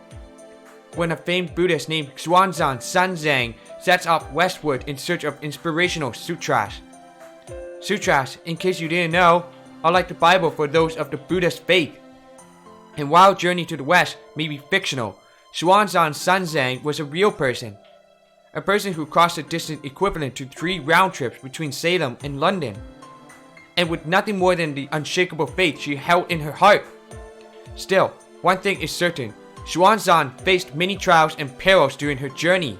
when a famed Buddhist named Xuanzang Sanzang sets off westward in search of inspirational sutras. Sutras, in case you didn't know, are like the Bible for those of the Buddhist faith. And while Journey to the West may be fictional, Xuanzang Sanzang was a real person. A person who crossed a distance equivalent to 3 round trips between Salem and London. And with nothing more than the unshakable faith she held in her heart. Still, one thing is certain. Xuanzang faced many trials and perils during her journey.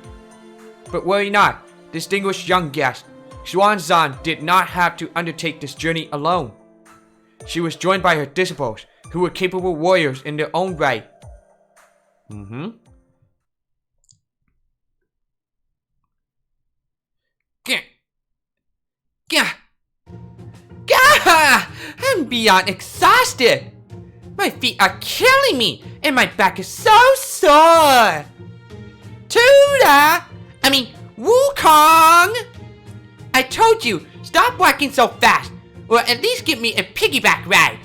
But worry not, distinguished young guest, Xuanzang did not have to undertake this journey alone. She was joined by her disciples, who were capable warriors in their own right. Gah! I'm beyond exhausted. My feet are killing me, and my back is so sore. Wukong! I told you, stop walking so fast, or at least give me a piggyback ride.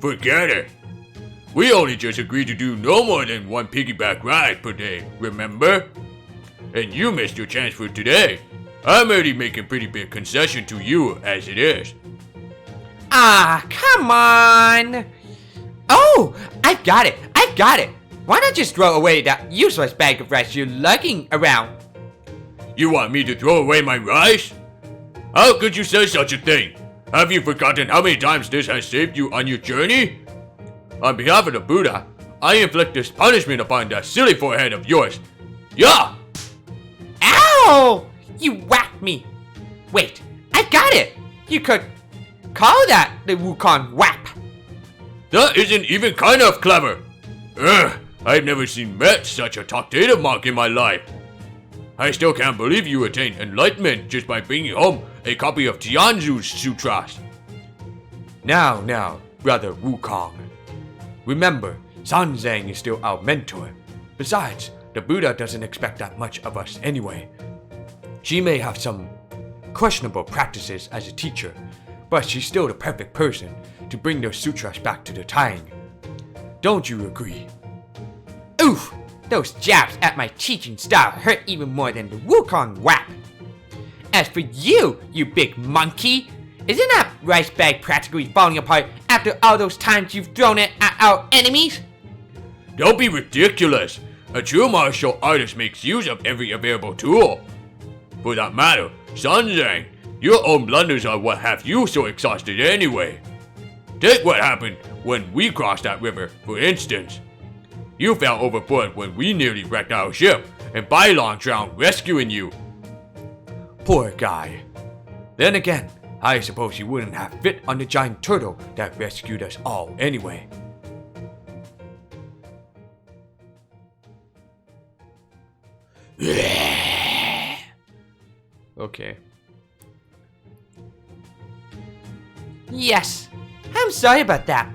Forget it. We only just agreed to do no more than 1 piggyback ride per day, remember? And you missed your chance for today. I'm already making pretty big concession to you as it is. Ah, come on! Oh, I've got it! Why not just throw away that useless bag of rice you're lugging around? You want me to throw away my rice? How could you say such a thing? Have you forgotten how many times this has saved you on your journey? On behalf of the Buddha, I inflict this punishment upon that silly forehead of yours. Yeah! Ow! You whacked me! Wait, I got it! You could call that the Wukong whap. That isn't even kind of clever. I've never met such a talkative monk in my life. I still can't believe you attained enlightenment just by bringing home a copy of Tianzu's sutras. Now, brother Wukong. Remember, Sanzang is still our mentor. Besides, the Buddha doesn't expect that much of us anyway. She may have some questionable practices as a teacher, but she's still the perfect person to bring those sutras back to the Tang. Don't you agree? Oof! Those jabs at my teaching style hurt even more than the Wukong whap. As for you, you big monkey, isn't that rice bag practically falling apart after all those times you've thrown it at our enemies? Don't be ridiculous. A true martial artist makes use of every available tool. For that matter, Sanzang, your own blunders are what have you so exhausted anyway. Take what happened when we crossed that river, for instance. You fell overboard when we nearly wrecked our ship, and Bailong drowned rescuing you. Poor guy. Then again, I suppose he wouldn't have fit on the giant turtle that rescued us all anyway. Okay. Yes, I'm sorry about that.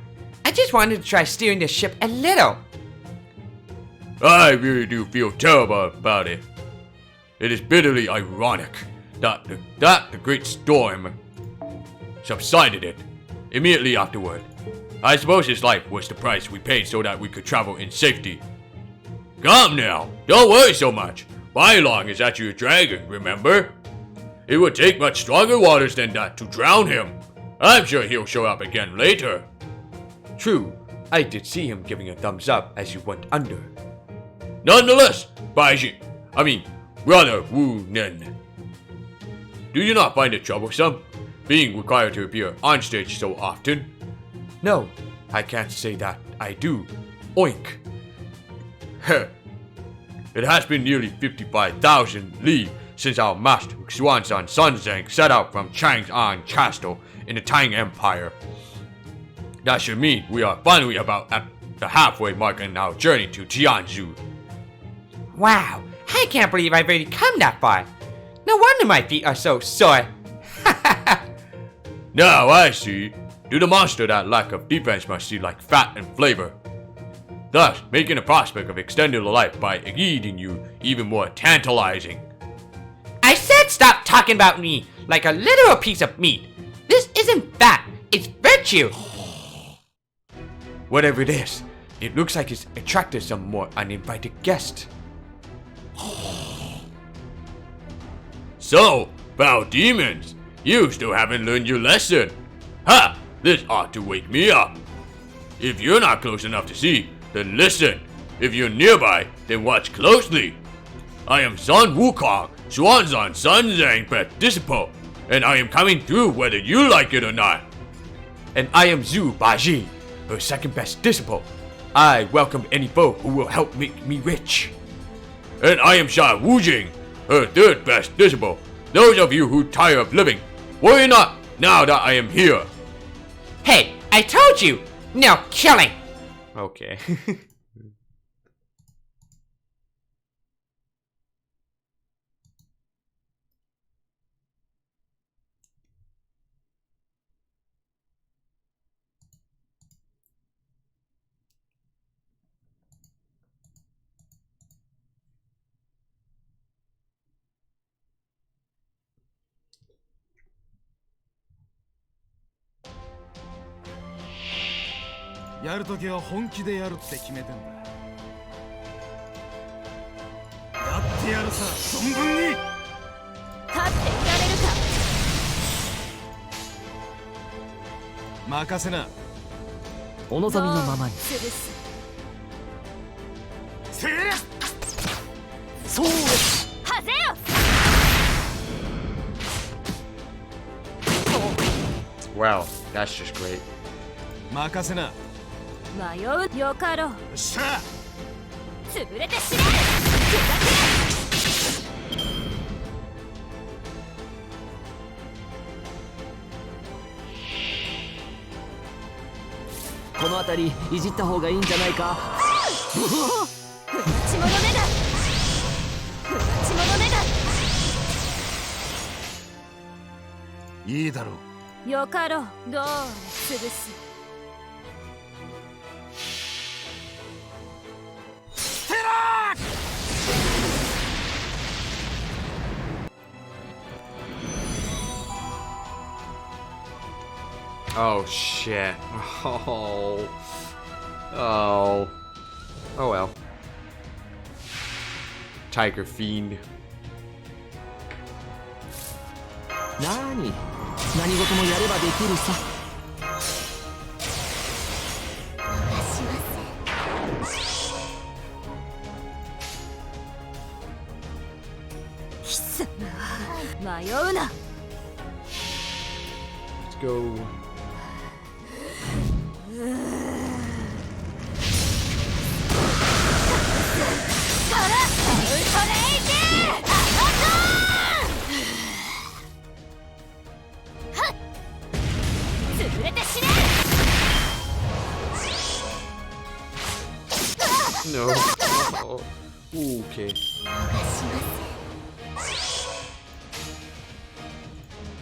I just wanted to try steering the ship a little. I really do feel terrible about it. It is bitterly ironic that the great storm subsided it immediately afterward. I suppose his life was the price we paid so that we could travel in safety. Come now, don't worry so much. Bailong is actually a dragon, remember? It would take much stronger waters than that to drown him. I'm sure he'll show up again later. True, I did see him giving a thumbs up as you went under. Nonetheless, Brother Wu Nen. Do you not find it troublesome, being required to appear on stage so often? No, I can't say that I do. Oink. Heh. It has been nearly 55,000 li since our master Xuanzang Sanzang set out from Chang'an Castle in the Tang Empire. That should mean we are finally about at the halfway mark in our journey to Tianzu. Wow, I can't believe I've already come that far. No wonder my feet are so sore. Now I see. To the monster, that lack of defense must seem like fat and flavor, thus making the prospect of extending the life by eating you even more tantalizing. I said stop talking about me like a literal piece of meat. This isn't fat, it's virtue. Whatever it is, it looks like it's attracted some more uninvited guests. So, foul demons, you still haven't learned your lesson. Ha! This ought to wake me up. If you're not close enough to see, then listen. If you're nearby, then watch closely. I am Sun Wukong, Swanzon Sunzang Participo, and I am coming through whether you like it or not. And I am Zhu Baji, her second best disciple. I welcome any foe who will help make me rich. And I am Sha Wujing, her third best disciple. Those of you who tire of living, worry not now that I am here. Hey, I told you, no killing. Okay. やるときは本気でやるって決めてんだ。やってやるさ、存分に。立っていられるか。任せな。お望みのままに。潰す。せえ。そう。はぜよ。Wow, that's just great. 任せな。迷うよかろう。よっしゃ。潰れて死ね。この辺りいじった方がいいんじゃないか。不立ち者めだ。不立ち者めだ。いいだろう。よかろう。どう潰す。Oh shit. Oh. Oh. Oh well. Tiger Fiend. 何事もやればできるさ。貴様迷うな。 Let's go. No. Oh. Okay.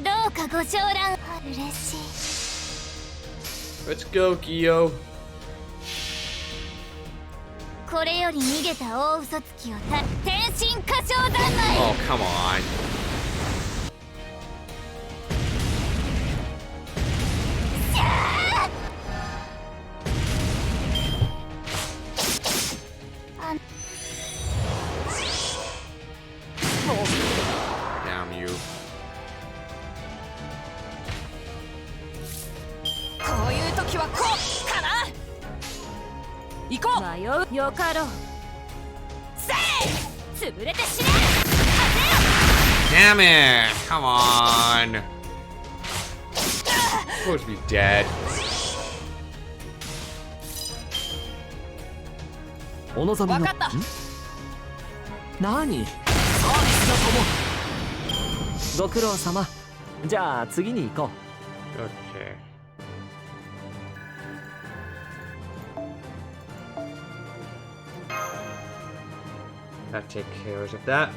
どうかご承覧嬉しい。 Let's go, Kyo. これより逃げた大嘘つきを天心歌唱三昧。 Oh, come on. Damn you. こういう時はこうかな。行こう。迷うよかろう。せい。潰れて死ね。 Damn it! Come on. Supposed to be dead. お望みの。分かった。何？サービスだと思う。ご苦労様。じゃあ次に行こう。 Okay. That takes care of that.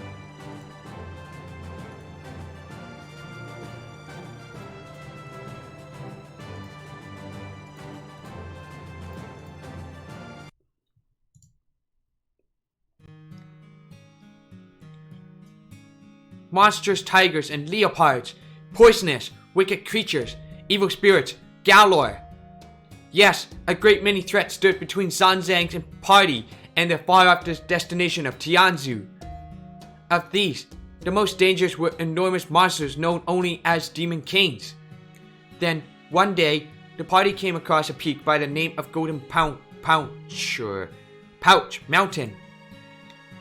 Monsters, tigers, and leopards, poisonous, wicked creatures, evil spirits, galore. Yes, a great many threats stood between Sanzang's party and the far-off destination of Tianzu. Of these, the most dangerous were enormous monsters known only as Demon Kings. Then, one day, the party came across a peak by the name of Golden Pouch Mountain.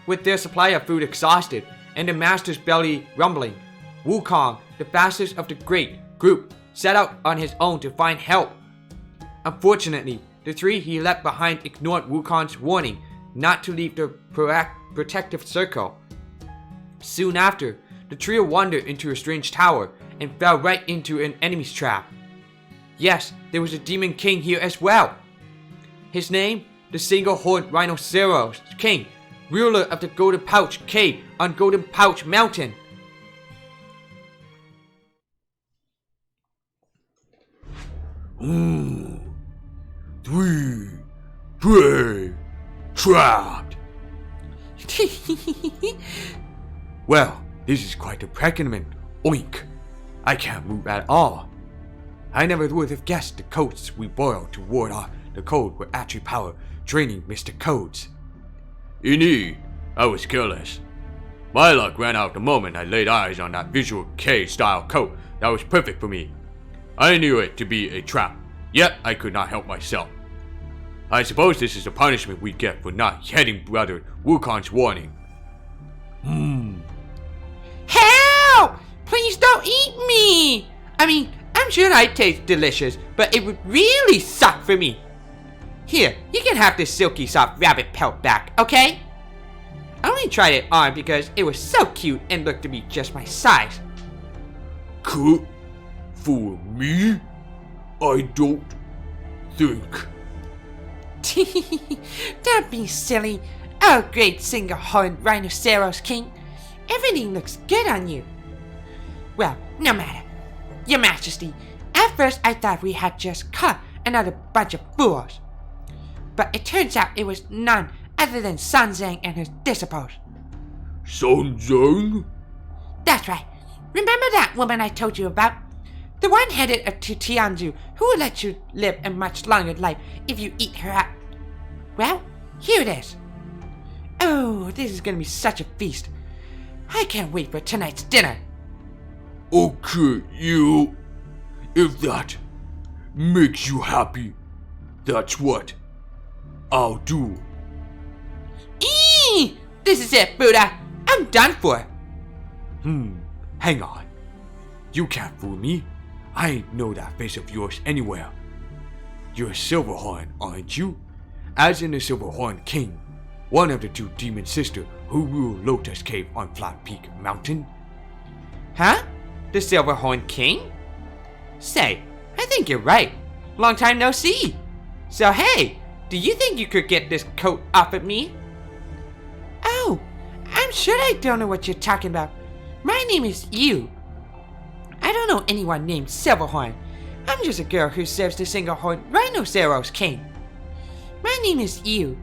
With their supply of food exhausted, and the master's belly rumbling, Wukong, the fastest of the great group, set out on his own to find help. Unfortunately, the three he left behind ignored Wukong's warning not to leave the protective circle. Soon after, the trio wandered into a strange tower and fell right into an enemy's trap. Yes, there was a Demon King here as well. His name, the Single-Horned Rhinoceros King, ruler of the Golden Pouch Cave on Golden Pouch Mountain. Three, prey, trapped. Well, this is quite a predicament. Oink. I can't move at all. I never would have guessed the codes we borrowed to ward off the code were actually power draining Mr. Codes. Indeed, I was careless. My luck ran out the moment I laid eyes on that Visual K style coat that was perfect for me. I knew it to be a trap, yet I could not help myself. I suppose this is the punishment we get for not heeding Brother Wukong's warning. Help! Please don't eat me! I mean, I'm sure I taste delicious, but it would really suck for me. Here, you can have this silky soft rabbit pelt back, okay? I only tried it on because it was so cute and looked to be just my size. Cut? For me? I don't think. Don't be silly. Oh, great Single-Horned Rhinoceros King. Everything looks good on you. Well, no matter. Your Majesty, at first I thought we had just caught another bunch of fools. But it turns out it was none other than Sanzang and her disciples. Sanzang? That's right. Remember that woman I told you about? The one headed up to Tianzu who will let you live a much longer life if you eat her up. Well, here it is. Oh, this is gonna be such a feast. I can't wait for tonight's dinner. Okay, you. If that makes you happy, that's what I'll do. Eee! This is it, Buddha. I'm done for. Hang on. You can't fool me. I ain't know that face of yours anywhere. You're Silverhorn, aren't you? As in the Silverhorn King, one of the two demon sisters who rule Lotus Cave on Flat Peak Mountain. Huh? The Silverhorn King? Say, I think you're right. Long time no see. So hey, do you think you could get this coat off of me? Oh, I'm sure I don't know what you're talking about. My name is Yu. I don't know anyone named Silverhorn. I'm just a girl who serves the Single-Horned Rhinoceros King. My name is Yu.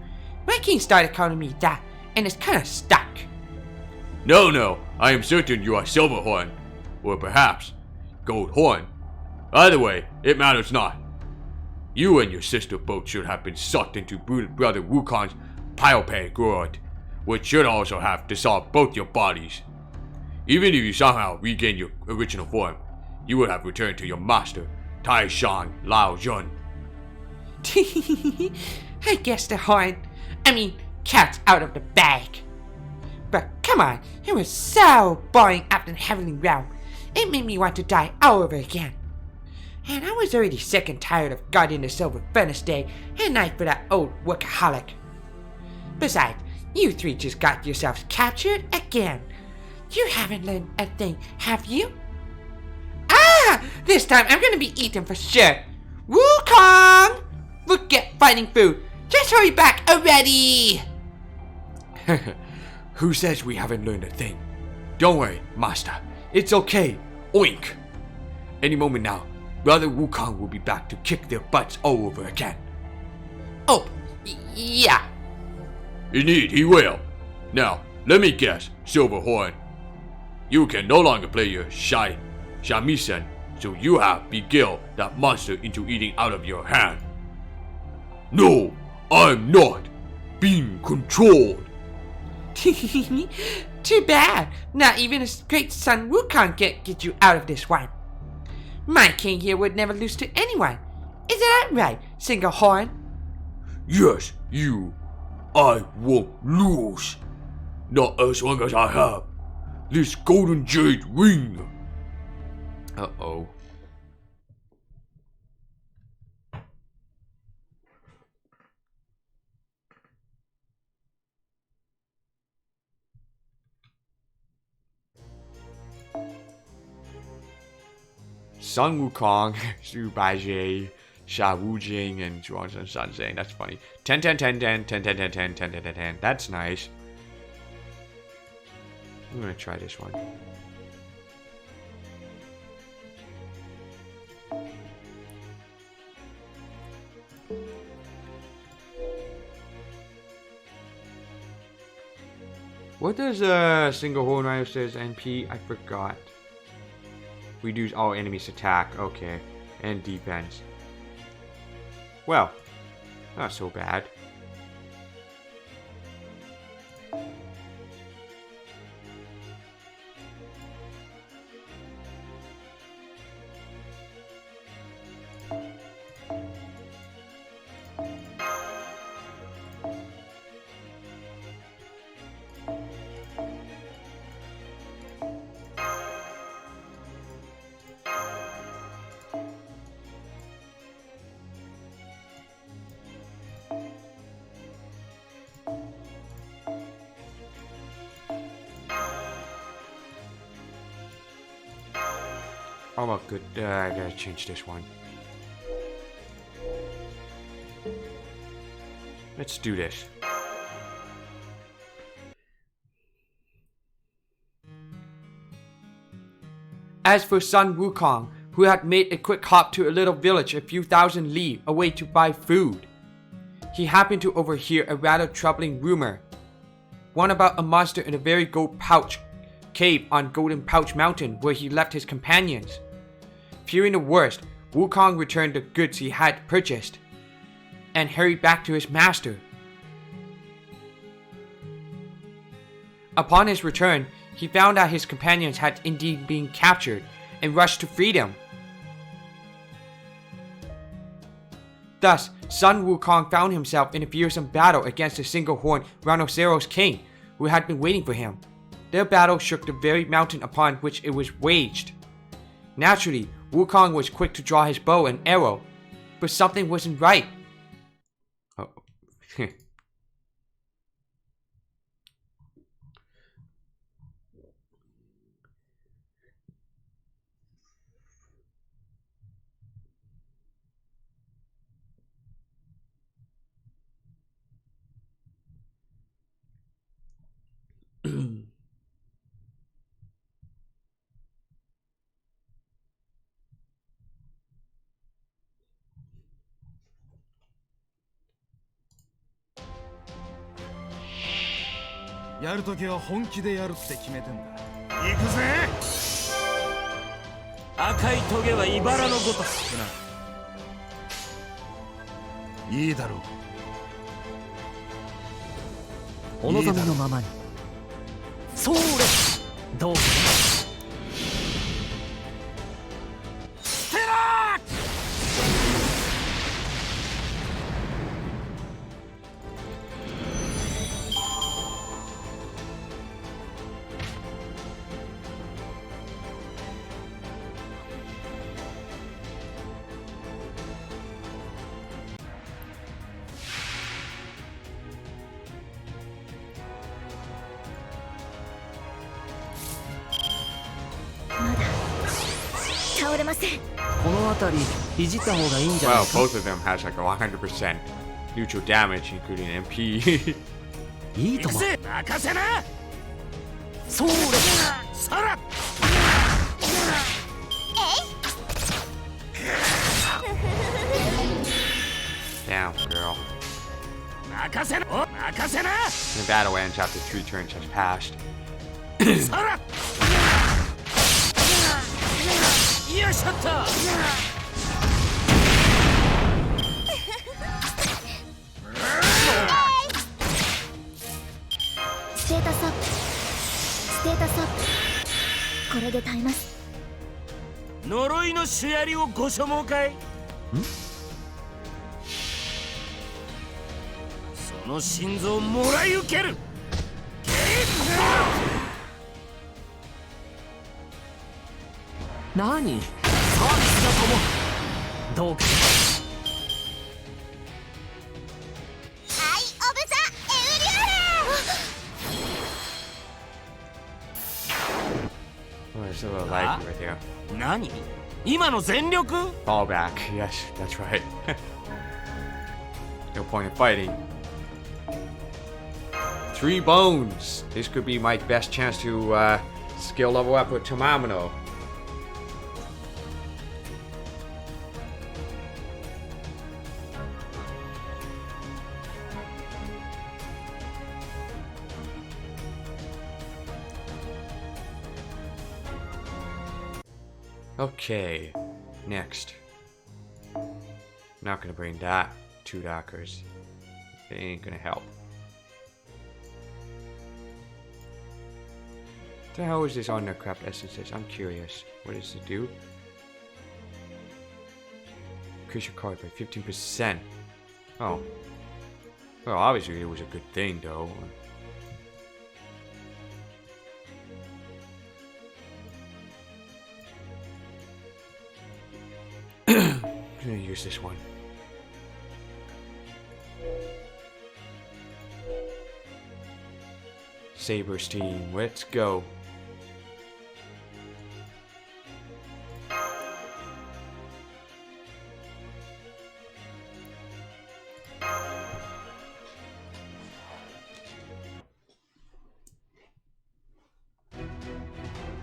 My king started calling me that, and it's kinda stuck. No, I am certain you are Silverhorn. Or perhaps Goldhorn. Either way, it matters not. You and your sister both should have been sucked into Brother Wukong's Pilepay gourd, which should also have dissolved both your bodies. Even if you somehow regain your original form, you would have returned to your master, Tai Shan Lao Jun. I guess the cat's out of the bag. But come on, it was so boring after the Heavenly Realm. It made me want to die all over again. And I was already sick and tired of guarding the Silver Furnace day and night for that old workaholic. Besides, you three just got yourselves captured again. You haven't learned a thing, have you? Ah! This time I'm gonna be eaten for sure. Wukong! Forget fighting food. Just hurry back already! Who says we haven't learned a thing? Don't worry, Master. It's okay. Oink! Any moment now, Brother Wukong will be back to kick their butts all over again. Oh, yeah. Indeed, he will. Now, let me guess, Silverhorn. You can no longer play your shamisen, so you have beguiled that monster into eating out of your hand. No, I'm not being controlled. Too bad. Not even a great Sun Wukong can't get you out of this one. My king here would never lose to anyone. Is that right, Singlehorn? Yes, you. I won't lose. Not as long as I have this golden jade ring. Uh-oh. Sun Wukong, Su Baijie, Sha Wujing, and Zhuangzhen Sanzang. That's funny. 10, 10, 10, 10, 10, 10, 10, 10, 10, 10, 10, 10. That's nice. I'm gonna try this one. What does single horn rider says NP? I forgot. Reduce all enemies attack, okay. And defense. Well, not so bad. Oh well, good. I gotta change this one. Let's do this. As for Sun Wukong, who had made a quick hop to a little village a few thousand li away to buy food, he happened to overhear a rather troubling rumor. One about a monster in a very gold pouch cave on Golden Pouch Mountain where he left his companions. Fearing the worst, Wukong returned the goods he had purchased and hurried back to his master. Upon his return, he found that his companions had indeed been captured and rushed to freedom. Thus, Sun Wukong found himself in a fearsome battle against the single-horned Rhinoceros King who had been waiting for him. Their battle shook the very mountain upon which it was waged. Naturally, Wukong was quick to draw his bow and arrow, but something wasn't right. Oh.やるときは本気でやるって決めてんだ。行くぜ。赤いトゲは茨のごとしな。いいだろう。お望みのままに。それ。どうぞ。ステラー。倒れません。この辺りいじった方がいいんじゃない Well, か。 both of them has like a 100% neutral damage, including MP. いいとも。任せな。そうさら Damn, girl. 任せな任せな The battle ends after 3 turns has passed. さらよいしょっと ステータスアップステータスアップこれで耐えます。呪いのシュヤリをご所望かいその心臓をもらい受ける何サービスだともどうかアイ・オブ・ザ・エウリュー Oh, there's a little lag right there. 何今の全力 Fall back. Yes, that's right. No point in fighting. 3 bones. This could be my best chance to skill level up with Tamamino. Okay, next. Not gonna bring that 2 Dockers. It ain't gonna help. What the hell is this on their craft essences? I'm curious. What does it do? Increase your card by 15%. Oh. Well, obviously it was a good thing, though. I'm gonna use this one. Saber's team, let's go.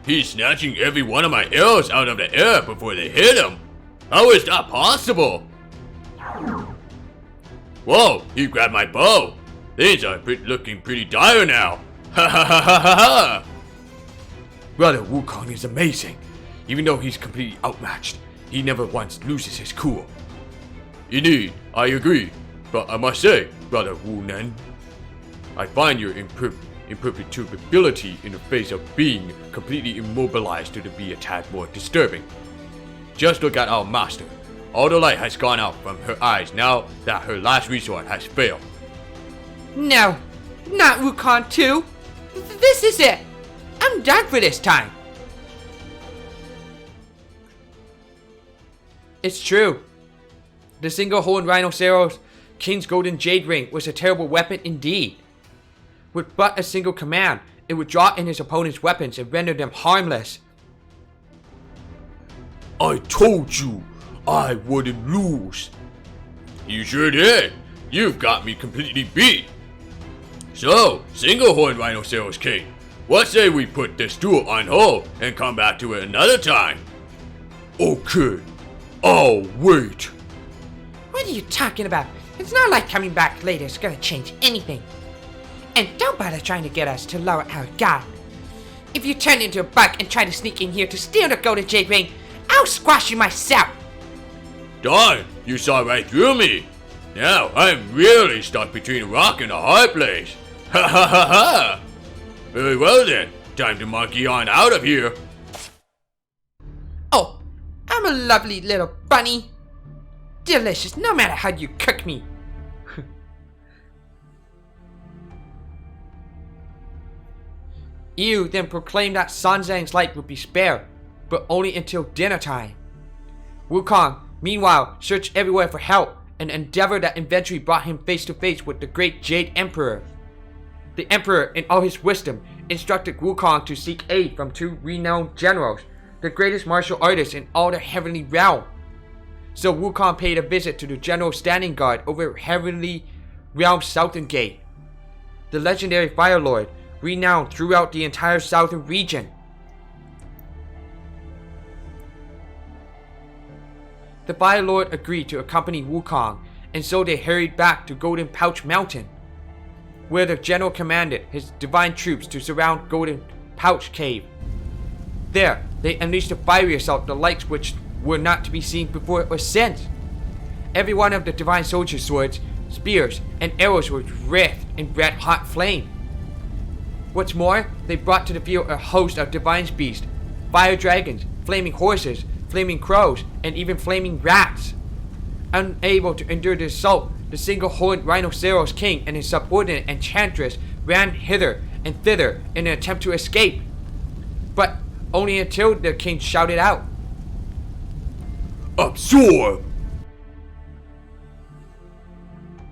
He's snatching every one of my arrows out of the air before they hit him. How is that possible? Whoa, he grabbed my bow. Things are looking pretty dire now. Ha ha ha ha ha ha! Brother Wukong is amazing. Even though he's completely outmatched, he never once loses his cool. Indeed, I agree. But I must say, Brother Wu Nen, I find your imperturbability in the face of being completely immobilized to be a tad more disturbing. Just look at our master. All the light has gone out from her eyes now that her last resort has failed. No, not Wukong too. This is it. I'm done for this time. It's true. The single-horned rhinoceros King's golden jade ring was a terrible weapon indeed. With but a single command, it would draw in his opponent's weapons and render them harmless. I told you I wouldn't lose. You sure did. You've got me completely beat. So, single-horned rhinoceros king, what say we put this duel on hold and come back to it another time? Okay, I'll wait. What are you talking about? It's not like coming back later is gonna change anything. And don't bother trying to get us to lower our guard. If you turn into a bug and try to sneak in here to steal the golden jade ring, I'll squash you myself. Darn, you saw right through me. Now I'm really stuck between a rock and a hard place. Ha ha ha ha. Very well then, time to monkey on out of here. Oh, I'm a lovely little bunny. Delicious, no matter how you cook me. You then proclaimed that Sanzang's life would be spared, but only until dinner time. Wukong, meanwhile, searched everywhere for help, an endeavor that eventually brought him face to face with the great Jade Emperor. The Emperor, in all his wisdom, instructed Wukong to seek aid from 2 renowned generals, the greatest martial artists in all the Heavenly Realm. So Wukong paid a visit to the General Standing Guard over Heavenly Realm's Southern Gate. The legendary Fire Lord, renowned throughout the entire southern region. The Fire Lord agreed to accompany Wukong, and so they hurried back to Golden Pouch Mountain, where the general commanded his divine troops to surround Golden Pouch Cave. There, they unleashed a fiery assault, the likes which were not to be seen before it was sent. Every one of the divine soldiers' swords, spears, and arrows was wreathed in red-hot flame. What's more, they brought to the field a host of divine beasts, fire dragons, flaming horses, flaming crows, and even flaming rats. Unable to endure the assault, the single-horned Rhinoceros King and his subordinate Enchantress ran hither and thither in an attempt to escape, but only until the king shouted out, Absorb!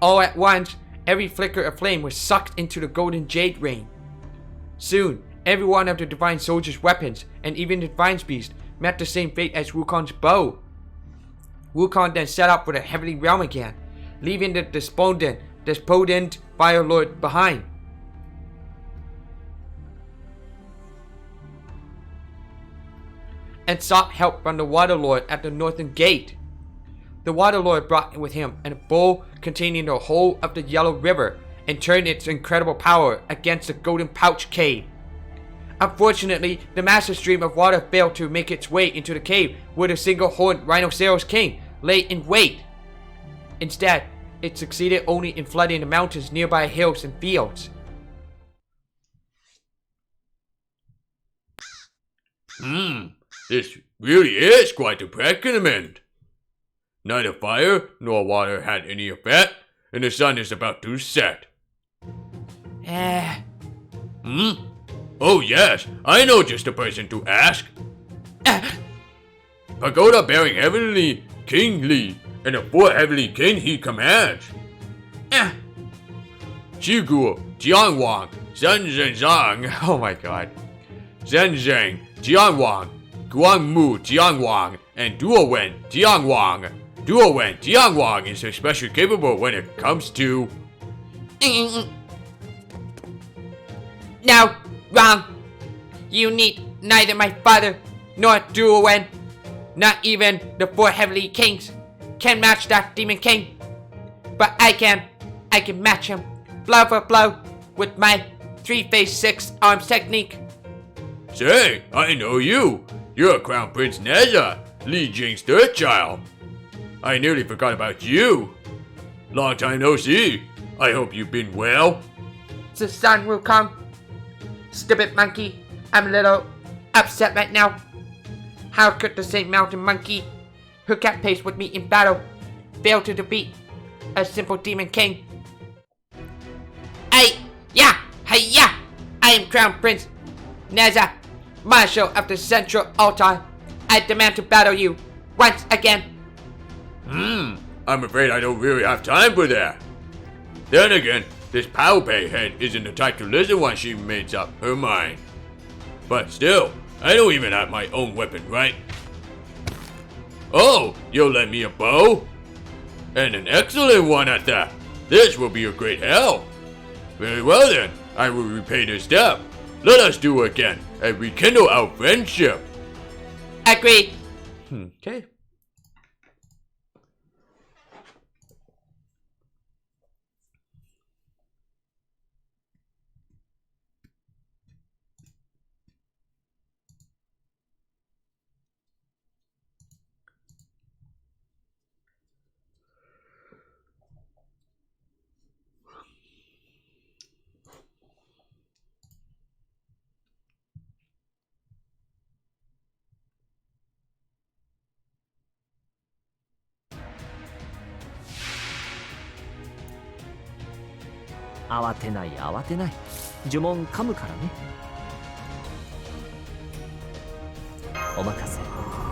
All at once, every flicker of flame was sucked into the golden jade rain. Soon, every one of the divine soldiers' weapons, and even the divine beast, met the same fate as Wukong's bow. Wukong then set out for the Heavenly Realm again, leaving the despondent Fire Lord behind. And sought help from the Water Lord at the Northern Gate. The Water Lord brought with him a bowl containing the whole of the Yellow River and turned its incredible power against the Golden Pouch Cave. Unfortunately, the massive stream of water failed to make its way into the cave where the single-horned Rhinoceros King lay in wait. Instead, it succeeded only in flooding the mountains nearby hills and fields. This really is quite a predicament. Neither fire nor water had any effect, and the sun is about to set. Oh yes, I know just the person to ask. Pagoda bearing Heavenly King Li, and the 4 Heavenly King he commands. Shiguo, Jianwang, Zhenzhang, Oh my god. Zhenzhang, Jianwang, Guangmu Jianwang, and Duowen Jianwang. Duowen Jianwang is especially capable when it comes to... No, wrong. You need neither my father nor Duowen, not even the 4 Heavenly Kings, can match that Demon King. But I can match him blow for blow with my 3-phase 6 arms technique. Say, I know you. You're Crown Prince Neza, Li Jing's 3rd child. I nearly forgot about you. Long time no see. I hope you've been well. The Sun Wukong. Stupid monkey, I'm a little upset right now. How could the same mountain monkey who kept pace with me in battle fail to defeat a simple demon king? I am Crown Prince Neza, Marshal of the Central Altar. I demand to battle you once again. I'm afraid I don't really have time for that. Then again, this Pao Pei head isn't the type to listen when she makes up her mind. But still, I don't even have my own weapon, right? Oh, you'll lend me a bow? And an excellent one at that. This will be a great help. Very well then, I will repay this debt. Let us do it again and rekindle our friendship. Agreed. Okay.慌てない慌てない。呪文噛むからね。お任せ。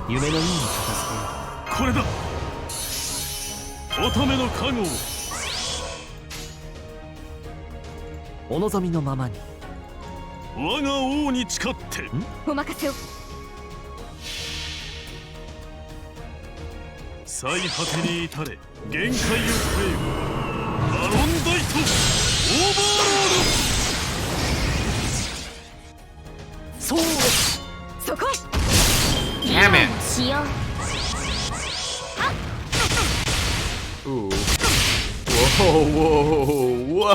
夢のように片付けよう。これだ乙女の加護をお望みのままに。我が王に誓ってお任せを。最果てに至れ限界を超えよバロンダイトオーバーロードそうです。そこ Damn it. しよう Ooh. Whoa, whoa,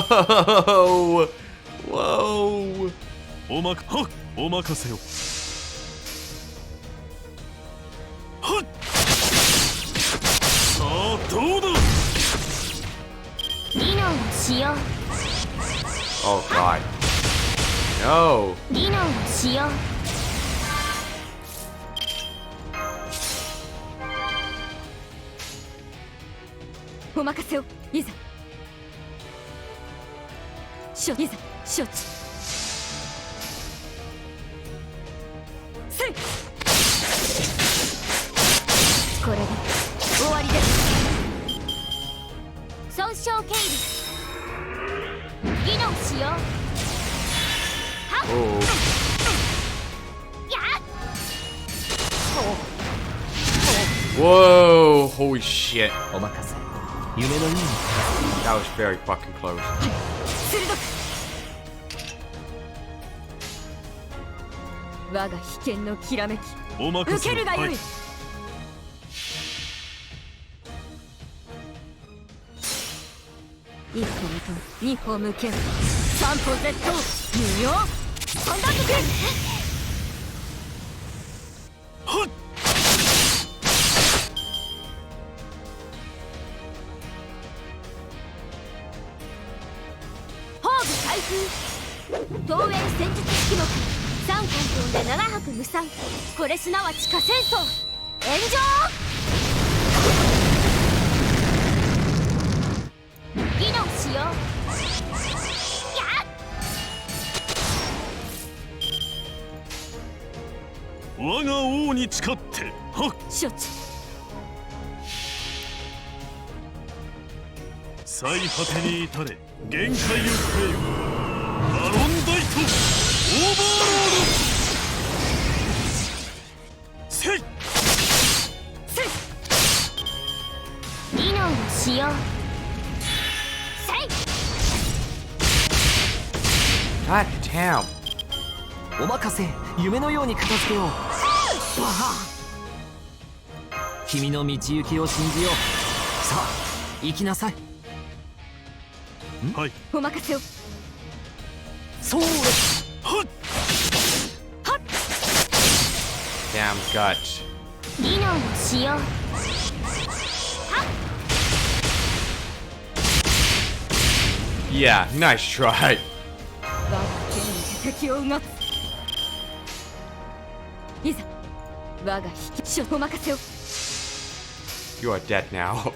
whoa, whoa. お任せよ。はっ。さあどうだ。技能をしよう Oh god. No. 技能をしようお任せを。いざいざ承知。せい。これで終わりです。損傷警備技能しよう Oh. やっ Whoa. Holy shit. お任せ。夢のように。 That was very fucking close. 鋭く。我が秘剣のきらめきお任受せよ。けるがよい。はい一歩二歩二歩向け三歩絶倒無用三段抜け。はっ。宝具開封東映戦術式目3回飛んで7泊無産これすなわち火戦争炎上技能しようやっ我が王に誓ってはっ。承知。最果てに至れ限界を超えよ。バロンダイトオーバーロード。せい。技能をしようせい God damn. お任せ。夢のように片付けよう。君の道行きを信じよう。さあ行きなさい。はい。お任せを。そうです。はっ。 Damn guts. 技能をしよう Yeah, nice try. 我が剣にて敵をうがつ。いざ我が引きお任せを。 You are dead now.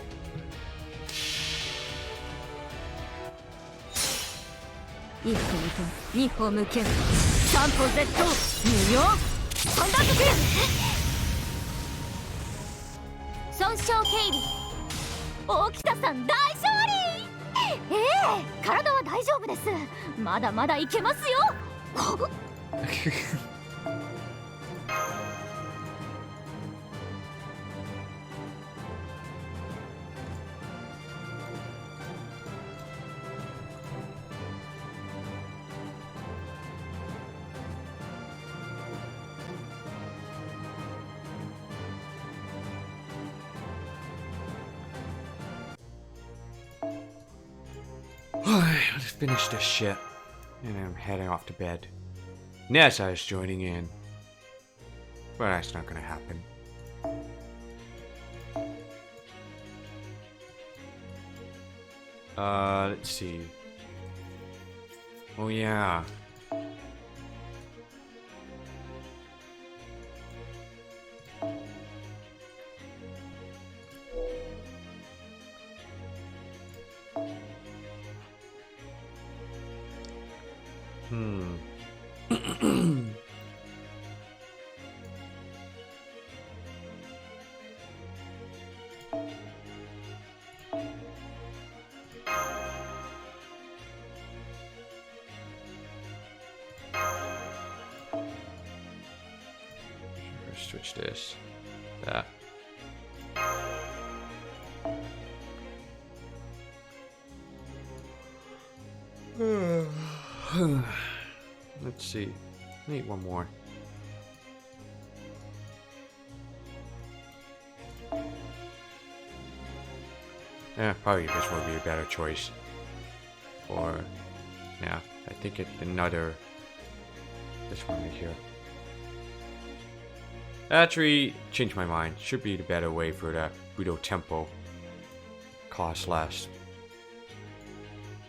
一歩二歩二歩向け三歩絶倒無用三段抜け。損傷警備大北さん大勝利体は大丈夫ですまだまだいけますよLet's finish this shit. And I'm heading off to bed. Nessa is joining in. But that's not gonna happen. Let's see. Oh yeah. Switch this. That. Let's see. Need one more. Yeah, probably this would be a better choice. Or, yeah, I think it's another. This one right here. Actually, changed my mind. Should be the better way for the Budo Temple. Cost less.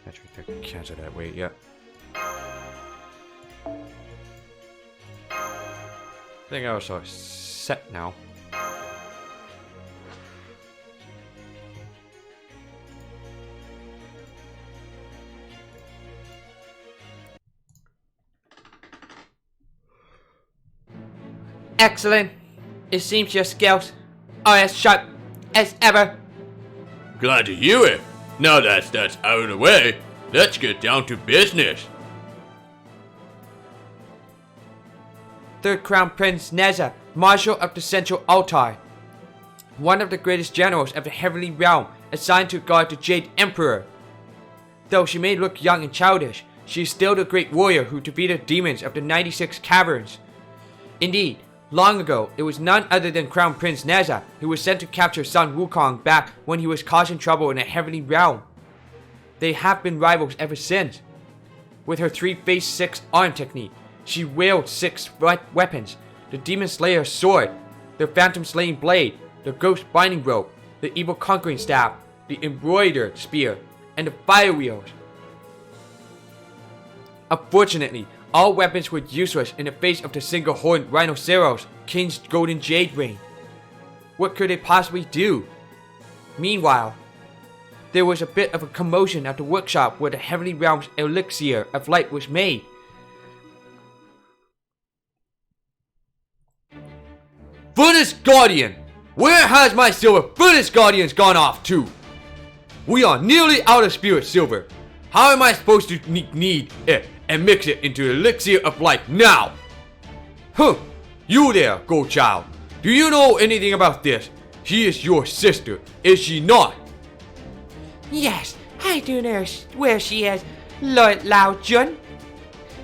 Actually, I can cancel that. Wait, yep. I think I was set now. Excellent. It seems your skills are as sharp as ever. Glad to hear it. Now that's out of the way, let's get down to business. Third Crown Prince Neza, Marshal of the Central Altar. One of the greatest generals of the Heavenly Realm, assigned to guard the Jade Emperor. Though she may look young and childish, she is still the great warrior who defeated demons of the 96 Caverns. Indeed, long ago, it was none other than Crown Prince Neza who was sent to capture Sun Wukong back when he was causing trouble in the Heavenly Realm. They have been rivals ever since. With her 3-face 6 arm technique, she wielded 6 weapons: the Demon Slayer's sword, the Phantom Slaying blade, the Ghost Binding rope, the Evil Conquering staff, the Embroidered spear, and the Fire wheels. Unfortunately, all weapons were useless in the face of the single-horned Rhinoceros, King's Golden Jade Ring. What could they possibly do? Meanwhile, there was a bit of a commotion at the workshop where the Heavenly Realm's elixir of light was made. Furnace Guardian! Where has my silver Furnace Guardians gone off to? We are nearly out of spirit silver. How am I supposed to need it and mix it into elixir of life now? Huh, you there, Gold Child. Do you know anything about this? She is your sister, is she not? Yes, I do know where she is, Lord Lao Jun.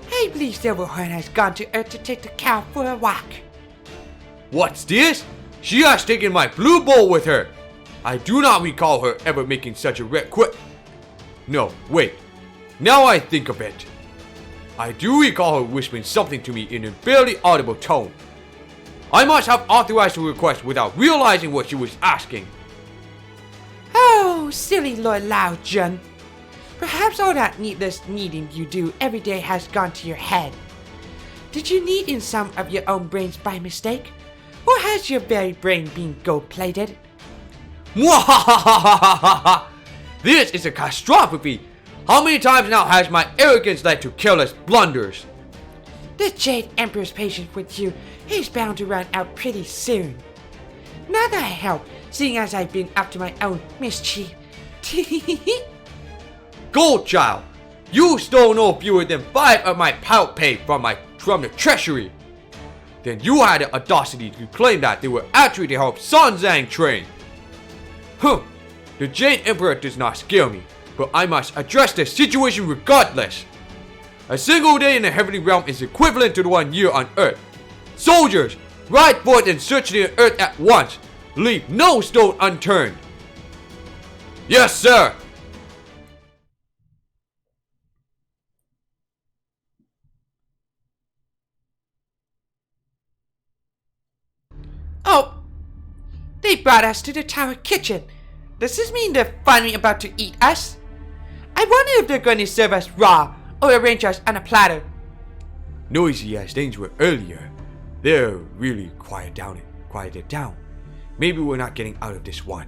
I believe Silverhorn has gone to Earth to take the cow for a walk. What's this? She has taken my blue bowl with her. I do not recall her ever making such a request. No, wait. Now I think of it. I do recall her whispering something to me in a barely audible tone. I must have authorized the request without realizing what she was asking. Oh, silly Lord Lao Jun. Perhaps all that needless kneading you do every day has gone to your head. Did you knead in some of your own brains by mistake? Or has your very brain been gold-plated? Mwahahahahaha! This is a catastrophe! How many times now has my arrogance led to careless blunders? The Jade Emperor's patience with you is bound to run out pretty soon. Not that I help, seeing as I've been up to my own mischief. Goldchild, you stole no fewer than 5 of my pout pay from the treasury. Then you had the audacity to claim that they were actually to help Sun Zhang train. Huh, the Jade Emperor does not scare me, but I must address the situation regardless. A single day in the Heavenly Realm is equivalent to 1 year on Earth. Soldiers, ride forth and search the Earth at once. Leave no stone unturned. Yes, sir. Oh, they brought us to the tower kitchen. Does this mean they're finally about to eat us? I wonder if they're going to serve us raw or arrange us on a platter. Noisy as things were earlier, they're really quieted down. Maybe we're not getting out of this one.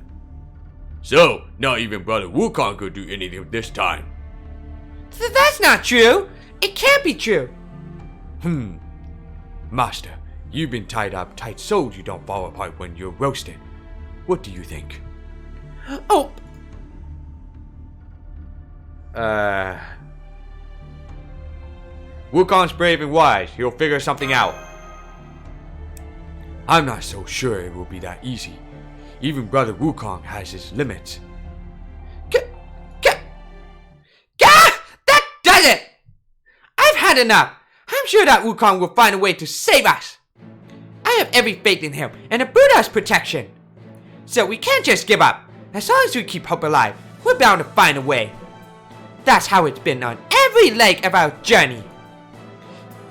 So, not even Brother Wukong could do anything this time. That's not true. It can't be true. Master, you've been tied up tight so you don't fall apart when you're roasted. What do you think? Oh, Wukong's brave and wise. He'll figure something out. I'm not so sure it will be that easy. Even Brother Wukong has his limits. That does it! I've had enough. I'm sure that Wukong will find a way to save us. I have every faith in him and the Buddha's protection. So we can't just give up. As long as we keep hope alive, we're bound to find a way. That's how it's been on every leg of our journey.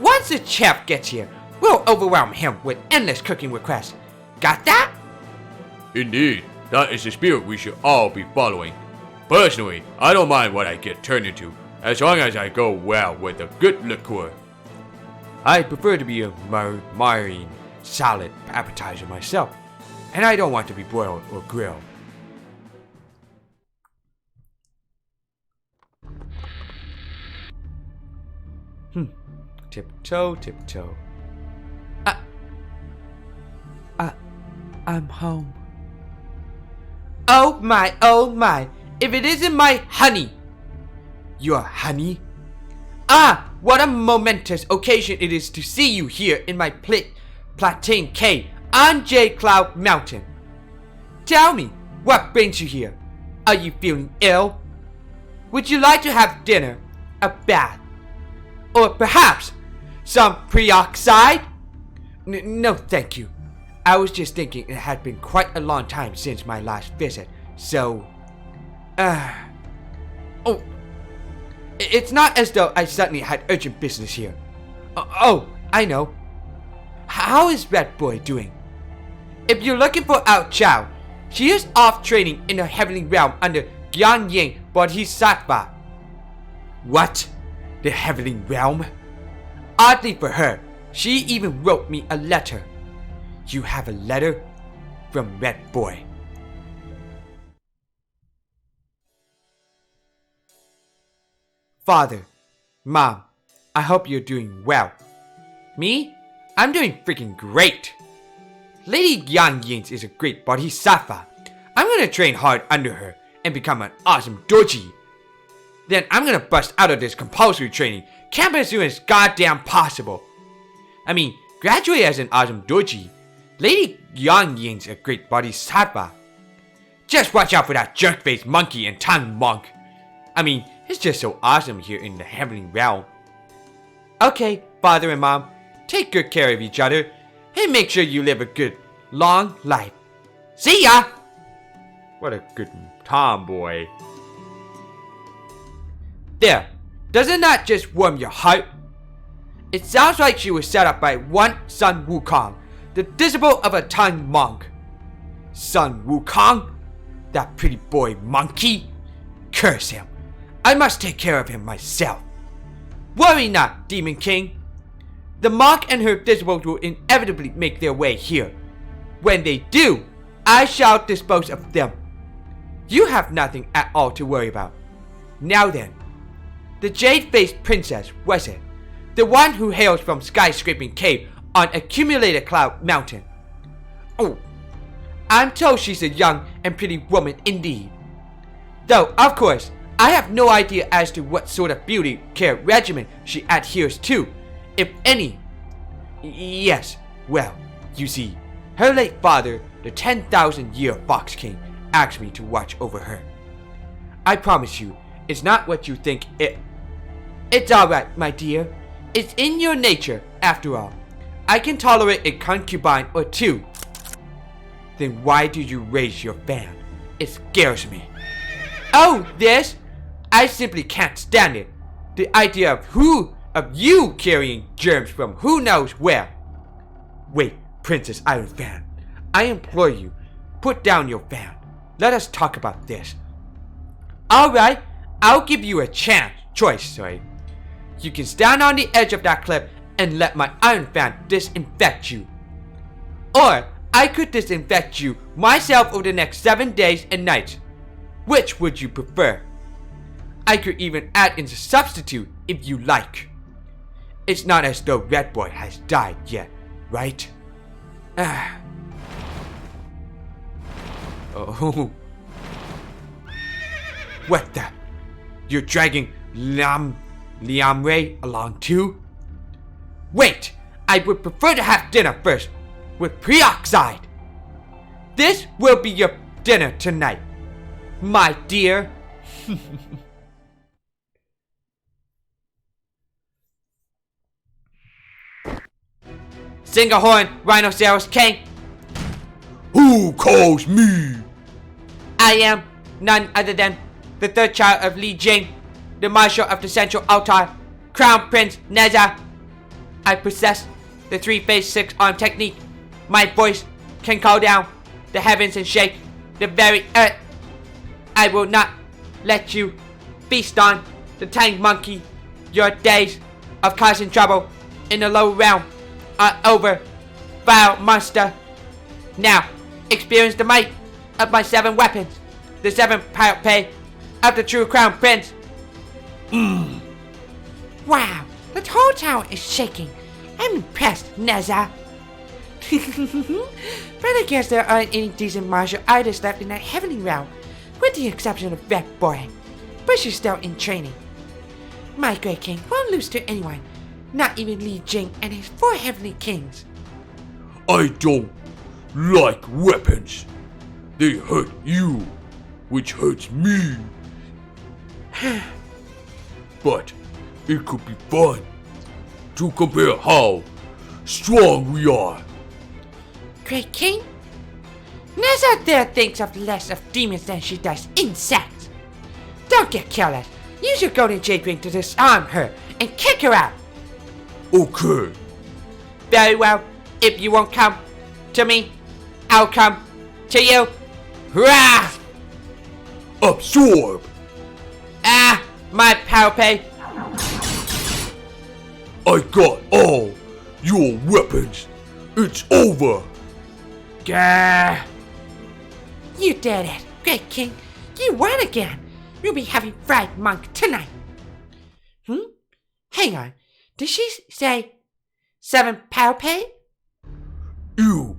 Once the chef gets here, we'll overwhelm him with endless cooking requests. Got that? Indeed, that is the spirit we should all be following. Personally, I don't mind what I get turned into, as long as I go well with a good liqueur. I prefer to be a marine salad appetizer myself, and I don't want to be broiled or grilled. Tiptoe, tiptoe. I'm home. Oh my, if it isn't my honey! Your honey? Ah, what a momentous occasion it is to see you here in my plantain cave on J Cloud Mountain. Tell me, what brings you here? Are you feeling ill? Would you like to have dinner, a bath, or perhaps some peroxide? No, thank you. I was just thinking it had been quite a long time since my last visit, so... Oh, it's not as though I suddenly had urgent business here. Oh, I know. How is Red Boy doing? If you're looking for Ao Chow, she is off training in the heavenly realm under Gyanying Bodhisattva. What? The heavenly realm? Oddly for her, she even wrote me a letter. You have a letter from Red Boy. Father, Mom, I hope you're doing well. Me? I'm doing freaking great. Lady Yang Yings is a great bodhisattva. I'm gonna train hard under her and become an awesome doji. Then I'm gonna bust out of this compulsory training camp as soon as goddamn possible. I mean, graduate as an awesome doji. Lady Yang Ying's a great bodhisattva. Just watch out for that jerk-faced monkey and tongue monk. I mean, it's just so awesome here in the heavenly realm. Okay, Father and Mom, take good care of each other and make sure you live a good, long life. See ya! What a good tomboy. There, doesn't that just warm your heart? It sounds like she was set up by one Sun Wukong, the disciple of a tongue monk. Sun Wukong? That pretty boy monkey? Curse him. I must take care of him myself. Worry not, Demon King. The monk and her disciples will inevitably make their way here. When they do, I shall dispose of them. You have nothing at all to worry about. Now then, the jade-faced princess, was it? The one who hails from skyscraping cave on Accumulated Cloud Mountain. Oh, I'm told she's a young and pretty woman indeed. Though, of course, I have no idea as to what sort of beauty care regimen she adheres to, if any. Yes, well, you see, her late father, the 10,000-year Fox King, asked me to watch over her. I promise you, it's not what you think it. It's alright, my dear. It's in your nature, after all. I can tolerate a concubine or two. Then why do you raise your fan? It scares me. Oh, this? I simply can't stand it. The idea of you carrying germs from who knows where. Wait, Princess Iron Fan. I implore you, put down your fan. Let us talk about this. Alright, I'll give you a choice. You can stand on the edge of that cliff and let my Iron Fan disinfect you. Or I could disinfect you myself over the next 7 days and nights. Which would you prefer? I could even add in a substitute if you like. It's not as though Red Boy has died yet, right? Oh. What the? You're dragging Liamwei along too? Wait! I would prefer to have dinner first, with peroxide. This will be your dinner tonight, my dear. Sing a horn, Rhinoceros King. Who calls me? I am none other than the third child of Li Jing, the Marshal of the Central Altar, Crown Prince Neza. I possess the 3-phase 6-arm technique. My voice can call down the heavens and shake the very earth. I will not let you feast on the tang monkey. Your days of causing trouble in the low realm are over, foul monster. Now, experience the might of my 7 weapons, the 7 pirate pay of the true Crown Prince. Wow, the whole tower is shaking. I'm impressed, Neza. But I guess there aren't any decent martial artists left in that heavenly realm, with the exception of Red Boy. But she's still in training. My Great King won't lose to anyone, not even Li Jing and his 4 heavenly kings. I don't like weapons. They hurt you, which hurts me. But it could be fun to compare how strong we are. Great King? Neza there thinks of less of demons than she does insects. Don't get careless. Use your golden jade ring to disarm her and kick her out. Okay. Very well. If you won't come to me, I'll come to you. Rah! Absorb. Ah, my power pay. I got all your weapons. It's over. Gah! You did it, Great King. You won again. We'll be having fried monk tonight. Hang on. Did she say 7 power pay? Ew,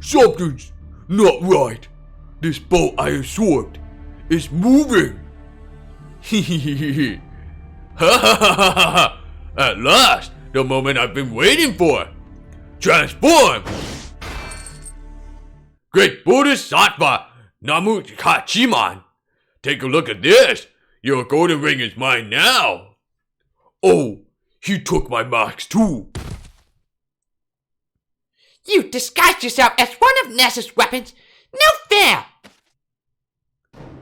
something's not right. This boat I absorbed is moving. Ha ha ha ha ha! At last, the moment I've been waiting for. Transform! Great Bodhisattva Namu Kachiman. Take a look at this. Your golden ring is mine now. Oh, he took my marks too. You disguised yourself as one of Nessa's weapons. No fair!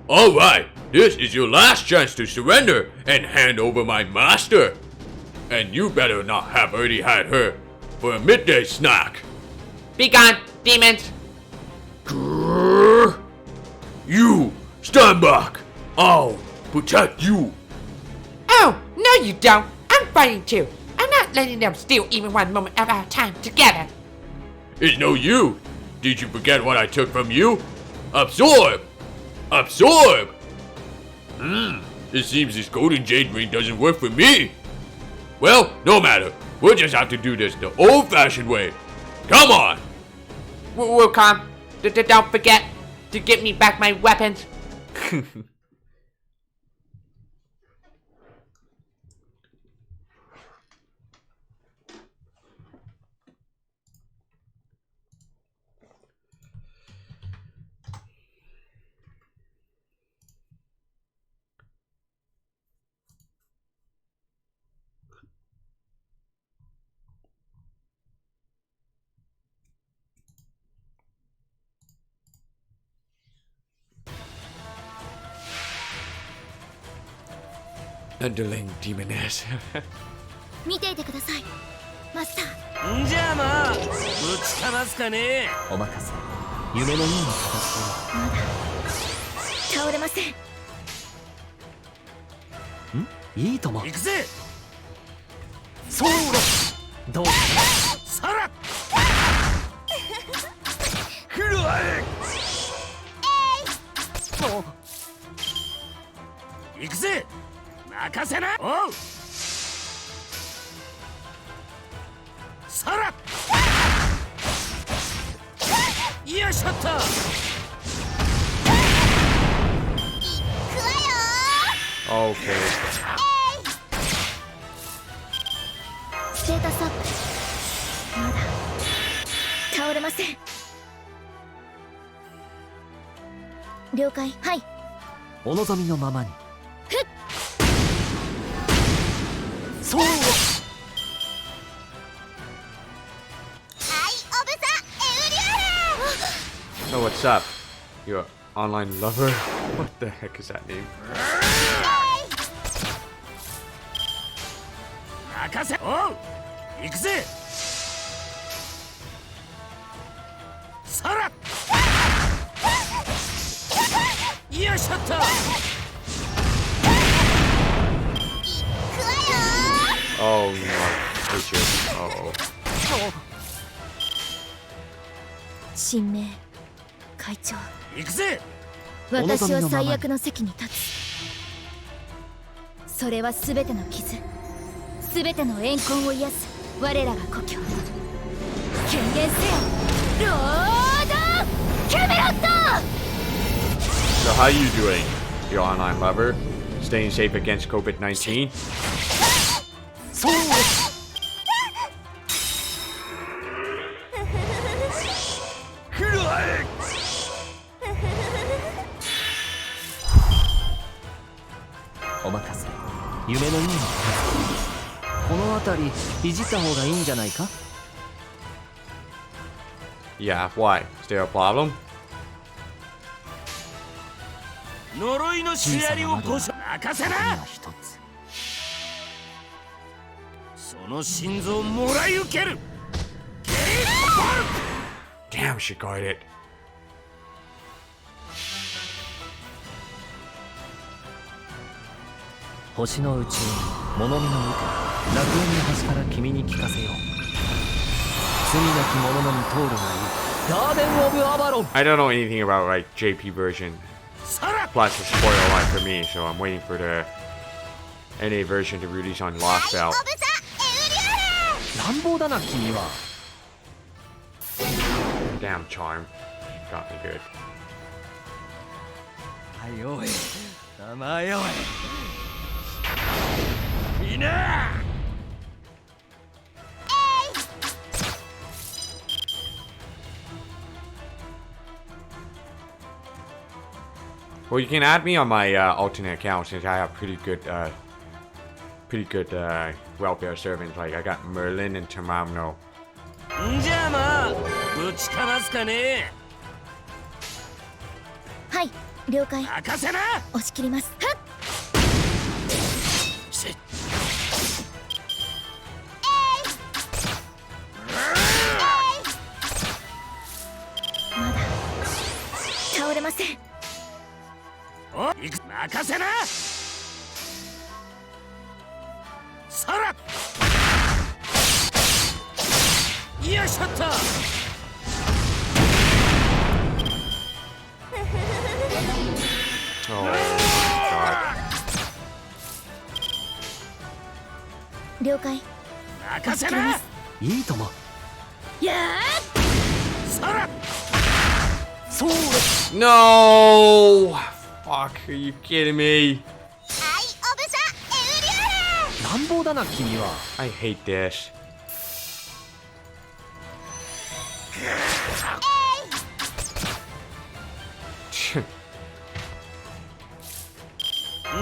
Alright, this is your last chance to surrender and hand over my master. And you better not have already had her for a midday snack. Be gone, demons. Grrr. You, stand back. I'll protect you. Oh, no you don't. I'm fighting too. I'm not letting them steal even one moment of our time together. It's no you. Did you forget what I took from you? Absorb! Absorb! It seems this golden jade ring doesn't work for me. Well, no matter. We'll just have to do this the old-fashioned way. Come on! We'll come. Don't forget to give me back my weapons. Underling demoness. 見ていてくださいマスター。んじゃあまあぶちかますかね。お任せ。夢のような形まだ倒れません。いいとも。行くぜ。そうどうかさらくるわえ行くぜ。任せな。おうさらよいしょっと。Okay. ステータスアップ。まだ倒れません。了解。はい。お望みのままに。そう。Oh, what's up? You're online lover? What the heck is that name? 任せおう行くぜさらよいしょっと Oh no. Uh-oh. 神明会長行くぜ私は最悪の席に立つそれは全ての傷全ての怨恨を癒す我らが故郷権限せよロードキャメロット So how you doing, your online lover? Staying safe against COVID-19? そうお任せ夢の意味もこの辺りいじった方がいいんじゃないか Yeah, why? Is there a problem? 呪いのシアリをこそ任せな一つその心臓をもらい受ける Damn, she got it. 星の宇宙に物見の歌楽園の端から君に聞かせよう罪なき者のみ通るがいいガーデン・オブ・アバロン I don't know anything about like JP version. Plus, it's spoiler alert for me, so I'm waiting for the NA version to release on Lost Bell. 乱暴だな君は Damn, charm. Got me good. はいおい名前おい Well, you can add me on my alternate account since I have pretty good welfare servants. Like I got Merlin and Tamamno. じゃあまあぶちかますかねはい了解任せな押し切りますはっまだ倒れませんお行く任せなさらよいしょっと Oh God. 了解任せな。いいとも。やーそらそう No! Fuck, are you kidding me? 乱暴だな君は。 I hate this.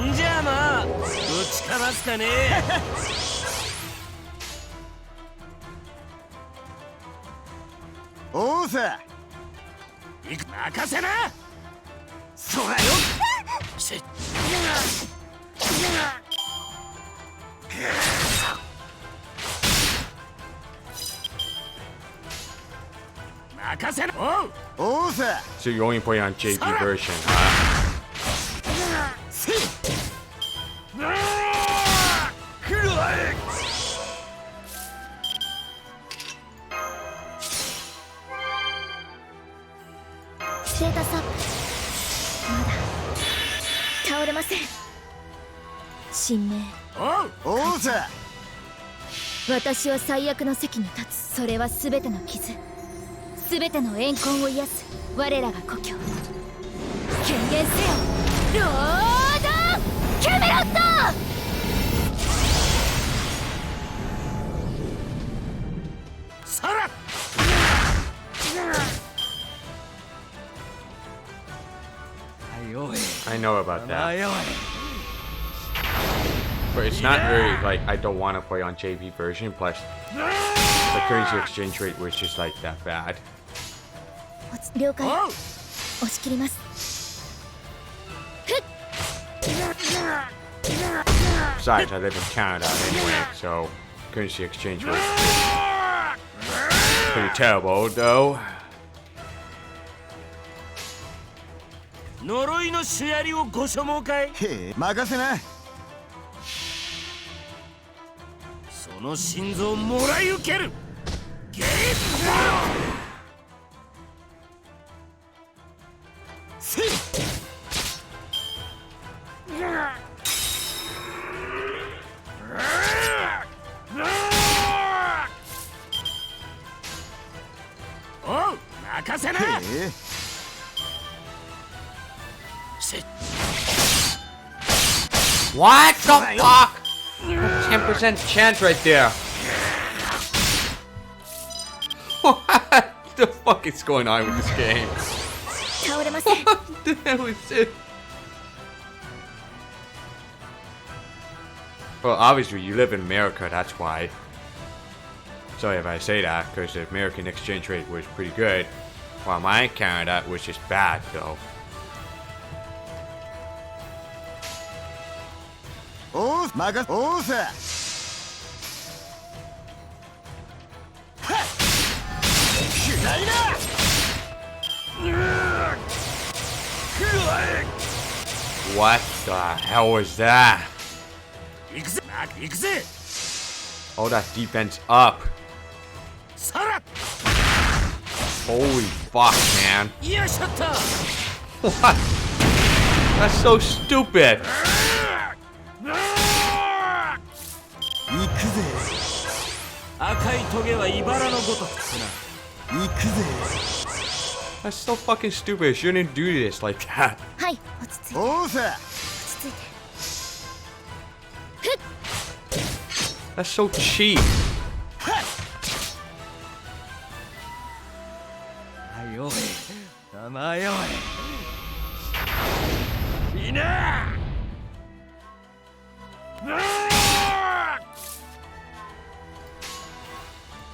んじゃあまあぶちかますかねおうさ行く任せなそらよせっ任せなおうさ So you only play on JP version, huh? せいステータスアップまだ倒れません神明おうさ私は最悪の席に立つそれは全ての傷全ての怨恨を癒す我らが故郷権限せよロードキャメロットさら I know about that. But it's not very, like, I don't want to play on JP version, plus the currency exchange rate was just, like, that bad. 了解押し切ります Besides, I live in Canada anyway, so currency exchange rate is pretty terrible, though. 呪いのシュアリをご所望かい？へえ、任せな。その心臓をもらい受ける。ゲートせい。おう、任せな。What the fuck? 10% chance right there. What the fuck is going on with this game? What the hell is this? Well, obviously you live in America, that's why. Sorry if I say that, because the American exchange rate was pretty good, while mine in Canada was just bad, though. Oh, Maga, oh, sir. What the hell was that? Oh, that defense up. Holy fuck, man. What? That's so stupid. That's so fucking stupid. I shouldn't do this like that. That's so cheap.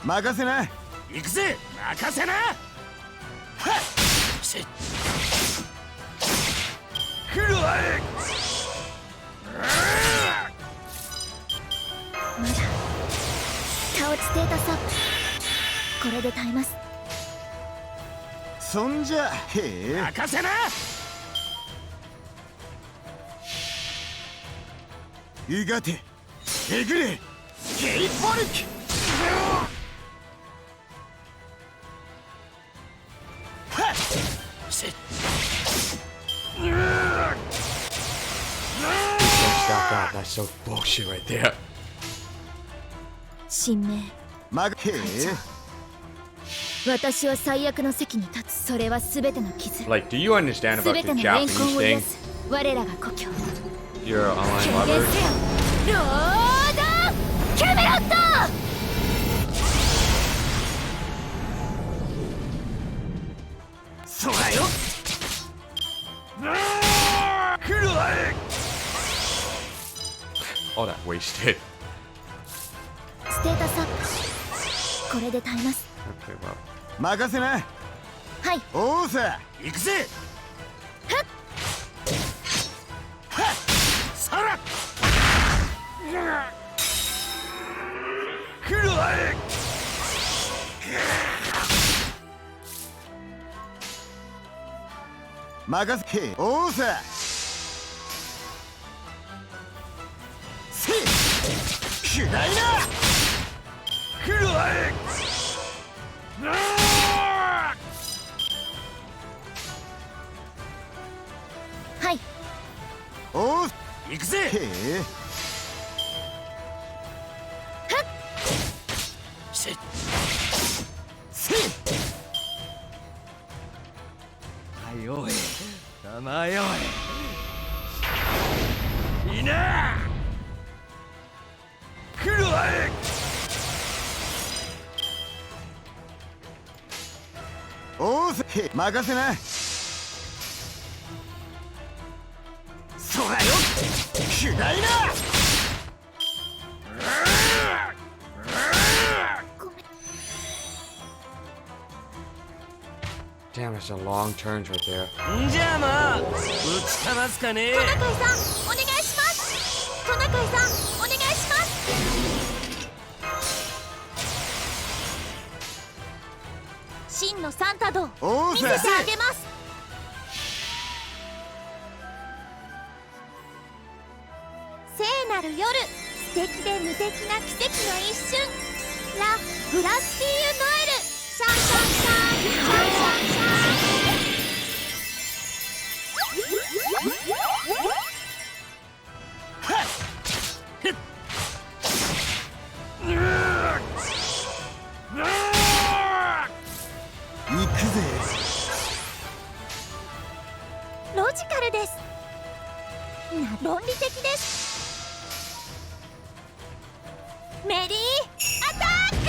Magasena. Sonja, hey. You got it. Egre. K-Poric. Stop that. That's so bullshit right there. 神明私は最悪の席に立つ。それは全ての傷 Like, do you understand about 全 the ての怨 Japanese 恨を癒 thing? す我らが故郷 You're an online 権 lover? 限せよロードキャメロットそうだよ Oh, that wasted. ステータスアップこれで耐えます Okay, well. 任せなはいおうさ行くぜさら任せへおうさせいくらいなはいおう行くぜへえせいせいはいおいたまよいいな来るわいおうさへ任せなそうだよくらいな Damn, that's a long turns right there. んじゃあまあぶちかますかねトナカイさんお願いしますトナカイさんお願いします。真のサンタ道見せてあげます。聖なる夜、素敵で無敵な奇跡の一瞬、ラ・グラスピーユ・ノエル、シャンシャンシャンシャンシャンシャン。行くぜ。ロジカルです。論理的です。メリーアタック。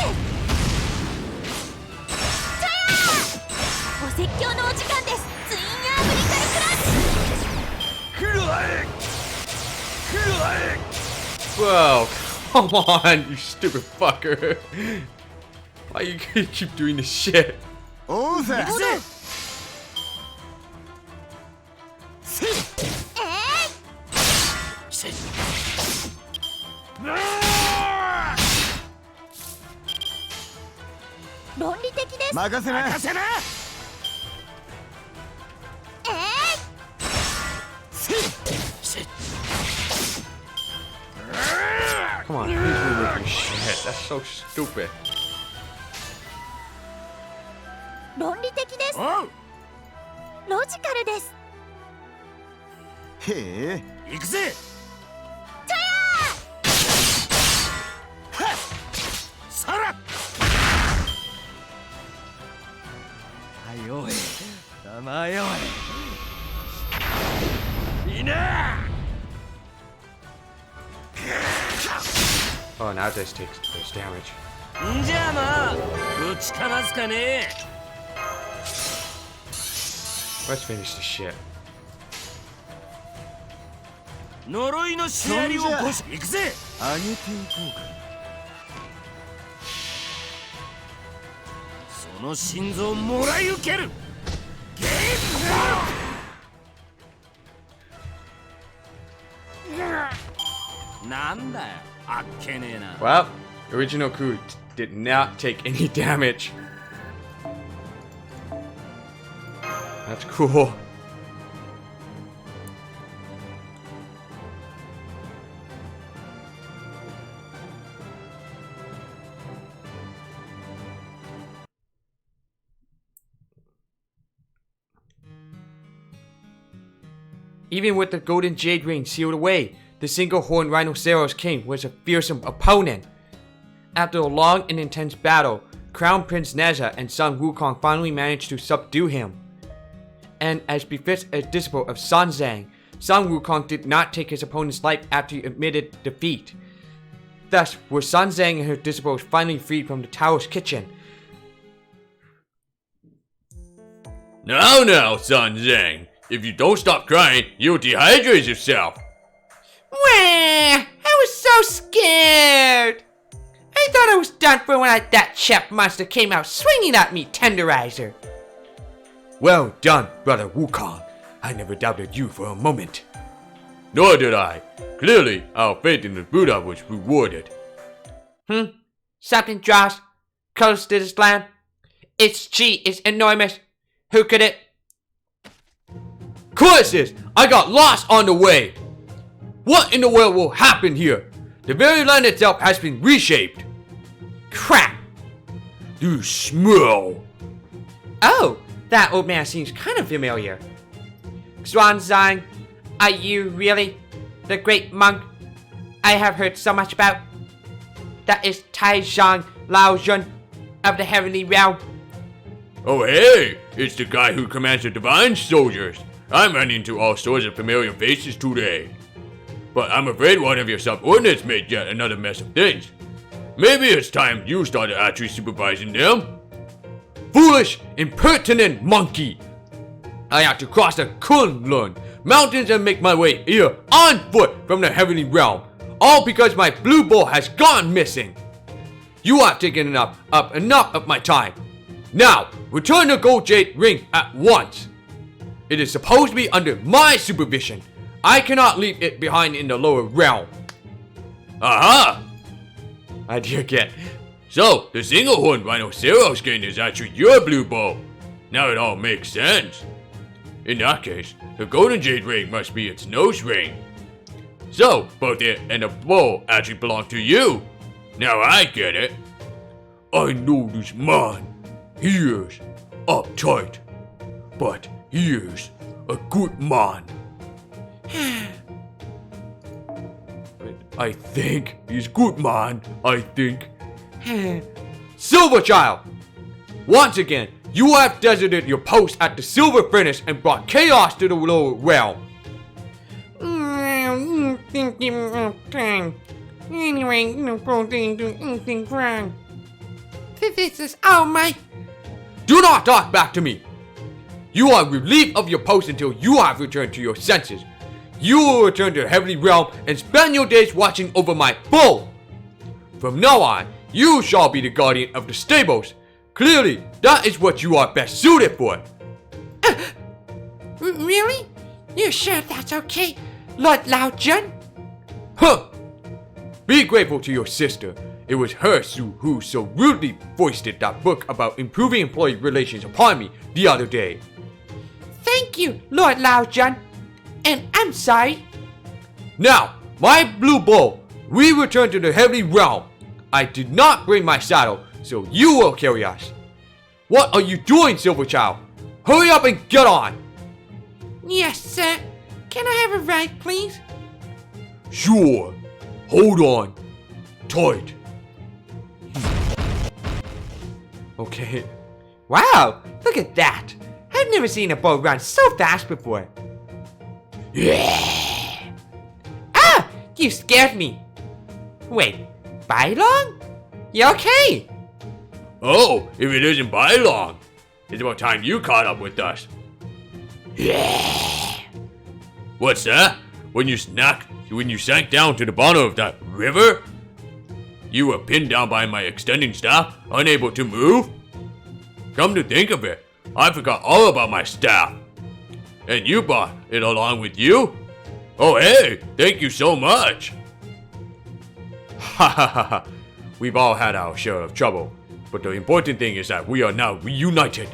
チャヤーお説教のお時間です。ツインアーブリカルクラッチ。来るわい。来るわい。 Whoa, come on, you stupid fucker. Why you keep doing this shit? おうぜ。論理的です。任せな。任せな。Come on, please remove your shit. That's so stupid. 論理的です。ロジカルです。へえ、行くぜ。チャヤー。さら。はいおい、たまよい。いいな。 Oh, now this takes damage. んじゃあまあ、ぶちかますかね。 Let's finish this shit. 呪いのシナリオを起こし行くぜ。上げていこうか。その心臓もらい受ける。ゲーム。なんだよ、あっけねえな。 Well, original coup did not take any damage. That's cool. Even with the golden jade ring sealed away, the single-horned Rhinoceros King was a fearsome opponent. After a long and intense battle, Crown Prince Nezha and Sun Wukong finally managed to subdue him. And as befits a disciple of Sun Zhang, Sun Wukong did not take his opponent's life after he admitted defeat. Thus, were Sun Zhang and her disciples finally freed from the Taoist kitchen. Now, Sun Zhang. If you don't stop crying, you'll dehydrate yourself. Wah! I was so scared! I thought I was done for when that chef monster came out swinging at me, tenderizer. Well done, Brother Wukong. I never doubted you for a moment. Nor did I. Clearly, our faith in the Buddha was rewarded. Something draws close to this land. Its chi is enormous. Who could it? Crisis! I got lost on the way! What in the world will happen here? The very land itself has been reshaped. Crap! You smell. Oh, that old man seems kind of familiar. Xuanzang, are you really the great monk I have heard so much about? That is Taizhang Laozhun of the Heavenly Realm. Oh hey, it's the guy who commands the divine soldiers. I'm running into all sorts of familiar faces today. But I'm afraid one of your subordinates made yet another mess of things. Maybe it's time you started actually supervising them. Foolish, impertinent monkey! I have to cross the Kunlun mountains and make my way here on foot from the Heavenly Realm, all because my blue bowl has gone missing. You have taken up enough of my time. Now, return the gold jade ring at once. It is supposed to be under my supervision. I cannot leave it behind in the lower realm. Aha! Idea get. So, the single horn rhinoceros skin is actually your blue bow. Now it all makes sense. In that case, the golden jade ring must be its nose ring. So, both it and the bow actually belong to you. Now I get it. I know this man. He is uptight, but he is a good man. I think he's good man, I think. Silver Child! Once again, you have deserted your post at the Silver Furnace and brought chaos to the lower realm. Anyway, no didn't do anything wrong. This is all my... Do not talk back to me! You are relieved of your post until you have returned to your senses. You will return to the Heavenly Realm and spend your days watching over my bull. From now on, you shall be the guardian of the stables. Clearly, that is what you are best suited for. Really? You sure that's okay, Lord Lao Jun? Huh! Be grateful to your sister. It was her who so rudely foisted that book about improving employee relations upon me the other day. Thank you, Lord Lao Jun. And I'm sorry. Now, my blue bull, we return to the Heavenly Realm. I did not bring my saddle, so you will carry us. What are you doing, Silver Child? Hurry up and get on! Yes, sir. Can I have a ride, please? Sure. Hold on. Tight. Okay. Wow, look at that. I've never seen a boat run so fast before. Yeah. Ah! You scared me. Wait, Bylong? You okay? Oh, if it isn't by long. It's about time you caught up with us. Yeah. What's that? When you sank down to the bottom of that river? You were pinned down by my extending staff, unable to move? Come to think of it, I forgot all about my staff. And you brought it along with you? Oh hey, thank you so much. Ha ha ha ha. We've all had our share of trouble, but the important thing is that we are now reunited.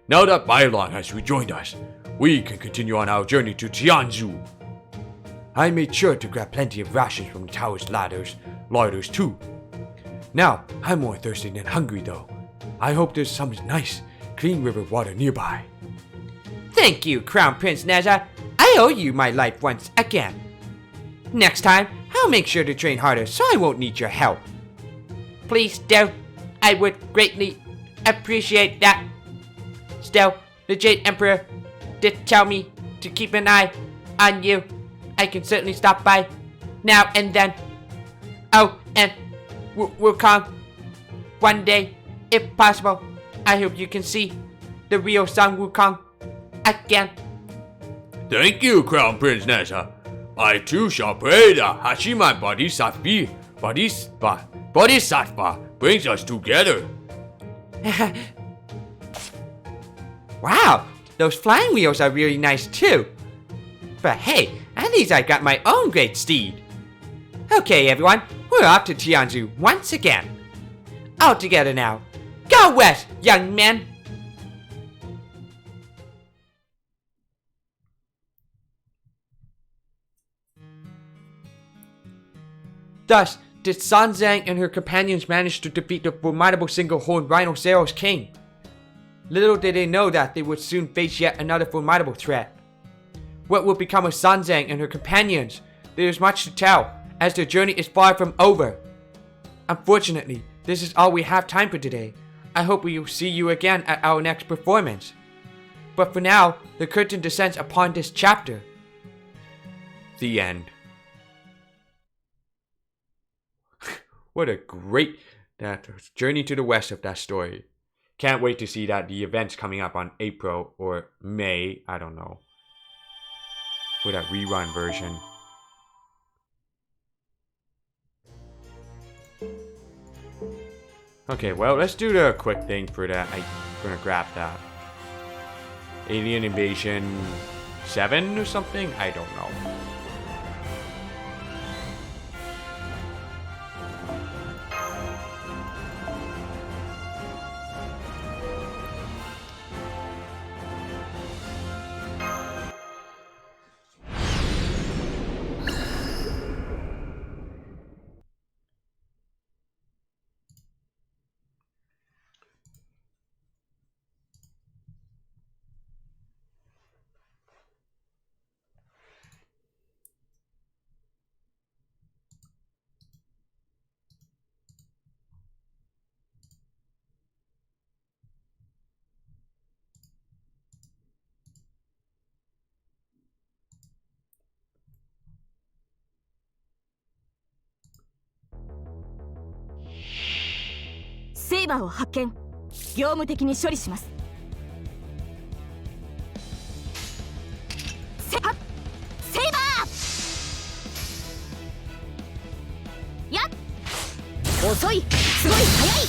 Now that Bylong has rejoined us, we can continue on our journey to Tianzhu. I made sure to grab plenty of rations from the tower's larders too. Now, I'm more thirsty than hungry though. I hope there's some nice, clean river water nearby. Thank you, Crown Prince Neza. I owe you my life once again. Next time, I'll make sure to train harder so I won't need your help. Please do. I would greatly appreciate that. Still, the Jade Emperor did tell me to keep an eye on you. I can certainly stop by now and then. Oh, and Wukong, one day, if possible, I hope you can see the real Sun Wukong again. Thank you, Crown Prince Neza. I too shall pray that Hashima Bodhisattva brings us together. Wow, those flying wheels are really nice too. But hey, at least I got my own great steed. Okay, everyone, we're off to Tianzhu once again. All together now. Go west, young men! Thus, did San Zhang and her companions manage to defeat the formidable single-horned Rhinoceros King. Little did they know that they would soon face yet another formidable threat. What will become of San Zhang and her companions? There is much to tell, as their journey is far from over. Unfortunately, this is all we have time for today. I hope we will see you again at our next performance. But for now, the curtain descends upon this chapter. The end. What a great journey to the west of that story. Can't wait to see that the events coming up on April or May, I don't know, for that rerun version. Okay, well, let's do the quick thing for that. I'm gonna grab that. Alien Invasion 7 or something? I don't know. イバーを発見。業務的に処理します。セイバーやっ遅い、すごい速い。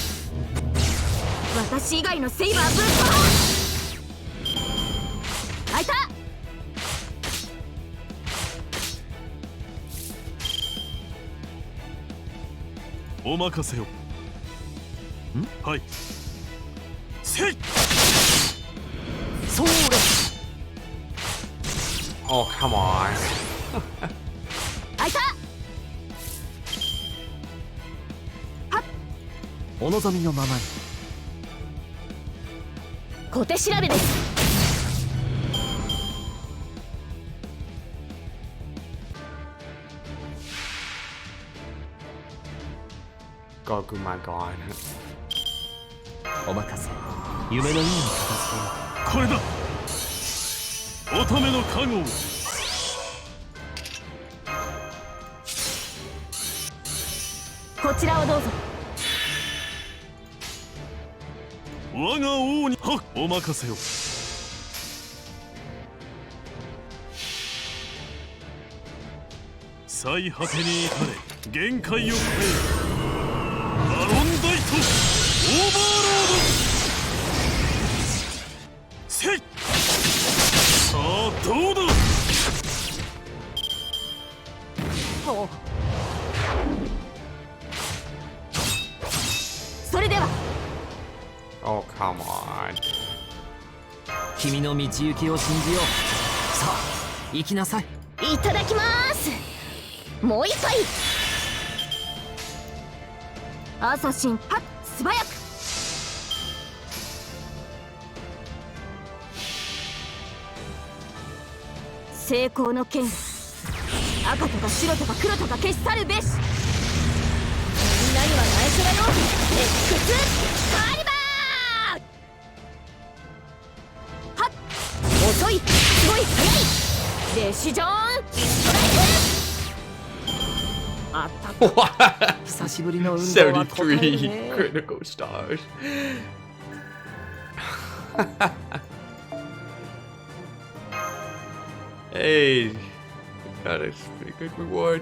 私以外のセイバーブースト開いた。お任せを。はい。せい。それ。Oh, come on. 開いた。お望みのままに。小手調べです。Goku, my god. お任せ。夢のいい形これだ。乙女の加護。こちらをどうぞ。我が王にはお任せを。最果てに至れ限界を超えるバロンダイトオーバーロード。せい。さあどうだ。ほう。それでは。Oh, come on. 君の道行きを信じよう。さあ行きなさい。いただきます。もう一杯。アサシンはっ素早く。成功の剣。赤とか白とか黒とか消し去るべし。みんなには内緒だよ。Xカリバー。はっ遅い、すごい速い。デシジョンストライク。あった久しぶりの運動は答えるね。73 critical stars. Hey, that is a pretty good reward.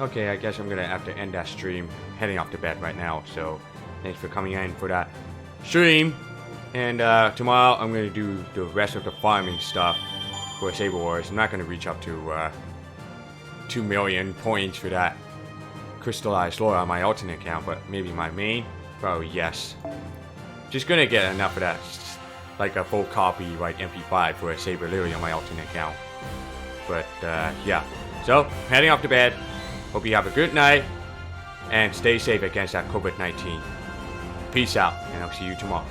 Okay, I guess I'm gonna have to end that stream. Heading off to bed right now, so thanks for coming in for that stream. And tomorrow I'm gonna do the rest of the farming stuff for Saber Wars. I'm not gonna reach up to 2 million points for that crystallized lore on my alternate account, but maybe my main, probably yes. Just gonna get enough of that, like a full copy, like MP5 for a Saber Lily on my alternate account. But yeah, so heading off to bed. Hope you have a good night and stay safe against that COVID-19. Peace out, and I'll see you tomorrow.